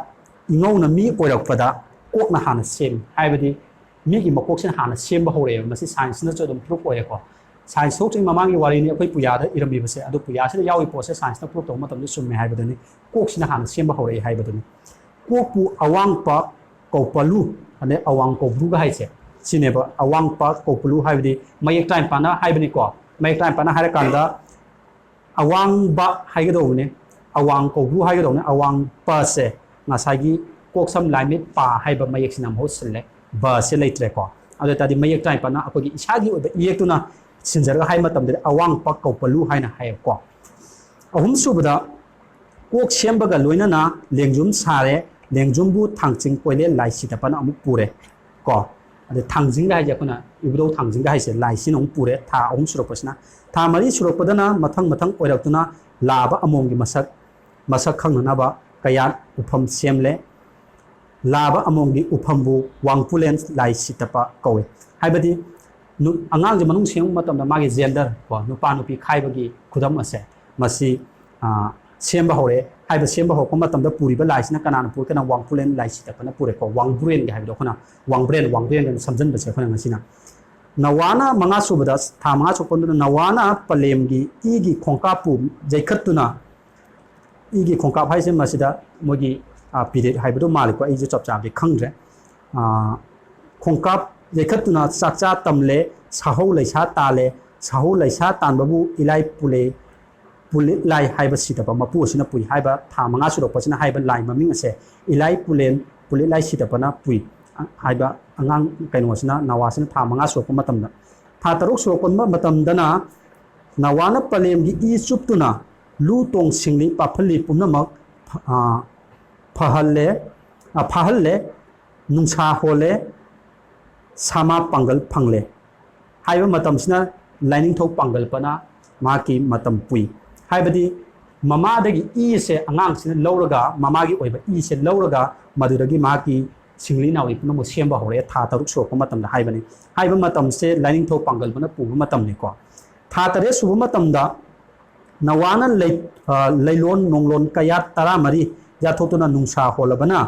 ingau na mi oirakpada kokna hana sem haibadi migi makok sin hana sem ba hore masi science na chodom proof oye ko science so ching mamangi wari ni akoi puya da irami base adu puya se yawi process science na proof to matam ni summe haibadani kok sin hana sem ba hore haibadani kok pu awang pa ko palu ane awang ko bru ga haise sineba awang pa ko palu haibadi mayek time pa na haibani ko mayek time pa na haira kanda awang ba haigado ne awang ko bru haigado ne awang pa se ngasagi kok sam limit pa haiba mayek sinam hosle ba se leitre ko adu tadi mayek time pa na akogi isagi oba iyektuna sinjarga hai matam de awang pa ko palu haina hai ko ahum subada kok sembaga loina na lengjum sare lengjumbu thangching poile laisi ta pana amuk pure ko ade thangjing ga ja kuna ibdo thangjing ga haise laisi nong pure tha ahum suropasna tha mari suropadana mathang oiraktuna laba amongi masak khangnana ba kaya ufam semle laba amongi ufambu wangpulen laisi tapa kawe haibadi angang je manung seng matamda magi gender ko nupa nupi khaibagi khudam ase masi semba hore haiba semba ho koma tamda puri ba laisina kanana pur kana wangpulen laisi ta kana pure ko wangbrain ga haido khona wangbrain ga samjan ba se khona ngasina nawana manga subada tha manga chokon nawana palemgi igi khongka pu jaikhatuna igi khongka haise masida mogi pide haibado maliko ai je chap chap de khangre khongka jaikhatuna sakcha tamle sahau laisa tale sahau laisa tanbabu ilai pule lai haiba sitapa mapu sina pui haiba tha manga surok pasina haiba lai maming ase ilai pule lai sitapa na pui haiba angang kaino sina nawasina tha manga surok matamda tha taruk surok matamda na nawana palemgi i chuptuna lu tong singli paphali punamak phahalle nungsa hole sama pangal phangle haiba matam sina lining thok pangal pana ꯃꯍꯥꯛꯀꯤ ꯃꯇꯝ ꯄꯨꯏ ꯍꯥꯏꯕꯗꯤ ꯃꯃꯥꯗꯒꯤ ꯏꯁꯦ ꯑꯉꯥꯡꯁꯤꯅ ꯂꯧꯔꯒ ꯃꯃꯥꯒꯤ ꯑꯣꯏꯕ ꯏꯁꯦ ꯂꯧꯔꯒ ꯃꯗꯨꯗꯒꯤ ꯃꯍꯥꯛꯀꯤ ꯁꯤꯡꯂꯤ ꯅꯥꯎꯔꯤ ꯄꯨꯝꯅꯃꯛ ꯁꯦꯝꯕ ꯍꯧꯔꯛꯑꯦ ꯊꯥ 6 ꯁꯨꯔꯛꯄ ꯃꯇꯝꯗ ꯍꯥꯏꯕꯅꯤ ꯍꯥꯏꯕ ꯃꯇꯝꯁꯦ ꯂꯥꯏꯅꯤꯡꯊꯧ ꯄꯥꯡꯒꯜꯕꯅ ꯄꯨꯕ ꯃꯇꯝꯅꯤꯀꯣ ꯊꯥ 7 ꯁꯨꯕ ꯃꯇꯝꯗ ꯅꯋꯥꯅ ꯂꯩꯂꯣꯟ ꯅꯣꯡꯂꯣꯟ ꯀꯌꯥꯠ 14 ꯌꯥꯊꯣꯛꯇꯨꯅ ꯅꯨꯡꯁꯥ ꯍꯣꯜꯂꯕꯅ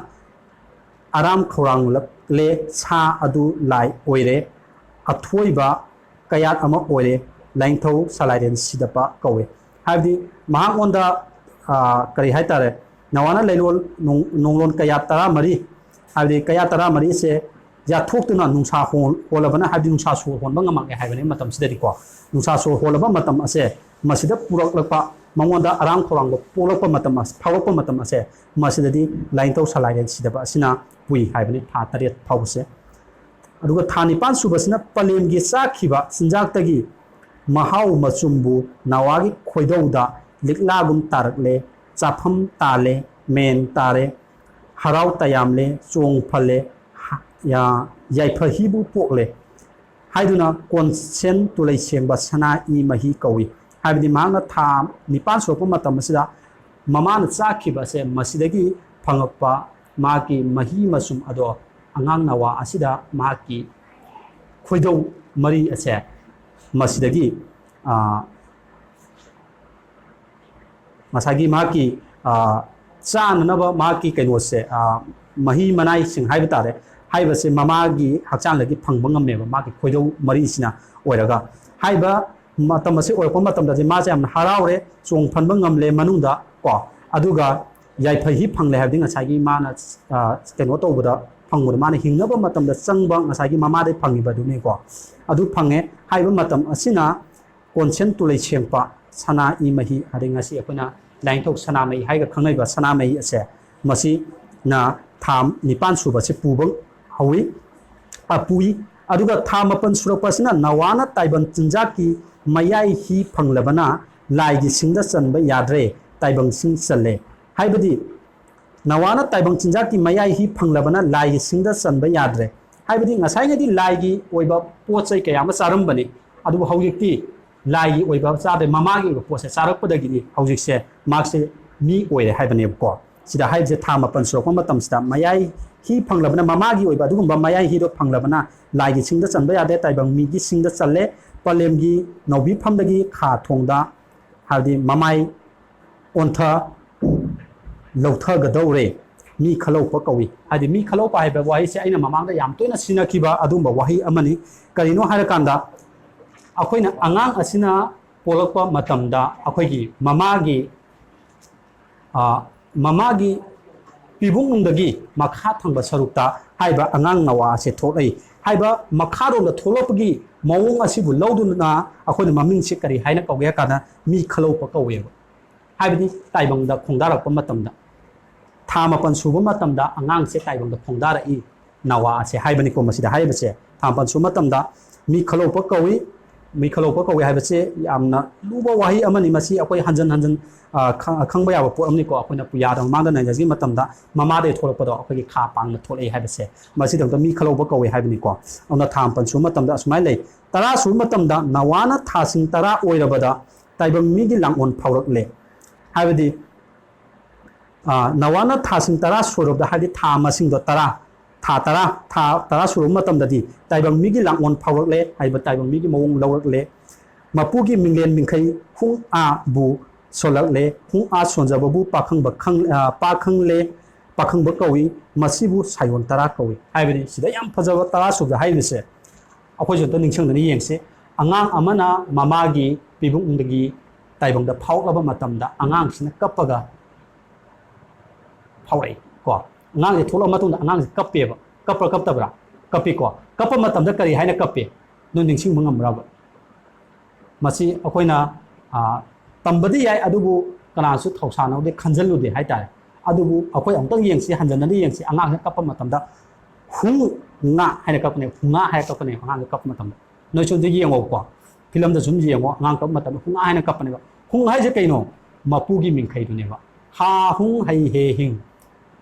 ꯑꯔꯥꯝ ꯈꯧꯔꯥꯡꯂꯛꯂꯦ ꯁꯥ ꯑꯗꯨ ꯂꯥꯏ ꯑꯣꯏꯔꯦ ꯑꯊꯣꯏꯕ ꯀꯌꯥꯠ ꯑꯃ ꯑꯣꯏꯔꯦ ꯂꯥꯏꯅꯤꯡꯊꯧ ꯁꯂꯥꯏꯔꯦꯟ ꯁꯤꯗꯞꯄ ꯀꯧꯋꯦ ꯍꯥꯏꯕꯗꯤ ꯃꯍꯥꯛꯉꯣꯟꯗ ꯀꯔꯤ ꯍꯥꯏꯇꯥꯔꯦ ꯅꯋꯥꯅ ꯂꯩꯂꯣꯟ ꯅꯣꯡꯂꯣꯟ ꯀꯌꯥꯠ 14 ꯍꯥꯏꯕꯗꯤ ꯀꯌꯥꯠ 14 ꯁꯦ ꯌꯥꯊꯣꯛꯇꯨꯅ ꯅꯨꯡꯁꯥ ꯍꯣꯜꯂꯕꯅ ꯍꯥꯏꯕꯗꯤ ꯅꯨꯡꯁꯥ ꯁꯣꯔ ꯍꯣꯟꯕ ꯉꯝꯃꯛꯑꯦ ꯍꯥꯏꯕꯅꯤ ꯃꯇꯝꯁꯤꯗꯗꯤꯀꯣ ꯅꯨꯡꯁꯥ ꯁꯣꯔ ꯍꯣꯜꯂꯕ ꯃꯇꯝ ꯑꯁꯦ ꯃꯁꯤꯗ ꯄꯨꯔꯛꯂꯛꯄ ꯃꯉꯣꯟꯗ ꯑꯔꯥꯝ ꯈꯧꯔꯥꯡꯕ ꯄꯣꯛꯂꯛꯄ ꯃꯇꯝ ꯐꯥꯎꯔꯛꯄ ꯃꯇꯝ ꯑꯁꯦ ꯃꯁꯤꯗꯗꯤ ꯂꯥꯏꯅꯤꯡꯊꯧ ꯁꯂꯥꯏꯔꯦꯟ ꯁꯤꯗꯕ ꯑꯁꯤꯅ ꯄꯨꯏ ꯍꯥꯏꯕꯅꯤ ꯊꯥ 7 ꯐꯥꯎꯕꯁꯦ ꯑꯗꯨꯒ ꯊꯥ 9 ꯁꯨꯕꯁꯤꯅ ꯄꯂꯦꯝꯒꯤ ꯆꯥꯈꯤꯕ ꯆꯤꯟꯖꯥꯛꯇꯒꯤ ꯃꯍꯥꯎ ꯃꯆꯨꯝꯕꯨ ꯅꯋꯥꯒꯤ ꯈꯣꯏꯗꯧꯗ ꯂꯤꯛꯂꯥꯒꯨꯝ ꯇꯥꯔꯛꯂꯦ ꯆꯥꯐꯝ ꯇꯥꯜꯂꯦ ꯃꯦꯟ ꯇꯥꯔꯦ ꯍꯔꯥꯎ ꯇꯌꯥꯝꯂꯦ ꯆꯣꯡ ꯐꯜꯂꯦ ꯌꯥꯏꯐꯍꯤꯕꯨ ꯄꯣꯛꯂꯦ ꯍꯥꯏꯗꯨꯅ ꯀꯣꯟꯁꯦꯟ ꯇꯨꯂꯩ ꯁꯦꯡꯕ ꯁꯅꯥ ꯏ ꯃꯍꯤ ꯀꯧꯏ ꯍꯥꯏꯕꯗꯤ ꯃꯍꯥꯛꯅ ꯊꯥ 9 ꯁꯨꯔꯛꯄ ꯃꯇꯝ ꯑꯁꯤꯗ ꯃꯃꯥꯅ ꯆꯥꯈꯤꯕ ꯑꯁꯦ ꯃꯁꯤꯗꯒꯤ ꯐꯪꯉꯛꯄ ꯃꯥꯒꯤ ꯃꯍꯤ ꯃꯆꯨꯝ ꯑꯗꯣ ꯑꯉꯥꯡ ꯅꯋꯥ ꯑꯁꯤꯗ ꯃꯍꯥꯛꯀꯤ ꯈꯣꯏꯗꯧ ꯃꯔꯤ ꯑꯁꯦ ꯃꯁꯤꯗꯒꯤ ꯉꯁꯥꯏꯒꯤ ꯃꯍꯥꯛꯀꯤ ꯆꯥꯅꯅꯕ ꯃꯍꯥꯛꯀꯤ ꯀꯩꯅꯣꯁꯦ ꯃꯍꯤ ꯃꯅꯥꯏꯁꯤꯡ ꯍꯥꯏꯕ ꯇꯥꯔꯦ ꯍꯥꯏꯕꯁꯦ ꯃꯃꯥꯒꯤ ꯍꯛꯆꯥꯡꯗꯒꯤ ꯐꯪꯕ ꯉꯝꯃꯦꯕ ꯃꯥꯒꯤ ꯈꯣꯏꯗꯧ ꯃꯔꯤꯁꯤꯅ ꯑꯣꯏꯔꯒ ꯍꯥꯏꯕ ꯃꯇꯝ ꯑꯁꯤ ꯑꯣꯏꯔꯛꯄ ꯃꯇꯝꯗꯗꯤ ꯃꯥꯁꯦ ꯌꯥꯝꯅ ꯍꯔꯥꯎꯔꯦ ꯆꯣꯡ ꯐꯟꯕ ꯉꯝꯂꯦ ꯃꯅꯨꯡꯗ ꯀꯣ ꯑꯗꯨꯒ ꯌꯥꯏꯐꯍꯤ ꯐꯪꯂꯦ ꯍꯥꯏꯕꯗꯤ ꯉꯁꯥꯏꯒꯤ ꯃꯥꯅ ꯀꯩꯅꯣ ꯇꯧꯕꯗ ꯐꯪꯕꯗ ꯃꯥꯅ ꯍꯤꯡꯅꯕ ꯃꯇꯝꯗ ꯆꯪꯕ ꯉꯁꯥꯏꯒꯤ ꯃꯃꯥꯗꯩ ꯐꯪꯉꯤꯕꯗꯨꯅꯤꯀꯣ ꯑꯗꯨ ꯐꯪꯉꯦ ꯍꯥꯏꯕ ꯃꯇꯝ ꯑꯁꯤꯅ ꯀꯣꯟꯁꯦꯟ ꯇꯨꯂꯩ ꯁꯦꯡꯄ ꯁꯅꯥ ꯏ ꯃꯍꯤ ꯑꯗꯩ ꯉꯁꯤ ꯑꯩꯈꯣꯏꯅ ꯂꯥꯏꯅꯤꯡꯊꯧ ꯁꯅꯥꯃꯍꯤ ꯍꯥꯏꯔꯒ ꯈꯪꯅꯔꯤꯕ ꯁꯅꯥꯃꯍꯤ ꯑꯁꯦ ꯃꯁꯤꯅ ꯊꯥ 9 ꯁꯨꯕꯁꯤ ꯄꯨꯕ ꯍꯧꯏ ꯄꯨꯏ ꯑꯗꯨꯒ ꯊꯥ 9 ꯁꯨꯔꯛꯄꯁꯤꯅ ꯅꯋꯥꯅ ꯇꯥꯏꯕꯪ ꯆꯤꯟꯖꯥꯛꯀꯤ ꯃꯌꯥꯏ ꯍꯤ ꯐꯪꯂꯕꯅ ꯂꯥꯏꯒꯤ ꯁꯤꯡꯗ ꯆꯟꯕ ꯌꯥꯗ꯭ꯔꯦ ꯇꯥꯏꯕꯪꯁꯤꯡ ꯆꯜꯂꯦ ꯍꯥꯏꯕꯗꯤ ꯅꯋꯥꯅ ꯇꯥꯏꯕꯪ ꯆꯤꯟꯖꯥꯛꯀꯤ ꯃꯌꯥꯏ ꯍꯤ ꯐꯪꯂꯕꯅ ꯂꯥꯏꯒꯤ ꯁꯤꯡꯗ ꯆꯟꯕ ꯌꯥꯗ꯭ꯔꯦ ꯍꯥꯏꯕꯗꯤ ꯉꯁꯥꯏꯉꯩꯗꯤ ꯂꯥꯏꯒꯤ ꯑꯣꯏꯕ ꯄꯣꯠ ꯆꯩ ꯀꯌꯥ ꯑꯃ ꯆꯥꯔꯝꯕꯅꯤ ꯑꯗꯨꯕꯨ ꯍꯧꯖꯤꯛꯇꯤ ꯂꯥꯏꯒꯤ ꯑꯣꯏꯕ ꯆꯥꯗꯦ ꯃꯃꯥꯒꯤ ꯑꯣꯏꯕ ꯄꯣꯠꯁꯦ ꯆꯥꯔꯛꯄꯗꯒꯤꯗꯤ ꯍꯧꯖꯤꯛꯁꯦ ꯃꯥꯁꯦ ꯃꯤ ꯑꯣꯏꯔꯦ ꯍꯥꯏꯕꯅꯦꯕꯀꯣ ꯁꯤꯗ ꯍꯥꯏꯔꯤꯁꯦ ꯊꯥ 9 ꯁꯨꯔꯛꯄ ꯃꯇꯝꯁꯤꯗ ꯃꯌꯥꯏ ꯍꯤ ꯐꯪꯂꯕꯅ ꯃꯃꯥꯒꯤ ꯑꯣꯏꯕ ꯑꯗꯨꯒꯨꯝꯕ ꯃꯌꯥꯏ ꯍꯤꯗꯣ ꯐꯪꯂꯕꯅ ꯂꯥꯏꯒꯤ ꯁꯤꯡꯗ ꯆꯟꯕ ꯌꯥꯗꯦ ꯇꯥꯏꯕꯪ ꯃꯤꯒꯤ ꯁꯤꯡꯗ ꯆꯜꯂꯦ ꯄꯂꯦꯝꯒꯤ ꯅꯧꯕꯤꯐꯝꯗꯒꯤ ꯈꯥ ꯊꯣꯡꯗ ꯍꯥꯏꯕꯗꯤ ꯃꯃꯥꯏ ꯑꯣꯟꯊ ꯂꯧꯊꯒꯗꯧꯔꯦ ꯃꯤ ꯈꯜꯍꯧꯄ ꯀꯧꯏ ꯍꯥꯏꯗꯤ ꯃꯤ ꯈꯜꯍꯧꯄ ꯍꯥꯏꯕ ꯋꯥꯍꯩꯁꯦ ꯑꯩꯅ ꯃꯃꯥꯡꯗ ꯌꯥꯝ ꯇꯣꯏꯅ ꯁꯤꯖꯤꯟꯅꯈꯤꯕ ꯑꯗꯨꯒꯨꯝꯕ ꯋꯥꯍꯩ ꯑꯃꯅꯤ ꯀꯔꯤꯅꯣ ꯍꯥꯏꯔꯀꯥꯟꯗ ꯑꯩꯈꯣꯏꯅ ꯑꯉꯥꯡ ꯑꯁꯤꯅ ꯄꯣꯛꯂꯛꯄ ꯃꯇꯝꯗ ꯑꯩꯈꯣꯏꯒꯤ ꯃꯃꯥꯒꯤ ꯄꯤꯕꯨꯡꯅꯨꯡꯗꯒꯤ ꯃꯈꯥ ꯊꯪꯕ ꯁꯔꯨꯛꯇ ꯍꯥꯏꯕ ꯑꯉꯥꯡ ꯅꯋꯥ ꯑꯁꯦ ꯊꯣꯛꯂꯛꯏ ꯍꯥꯏꯕ ꯃꯈꯥꯔꯣꯝꯗ ꯊꯣꯛꯂꯛꯄꯒꯤ ꯃꯑꯣꯡ ꯑꯁꯤꯕꯨ ꯂꯧꯗꯨꯅ ꯑꯩꯈꯣꯏꯅ ꯃꯃꯤꯡꯁꯦ ꯀꯔꯤ ꯍꯥꯏꯅ ꯀꯧꯒꯦ ꯍꯥꯏ ꯀꯥꯟꯗ ꯃꯤ ꯈꯜꯍꯧꯄ ꯀꯧꯋꯦꯕ ꯍꯥꯏꯕꯗꯤ ꯇꯥꯏꯕꯪꯗ ꯈꯣꯡꯗꯥꯔꯛꯄ ꯃꯇꯝꯗ ꯊꯥ 9 ꯁꯨꯕ ꯃꯇꯝꯗ ꯑꯉꯥꯡꯁꯦ ꯇꯥꯏꯕꯪꯗ ꯈꯣꯡꯗꯥꯔꯛꯏ ꯅꯋꯥ ꯑꯁꯦ ꯍꯥꯏꯕꯅꯤꯀꯣ ꯃꯁꯤꯗ ꯍꯥꯏꯔꯤꯕꯁꯦ ꯊꯥ 9 ꯁꯨꯕ ꯃꯇꯝꯗ ꯃꯤ ꯈꯜꯍꯧꯄ ꯀꯧꯏ ꯃꯤ ꯈꯜꯍꯧꯄ ꯀꯧꯏ ꯍꯥꯏꯕꯁꯦ ꯌꯥꯝꯅ ꯂꯨꯕ ꯋꯥꯍꯩ ꯑꯃꯅꯤ ꯃꯁꯤ ꯑꯩꯈꯣꯏ ꯍꯟꯖꯟ ꯍꯟꯖꯟ ꯈꯪꯕ ꯌꯥꯕ ꯄꯣꯠ ꯑꯃꯅꯤꯀꯣ ꯑꯩꯈꯣꯏꯅ ꯄꯨꯌꯥꯗ ꯃꯃꯥꯡꯗ ꯅꯩꯅꯖꯤꯒꯤ ꯃꯇꯝꯗ ꯃꯃꯥꯗꯒꯤ ꯊꯣꯛꯂꯛꯄꯗꯣ ꯑꯩꯈꯣꯏꯒꯤ ꯈꯥ ꯄꯥꯡꯅ ꯊꯣꯛꯂꯛꯏ ꯍꯥꯏꯕꯁꯦ ꯃꯁꯤꯗꯪꯇ ꯃꯤ ꯈꯜꯍꯧꯄ ꯀꯧꯏ ꯍꯥꯏꯕꯅꯤꯀꯣ ꯑꯗꯨꯅ ꯊꯥ 9 ꯁꯨꯕ ꯃꯇꯝꯗ ꯑꯁꯨꯃꯥꯏꯅ ꯂꯩ 10 ꯁꯨꯕ ꯃꯇꯝꯗ ꯅꯋꯥꯅ ꯊꯥꯁꯤꯡ 10 ꯑꯣꯏꯔꯕꯗ ꯇꯥꯏꯕꯪ ꯃꯤꯒꯤ ꯂꯥꯡꯑꯣꯟ ꯐꯥꯎꯔꯛꯂꯦ ꯍꯥꯏꯕꯗꯤ ꯅꯋꯥꯅ ꯊꯥꯁꯤꯡ 10 ꯁꯨꯔꯕꯗ ꯍꯥꯏꯕꯗꯤ ꯊꯥ ꯃꯁꯤꯡꯗꯣ 10 ꯊꯥ 10 ꯁꯨꯔꯕ ꯃꯇꯝꯗꯗꯤ ꯇꯥꯏꯕꯪ ꯃꯤꯒꯤ ꯂꯥꯡꯑꯣꯟ ꯐꯥꯎꯔꯛꯂꯦ ꯍꯥꯏꯕ ꯇꯥꯏꯕꯪ ꯃꯤꯒꯤ ꯃꯑꯣꯡ ꯂꯧꯔꯛꯂꯦ ꯃꯄꯨꯒꯤ ꯃꯤꯡꯂꯦꯟ ꯃꯤꯡꯈꯩ ꯍꯨꯡ ꯑꯥꯕꯨ ꯁꯣꯜꯂꯛꯂꯦ ꯍꯨꯡ ꯑꯥ ꯁꯣꯟꯖꯕꯕꯨ ꯄꯥꯈꯪꯂꯦ ꯄꯥꯈꯪꯕ ꯀꯧꯏ ꯃꯁꯤꯕꯨ ꯁꯥꯌꯣꯟ 10 ꯀꯧꯏ ꯍꯥꯏꯕꯗꯤ ꯁꯤꯗ ꯌꯥꯝ ꯐꯖꯕ 10 ꯁꯨꯕꯗ ꯍꯥꯏꯔꯤꯕꯁꯦ ꯑꯩꯈꯣꯏꯁꯨ ꯑꯝꯇ ꯅꯤꯡꯁꯤꯡꯗꯅ ꯌꯦꯡꯁꯤ ꯑꯉꯥꯡ ꯑꯃꯅ ꯃꯃꯥꯒꯤ ꯄꯤꯕꯨꯡꯗꯒꯤ ꯇꯥꯏꯕꯪꯗ ꯐꯥꯎꯔꯛꯂꯕ ꯃꯇꯝꯗ ꯑꯉꯥꯡꯁꯤꯅ ꯀꯞꯄꯒ ꯐꯥꯎꯔꯛꯏ ꯀꯣ ꯑꯉꯥꯡꯁꯦ ꯊꯣꯛꯂꯛꯑ ꯃꯇꯨꯡꯗ ꯑꯉꯥꯡꯁꯦ ꯀꯞꯄꯦꯕ ꯀꯞꯄ꯭ꯔꯥ ꯀꯞꯇꯕ꯭ꯔꯥ ꯀꯞꯄꯤꯀꯣ ꯀꯞꯄ ꯃꯇꯝꯗ ꯀꯔꯤ ꯍꯥꯏꯅ ꯀꯞꯄꯤ ꯅꯣꯏ ꯅꯤꯡꯁꯤꯡꯕ ꯉꯝꯕ꯭ꯔꯕ ꯃꯁꯤ ꯑꯩꯈꯣꯏꯅ ꯇꯝꯕꯗꯤ ꯌꯥꯏ ꯑꯗꯨꯕꯨ ꯀꯅꯥꯁꯨ ꯊꯧꯁꯥꯅꯧꯗꯦ ꯈꯟꯖꯜꯂꯨꯗꯦ ꯍꯥꯏꯇꯥꯔꯦ ꯑꯗꯨꯕꯨ ꯑꯩꯈꯣꯏ ꯑꯃꯨꯛꯇꯪ ꯌꯦꯡꯁꯤ ꯍꯟꯖꯟꯅꯗꯤ ꯌꯦꯡꯁꯤ ꯑꯉꯥꯡꯁꯦ ꯀꯞꯄ ꯃꯇꯝꯗ ꯉꯥ ꯍꯥꯏꯅ ꯀꯞꯄꯅꯦ ꯉꯥ ꯍꯥꯏꯅ ꯀꯞꯄꯅꯦ ꯑꯉꯥꯡꯁꯦ ꯀꯞꯄ ꯃꯇꯝꯗ ꯅꯣꯏꯁꯨ ꯑꯝꯇ ꯌꯦꯡꯉꯣꯀꯣ ꯐꯤꯂꯝꯗ ꯁꯨꯝ ꯌꯦꯡꯉꯣ ꯑꯉꯥꯡ ꯀꯞꯄ ꯃꯇꯝꯗ ꯉꯥ ꯍꯥꯏꯅ ꯀꯞꯄꯅꯦꯕ ꯍꯨꯡ ꯍꯥꯏꯁꯦ ꯀꯩꯅꯣ ꯃꯄꯨꯒꯤ ꯃꯤꯡꯈꯩꯗꯨꯅꯦꯕ ꯍꯥ ꯍꯨꯡ ꯍꯩ ꯍꯦ ꯍꯤꯡ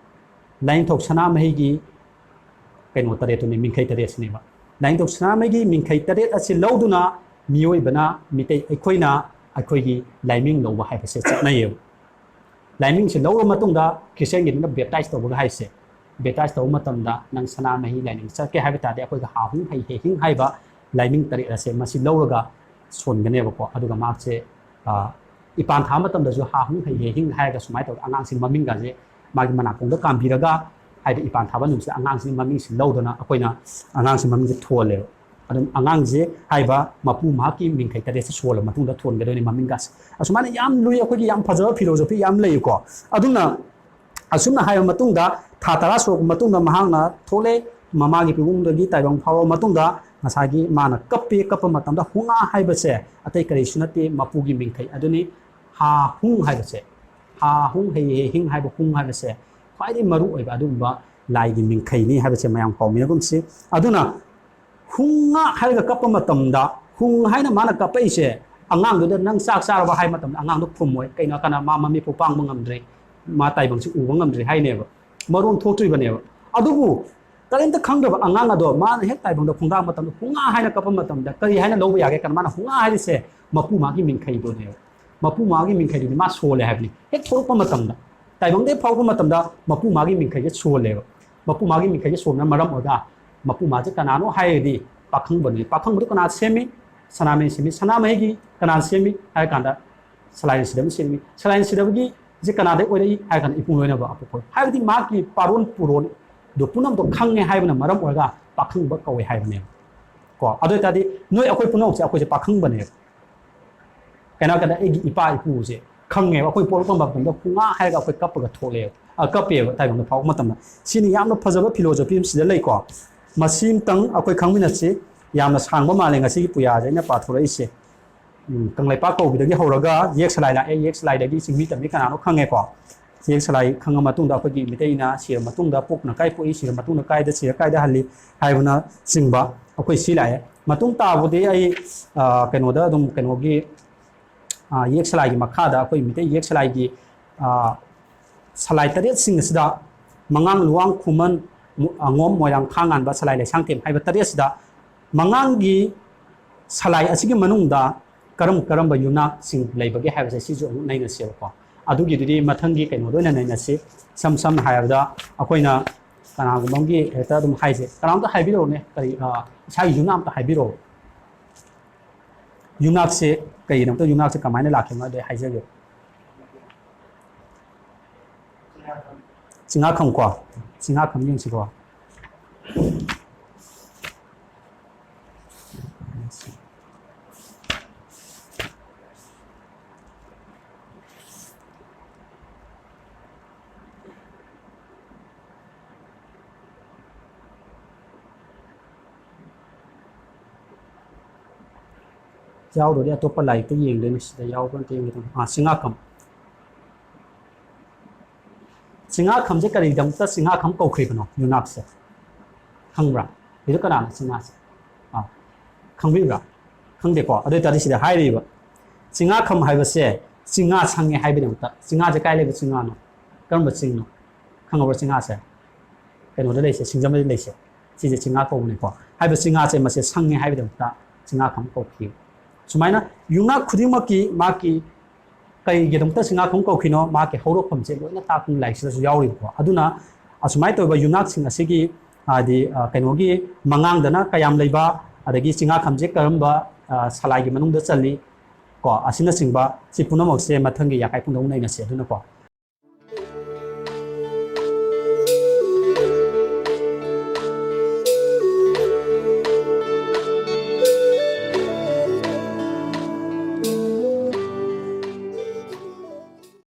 ꯂꯥꯏꯅꯤꯡꯊꯧ ꯁꯅꯥꯃꯍꯤꯒꯤ ꯀꯩꯅꯣ 9 ꯃꯤꯡꯈꯩ 9 ꯂꯥꯏꯅꯤꯡꯊꯧ ꯁꯅꯥꯃꯍꯤꯒꯤ ꯃꯤꯡꯈꯩ 9 ꯑꯁꯤ ꯂꯧꯗꯨꯅ ꯃꯤꯑꯣꯏꯕꯅ ꯃꯤꯇꯩ ꯑꯩꯈꯣꯏꯅ ꯑꯩꯈꯣꯏꯒꯤ ꯂꯥꯏꯃꯤꯡ ꯂꯧꯕ ꯍꯥꯏꯕꯁꯦ ꯆꯠꯅꯩꯌꯦꯕ ꯂꯥꯏꯃꯤꯡꯁꯦ ꯂꯧꯔꯕ ꯃꯇꯨꯡꯗ ꯈ꯭ꯔꯤꯁꯇꯤꯌꯟꯒꯤꯗꯨꯅ ꯕꯦꯞꯇꯥꯏꯖ ꯇꯧꯕꯒ ꯍꯥꯏꯁꯦ ꯕꯦꯞꯇꯥꯏꯖ ꯇꯧꯕ ꯃꯇꯝꯗ ꯅꯪ ꯁꯅꯥꯃꯍꯤ ꯂꯥꯏꯅꯤꯡ ꯆꯠꯀꯦ ꯍꯥꯏꯕ ꯇꯥꯔꯗꯤ ꯑꯩꯈꯣꯏꯒ ꯍꯥꯍꯨꯡ ꯍꯩ ꯍꯦꯍꯤꯡ ꯍꯥꯏꯕ ꯂꯥꯏꯃꯤꯡ ꯇꯔꯦꯠ ꯑꯁꯦ ꯃꯁꯤ ꯂꯧꯔꯒ ꯁꯣꯟꯒꯅꯦꯕꯀꯣ ꯑꯗꯨꯒ ꯃꯥꯁꯦ ꯏꯄꯥꯟ ꯊꯥꯕ ꯃꯇꯝꯗꯁꯨ ꯍꯥꯍꯨꯡ ꯍꯩ ꯍꯦꯍꯤꯡ ꯍꯥꯏꯔꯒ ꯁꯨꯃꯥꯏꯅ ꯇꯧꯔꯒ ꯑꯉꯥꯡꯁꯤꯡ ꯃꯃꯤꯡꯒꯁꯦ ꯃꯥꯒꯤ ꯃꯅꯥꯀꯣꯡꯗ ꯀꯥꯝꯕꯤꯔꯒ ꯍꯥꯏꯗꯤ ꯏꯄꯥꯟ ꯊꯥꯕ ꯅꯨꯃꯤꯠꯁꯤꯗ ꯑꯉꯥꯡꯁꯤꯡ ꯃꯃꯤꯡꯁꯤ ꯂꯧꯗꯨꯅ ꯑꯩꯈꯣꯏꯅ ꯑꯉꯥꯡꯁꯤꯡ ꯃꯃꯤꯡꯁꯦ ꯊꯣꯜꯂꯦꯕ ꯑꯗꯨꯝ ꯑꯉꯥꯡꯁꯦ ꯍꯥꯏꯕ ꯃꯄꯨ ꯃꯍꯥꯛꯀꯤ ꯃꯤꯡꯈꯩ ꯇꯔꯦꯠꯁꯦ ꯁꯣꯜꯂ ꯃꯇꯨꯡꯗ ꯊꯣꯟꯒꯗꯣꯏꯅꯤ ꯃꯃꯤꯡꯒꯁꯦ ꯑꯁꯨꯃꯥꯏꯅ ꯌꯥꯝ ꯂꯨꯏ ꯑꯩꯈꯣꯏꯒꯤ ꯌꯥꯝ ꯐꯖꯕ ꯐꯤꯂꯣꯁꯣꯐꯤ ꯌꯥꯝ ꯂꯩꯀꯣ ꯑꯗꯨꯅ ꯑꯁꯨꯝꯅ ꯍꯥꯏꯕ ꯃꯇꯨꯡꯗ ꯊꯥ 10 ꯁꯨꯔꯛꯄ ꯃꯇꯨꯡꯗ ꯃꯍꯥꯛꯅ ꯊꯣꯛꯂꯦ ꯃꯃꯥꯒꯤ ꯄꯤꯕꯨꯡꯗꯒꯤ ꯇꯥꯏꯕꯪ ꯐꯥꯎꯔꯕ ꯃꯇꯨꯡꯗ ꯉꯁꯥꯏꯒꯤ ꯃꯥꯅ ꯀꯞꯄ ꯃꯇꯝꯗ ꯍꯨꯡꯉꯥ ꯍꯥꯏꯕꯁꯦ ꯑꯇꯩ ꯀꯔꯤꯁꯨ ꯅꯠꯇꯦ ꯃꯄꯨꯒꯤ ꯃꯤꯡꯈꯩ ꯑꯗꯨꯅꯤ ꯍꯥ ꯍꯨꯡ ꯍꯥꯏꯕꯁꯦ ꯍꯥ ꯍꯨꯡ ꯍꯩ ꯍꯦ ꯍꯤꯡ ꯍꯥꯏꯕ ꯍꯨꯡ ꯍꯥꯏꯕꯁꯦ ꯈ꯭ꯋꯥꯏꯗꯒꯤ ꯃꯔꯨ ꯑꯣꯏꯕ ꯑꯗꯨꯒꯨꯝꯕ ꯂꯥꯏꯒꯤ ꯃꯤꯡꯈꯩꯅꯤ ꯍꯥꯏꯕꯁꯦ ꯃꯌꯥꯝ ꯀꯥꯎꯃꯤꯟꯅꯒꯨꯝꯁꯤ ꯑꯗꯨꯅ ꯍꯨꯡꯉꯥ ꯍꯥꯏꯔꯒ ꯀꯞꯄ ꯃꯇꯝꯗ ꯍꯨꯡ ꯍꯥꯏꯅ ꯃꯥꯅ ꯀꯞꯄꯛꯏꯁꯦ ꯑꯉꯥꯡꯗꯨꯗ ꯅꯪ ꯆꯥꯛ ꯆꯥꯔꯕ ꯍꯥꯏꯕ ꯃꯇꯝꯗ ꯑꯉꯥꯡꯗꯣ ꯈꯨꯝꯃꯣꯏ ꯀꯩꯅꯣ ꯀꯅꯥ ꯃꯥ ꯃꯃꯤꯠꯄꯨ ꯄꯥꯡꯕ ꯉꯝꯗ꯭ꯔꯦ ꯃꯥ ꯇꯥꯏꯕꯪꯁꯤ ꯎꯕ ꯉꯝꯗ꯭ꯔꯦ ꯍꯥꯏꯅꯦꯕ ꯃꯔꯣꯟ ꯊꯣꯛꯇ꯭ꯔꯤꯕꯅꯦꯕ ꯑꯗꯨꯕꯨ ꯀꯔꯤꯝꯇ ꯈꯪꯗꯕ ꯑꯉꯥꯡ ꯑꯗꯣ ꯃꯥꯅ ꯍꯦꯛ ꯇꯥꯏꯕꯪꯗ ꯈꯣꯡꯗꯥꯕ ꯃꯇꯝꯗ ꯍꯨꯡꯉꯥ ꯍꯥꯏꯅ ꯀꯞꯄ ꯃꯇꯝꯗ ꯀꯔꯤ ꯍꯥꯏꯅ ꯂꯧꯕ ꯌꯥꯒꯦ ꯀꯅꯥ ꯃꯥꯅ ꯍꯨꯡꯉꯥ ꯍꯥꯏꯔꯤꯁꯦ ꯃꯄꯨ ꯃꯥꯒꯤ ꯃꯤꯡꯈꯩꯗꯨꯅꯦꯕ ꯃꯄꯨ ꯃꯥꯒꯤ ꯃꯤꯡꯈꯩꯗꯨꯗꯤ ꯃꯥ ꯁꯣꯜꯂꯦ ꯍꯥꯏꯕꯅꯤ ꯍꯦꯛ ꯊꯣꯛꯂꯛꯄ ꯃꯇꯝꯗ ꯇꯥꯏꯕꯪꯗ ꯐꯥꯎꯕ ꯃꯇꯝꯗ ꯃꯄꯨ ꯃꯥꯒꯤ ꯃꯤꯡꯈꯩꯁꯦ ꯁꯣꯜꯂꯦꯕ ꯃꯄꯨ ꯃꯥꯒꯤ ꯃꯤꯡꯈꯩꯁꯦ ꯁꯣꯟꯕꯅ ꯃꯔꯝ ꯑꯣꯏꯔꯒ ꯃꯄꯨ ꯃꯥꯁꯦ ꯀꯅꯥꯅꯣ ꯍꯥꯏꯔꯗꯤ ꯄꯥꯈꯪꯕꯅꯤ ꯄꯥꯈꯪꯕꯗꯨ ꯀꯅꯥ ꯁꯦꯝꯃꯤ ꯁꯅꯥꯃꯍꯤ ꯁꯦꯝꯃꯤ ꯁꯅꯥꯃꯍꯤꯒꯤ ꯀꯅꯥ ꯁꯦꯝꯃꯤ ꯍꯥꯏꯔ ꯀꯥꯟꯗ ꯁꯂꯥꯏꯅ ꯁꯤꯗꯕ ꯁꯦꯝꯃꯤ ꯁꯂꯥꯏꯅ ꯁꯤꯗꯕꯒꯤ ꯁꯤ ꯀꯅꯥꯗꯩ ꯑꯣꯏꯔꯛꯏ ꯍꯥꯏꯔ ꯀꯥꯟꯗ ꯏꯄꯨꯡ ꯂꯣꯏꯅꯕ ꯑꯄꯣꯛꯄ ꯍꯥꯏꯕꯗꯤ ꯃꯥꯒꯤ ꯄꯥꯔꯣꯟ ꯄꯨꯔꯣꯟ ꯑꯗꯨ ꯄꯨꯝꯅꯃꯛꯇꯣ ꯈꯪꯉꯦ ꯍꯥꯏꯕꯅ ꯃꯔꯝ ꯑꯣꯏꯔꯒ ꯄꯥꯈꯪꯕ ꯀꯧꯋꯦ ꯍꯥꯏꯕꯅꯦꯕ ꯀꯣ ꯑꯗꯨ ꯑꯣꯏꯇꯥꯔꯗꯤ ꯅꯣꯏ ꯑꯩꯈꯣꯏ ꯄꯨꯝꯅꯃꯛꯁꯦ ꯑꯩꯈꯣꯏꯁꯦ ꯄꯥꯈꯪꯕꯅꯦꯕ ꯀꯩꯅꯣ ꯀꯥꯟꯗ ꯑꯩꯒꯤ ꯏꯄꯥ ꯏꯄꯨꯁꯦ ꯈꯪꯉꯦꯕ ꯑꯩꯈꯣꯏ ꯄꯣꯛꯂꯛꯄ ꯃꯇꯝꯗ ꯍꯨꯡꯉꯥ ꯍꯥꯏꯔꯒ ꯑꯩꯈꯣꯏ ꯀꯞꯄꯒ ꯊꯣꯛꯂꯛꯑꯦꯕ ꯀꯞꯄꯦꯕ ꯇꯥꯏꯕꯪꯗ ꯐꯥꯎꯕ ꯃꯇꯝꯗ ꯁꯤꯅꯤ ꯌꯥꯝꯅ ꯐꯖꯕ ꯐꯤꯂꯣꯁꯣꯐꯤ ꯑꯃ ꯁꯤꯗ ꯂꯩꯀꯣ ꯃꯁꯤꯝꯇꯪ ꯑꯩꯈꯣꯏ ꯈꯪꯃꯤꯟꯅꯁꯤ ꯌꯥꯝꯅ ꯁꯥꯡꯕ ꯃꯥꯜꯂꯦ ꯉꯁꯤꯒꯤ ꯄꯨꯌꯥꯁꯦ ꯑꯩꯅ ꯄꯥꯊꯣꯔꯛꯏꯁꯦ ꯀꯪꯂꯩꯄꯥꯛ ꯀꯧꯕꯗꯒꯤ ꯍꯧꯔꯒ ꯌꯦꯛ ꯁꯂꯥꯏ ꯂꯥꯛꯑꯦ ꯌꯦꯛ ꯁꯂꯥꯏꯗꯒꯤ ꯆꯤꯡꯃꯤ ꯇꯝꯃꯤ ꯀꯅꯥꯅꯣ ꯈꯪꯉꯦꯀꯣ ꯌꯦꯛ ꯁꯂꯥꯏ ꯈꯪꯉ ꯃꯇꯨꯡꯗ ꯑꯩꯈꯣꯏꯒꯤ ꯃꯤꯇꯩꯅ ꯁꯤꯔ ꯃꯇꯨꯡꯗ ꯄꯣꯛꯅ ꯀꯥꯏ ꯄꯣꯛꯏ ꯁꯤꯔ ꯃꯇꯨꯡꯗ ꯀꯥꯏꯗ ꯁꯤꯔ ꯀꯥꯏꯗ ꯍꯜꯂꯤ ꯍꯥꯏꯕꯅ ꯆꯤꯡꯕ ꯑꯩꯈꯣꯏ ꯁꯤ ꯂꯥꯛꯑꯦ ꯃꯇꯨꯡ ꯇꯥꯕꯗꯤ ꯑꯩ ꯀꯩꯅꯣꯗ ꯑꯗꯨꯝ ꯀꯩꯅꯣꯒꯤ ꯌꯦꯛ ꯁꯂꯥꯏꯒꯤ ꯃꯈꯥꯗ ꯑꯩꯈꯣꯏ ꯃꯤꯇꯩ ꯌꯦꯛ ꯁꯂꯥꯏꯒꯤ ꯁꯂꯥꯏ ꯇꯔꯦꯠꯁꯤꯡ ꯑꯁꯤꯗ ꯃꯉꯥꯡ ꯂꯨꯋꯥꯡ ꯈꯨꯃꯟ ꯑꯉꯣꯝ ꯃꯣꯏꯔꯥꯡ ꯈꯥꯉꯥꯟꯕ ꯁꯂꯥꯏ ꯂꯩꯁꯥꯡꯊꯦꯝ ꯍꯥꯏꯕ ꯇꯔꯦꯠꯁꯤꯗ ꯃꯉꯥꯡꯒꯤ ꯁꯂꯥꯏ ꯑꯁꯤꯒꯤ ꯃꯅꯨꯡꯗ ꯀꯔꯝꯕ ꯌꯨꯝꯅꯥꯛꯁꯤꯡ ꯂꯩꯕꯒꯦ ꯍꯥꯏꯕꯁꯦ ꯁꯤꯁꯨ ꯑꯃꯨꯛ ꯅꯩꯅꯁꯦꯕꯀꯣ ꯑꯗꯨꯒꯤꯗꯨꯗꯤ ꯃꯊꯪꯒꯤ ꯀꯩꯅꯣꯗ ꯑꯣꯏꯅ ꯅꯩꯅꯁꯤ ꯁꯝꯅ ꯍꯥꯏꯔꯕꯗ ꯑꯩꯈꯣꯏꯅ ꯀꯅꯥꯒꯨꯝꯕ ꯑꯃꯒꯤ ꯍꯦꯛꯇ ꯑꯗꯨꯝ ꯍꯥꯏꯁꯦ ꯀꯅꯥꯝꯇ ꯍꯥꯏꯕꯤꯔꯛꯎꯅꯦ ꯀꯔꯤ ꯏꯁꯥꯒꯤ ꯌꯨꯝꯅꯥꯛ ꯑꯝꯇ ꯍꯥꯏꯕꯤꯔꯛꯑꯣ ꯌꯨꯝꯅꯥꯛꯁꯦ ꯀꯩꯒꯤꯅꯣꯝꯇ ꯌꯨꯝꯅꯥꯛꯁꯦ ꯀꯃꯥꯏꯅ ꯂꯥꯛꯈꯤꯕꯅꯣ ꯑꯗꯨ ꯍꯥꯏꯖꯒꯦ ꯆꯤꯡꯉꯥꯈꯝ ꯀꯣ ꯆꯤꯡꯉꯥꯈꯝ ꯌꯦꯡꯁꯤꯀꯣ ꯌꯥꯎꯗ꯭ꯔꯗꯤ ꯑꯇꯣꯞꯄ ꯂꯥꯏꯔꯤꯛꯇ ꯌꯦꯡꯗꯣꯏꯅꯤ ꯁꯤꯗ ꯌꯥꯎꯕ꯭ꯔꯥ ꯑꯝꯇ ꯌꯦꯡꯒꯦ ꯆꯤꯡꯉꯥꯈꯝ ꯆꯤꯡꯉꯥꯈꯝꯁꯦ ꯀꯔꯤꯒꯤꯗꯃꯛꯇ ꯆꯤꯡꯉꯥꯈꯝ ꯀꯧꯈ꯭ꯔꯤꯕꯅꯣ ꯌꯨꯝꯅꯥꯛꯁꯦ ꯈꯪꯕ꯭ꯔꯥ ꯁꯤꯗ ꯀꯅꯥꯅ ꯆꯤꯡꯉꯥꯁꯦ ꯈꯪꯕꯤꯕ꯭ꯔꯥ ꯈꯪꯗꯦꯀꯣ ꯑꯗꯨ ꯑꯣꯏꯇꯥꯔꯗꯤ ꯁꯤꯗ ꯍꯥꯏꯔꯤꯕ ꯆꯤꯡꯉꯥꯈꯝ ꯍꯥꯏꯕꯁꯦ ꯆꯤꯡꯉꯥ ꯁꯪꯉꯦ ꯍꯥꯏꯕꯒꯤꯗꯃꯛꯇ ꯆꯤꯡꯉꯥꯁꯦ ꯀꯥꯏ ꯂꯩꯕ ꯆꯤꯡꯉꯥꯅꯣ ꯀꯔꯝꯕ ꯆꯤꯡꯅꯣ ꯈꯪꯉꯕ꯭ꯔꯥ ꯆꯤꯡꯉꯥꯁꯦ ꯀꯩꯅꯣꯗ ꯂꯩꯁꯦ ꯁꯤꯡꯖꯃꯩꯗ ꯂꯩꯁꯦ ꯁꯤꯁꯦ ꯆꯤꯡꯉꯥ ꯀꯧꯕꯅꯤꯀꯣ ꯍꯥꯏꯕ ꯆꯤꯡꯉꯥꯁꯦ ꯃꯁꯦ ꯁꯪꯉꯦ ꯍꯥꯏꯕꯒꯤꯗꯃꯛꯇ ꯆꯤꯡꯉꯥꯈꯝ ꯀꯧꯈꯤ ꯁꯨꯃꯥꯏꯅ ꯌꯨꯝꯅꯥꯛ ꯈꯨꯗꯤꯡꯃꯛꯀꯤ ꯃꯥꯒꯤ ꯀꯩꯒꯤꯗꯃꯛꯇ ꯆꯤꯡꯉꯥꯈꯝ ꯀꯧꯈꯤꯅꯣ ꯃꯥꯒꯤ ꯍꯧꯔꯛꯐꯝꯁꯦ ꯂꯣꯏꯅ ꯇꯥꯛꯄ ꯂꯥꯏꯔꯤꯛꯁꯤꯗꯁꯨ ꯌꯥꯎꯔꯤꯕꯀꯣ ꯑꯗꯨꯅ ꯑꯁꯨꯃꯥꯏꯅ ꯇꯧꯕ ꯌꯨꯝꯅꯥꯛꯁꯤꯡ ꯑꯁꯤꯒꯤ ꯍꯥꯏꯗꯤ ꯀꯩꯅꯣꯒꯤ ꯃꯉꯥꯡꯗꯅ ꯀꯌꯥꯝ ꯂꯩꯕ ꯑꯗꯒꯤ ꯆꯤꯡꯉꯥꯈꯝꯁꯦ ꯀꯔꯝꯕ ꯁꯂꯥꯏꯒꯤ ꯃꯅꯨꯡꯗ ꯆꯜꯂꯤ ꯀꯣ ꯑꯁꯤꯅꯆꯤꯡꯕ ꯁꯤ ꯄꯨꯝꯅꯃꯛꯁꯦ ꯃꯊꯪꯒꯤ ꯌꯥꯀꯥꯏ ꯄꯨꯡꯗ ꯅꯩꯅꯁꯤ ꯑꯗꯨꯅꯀꯣ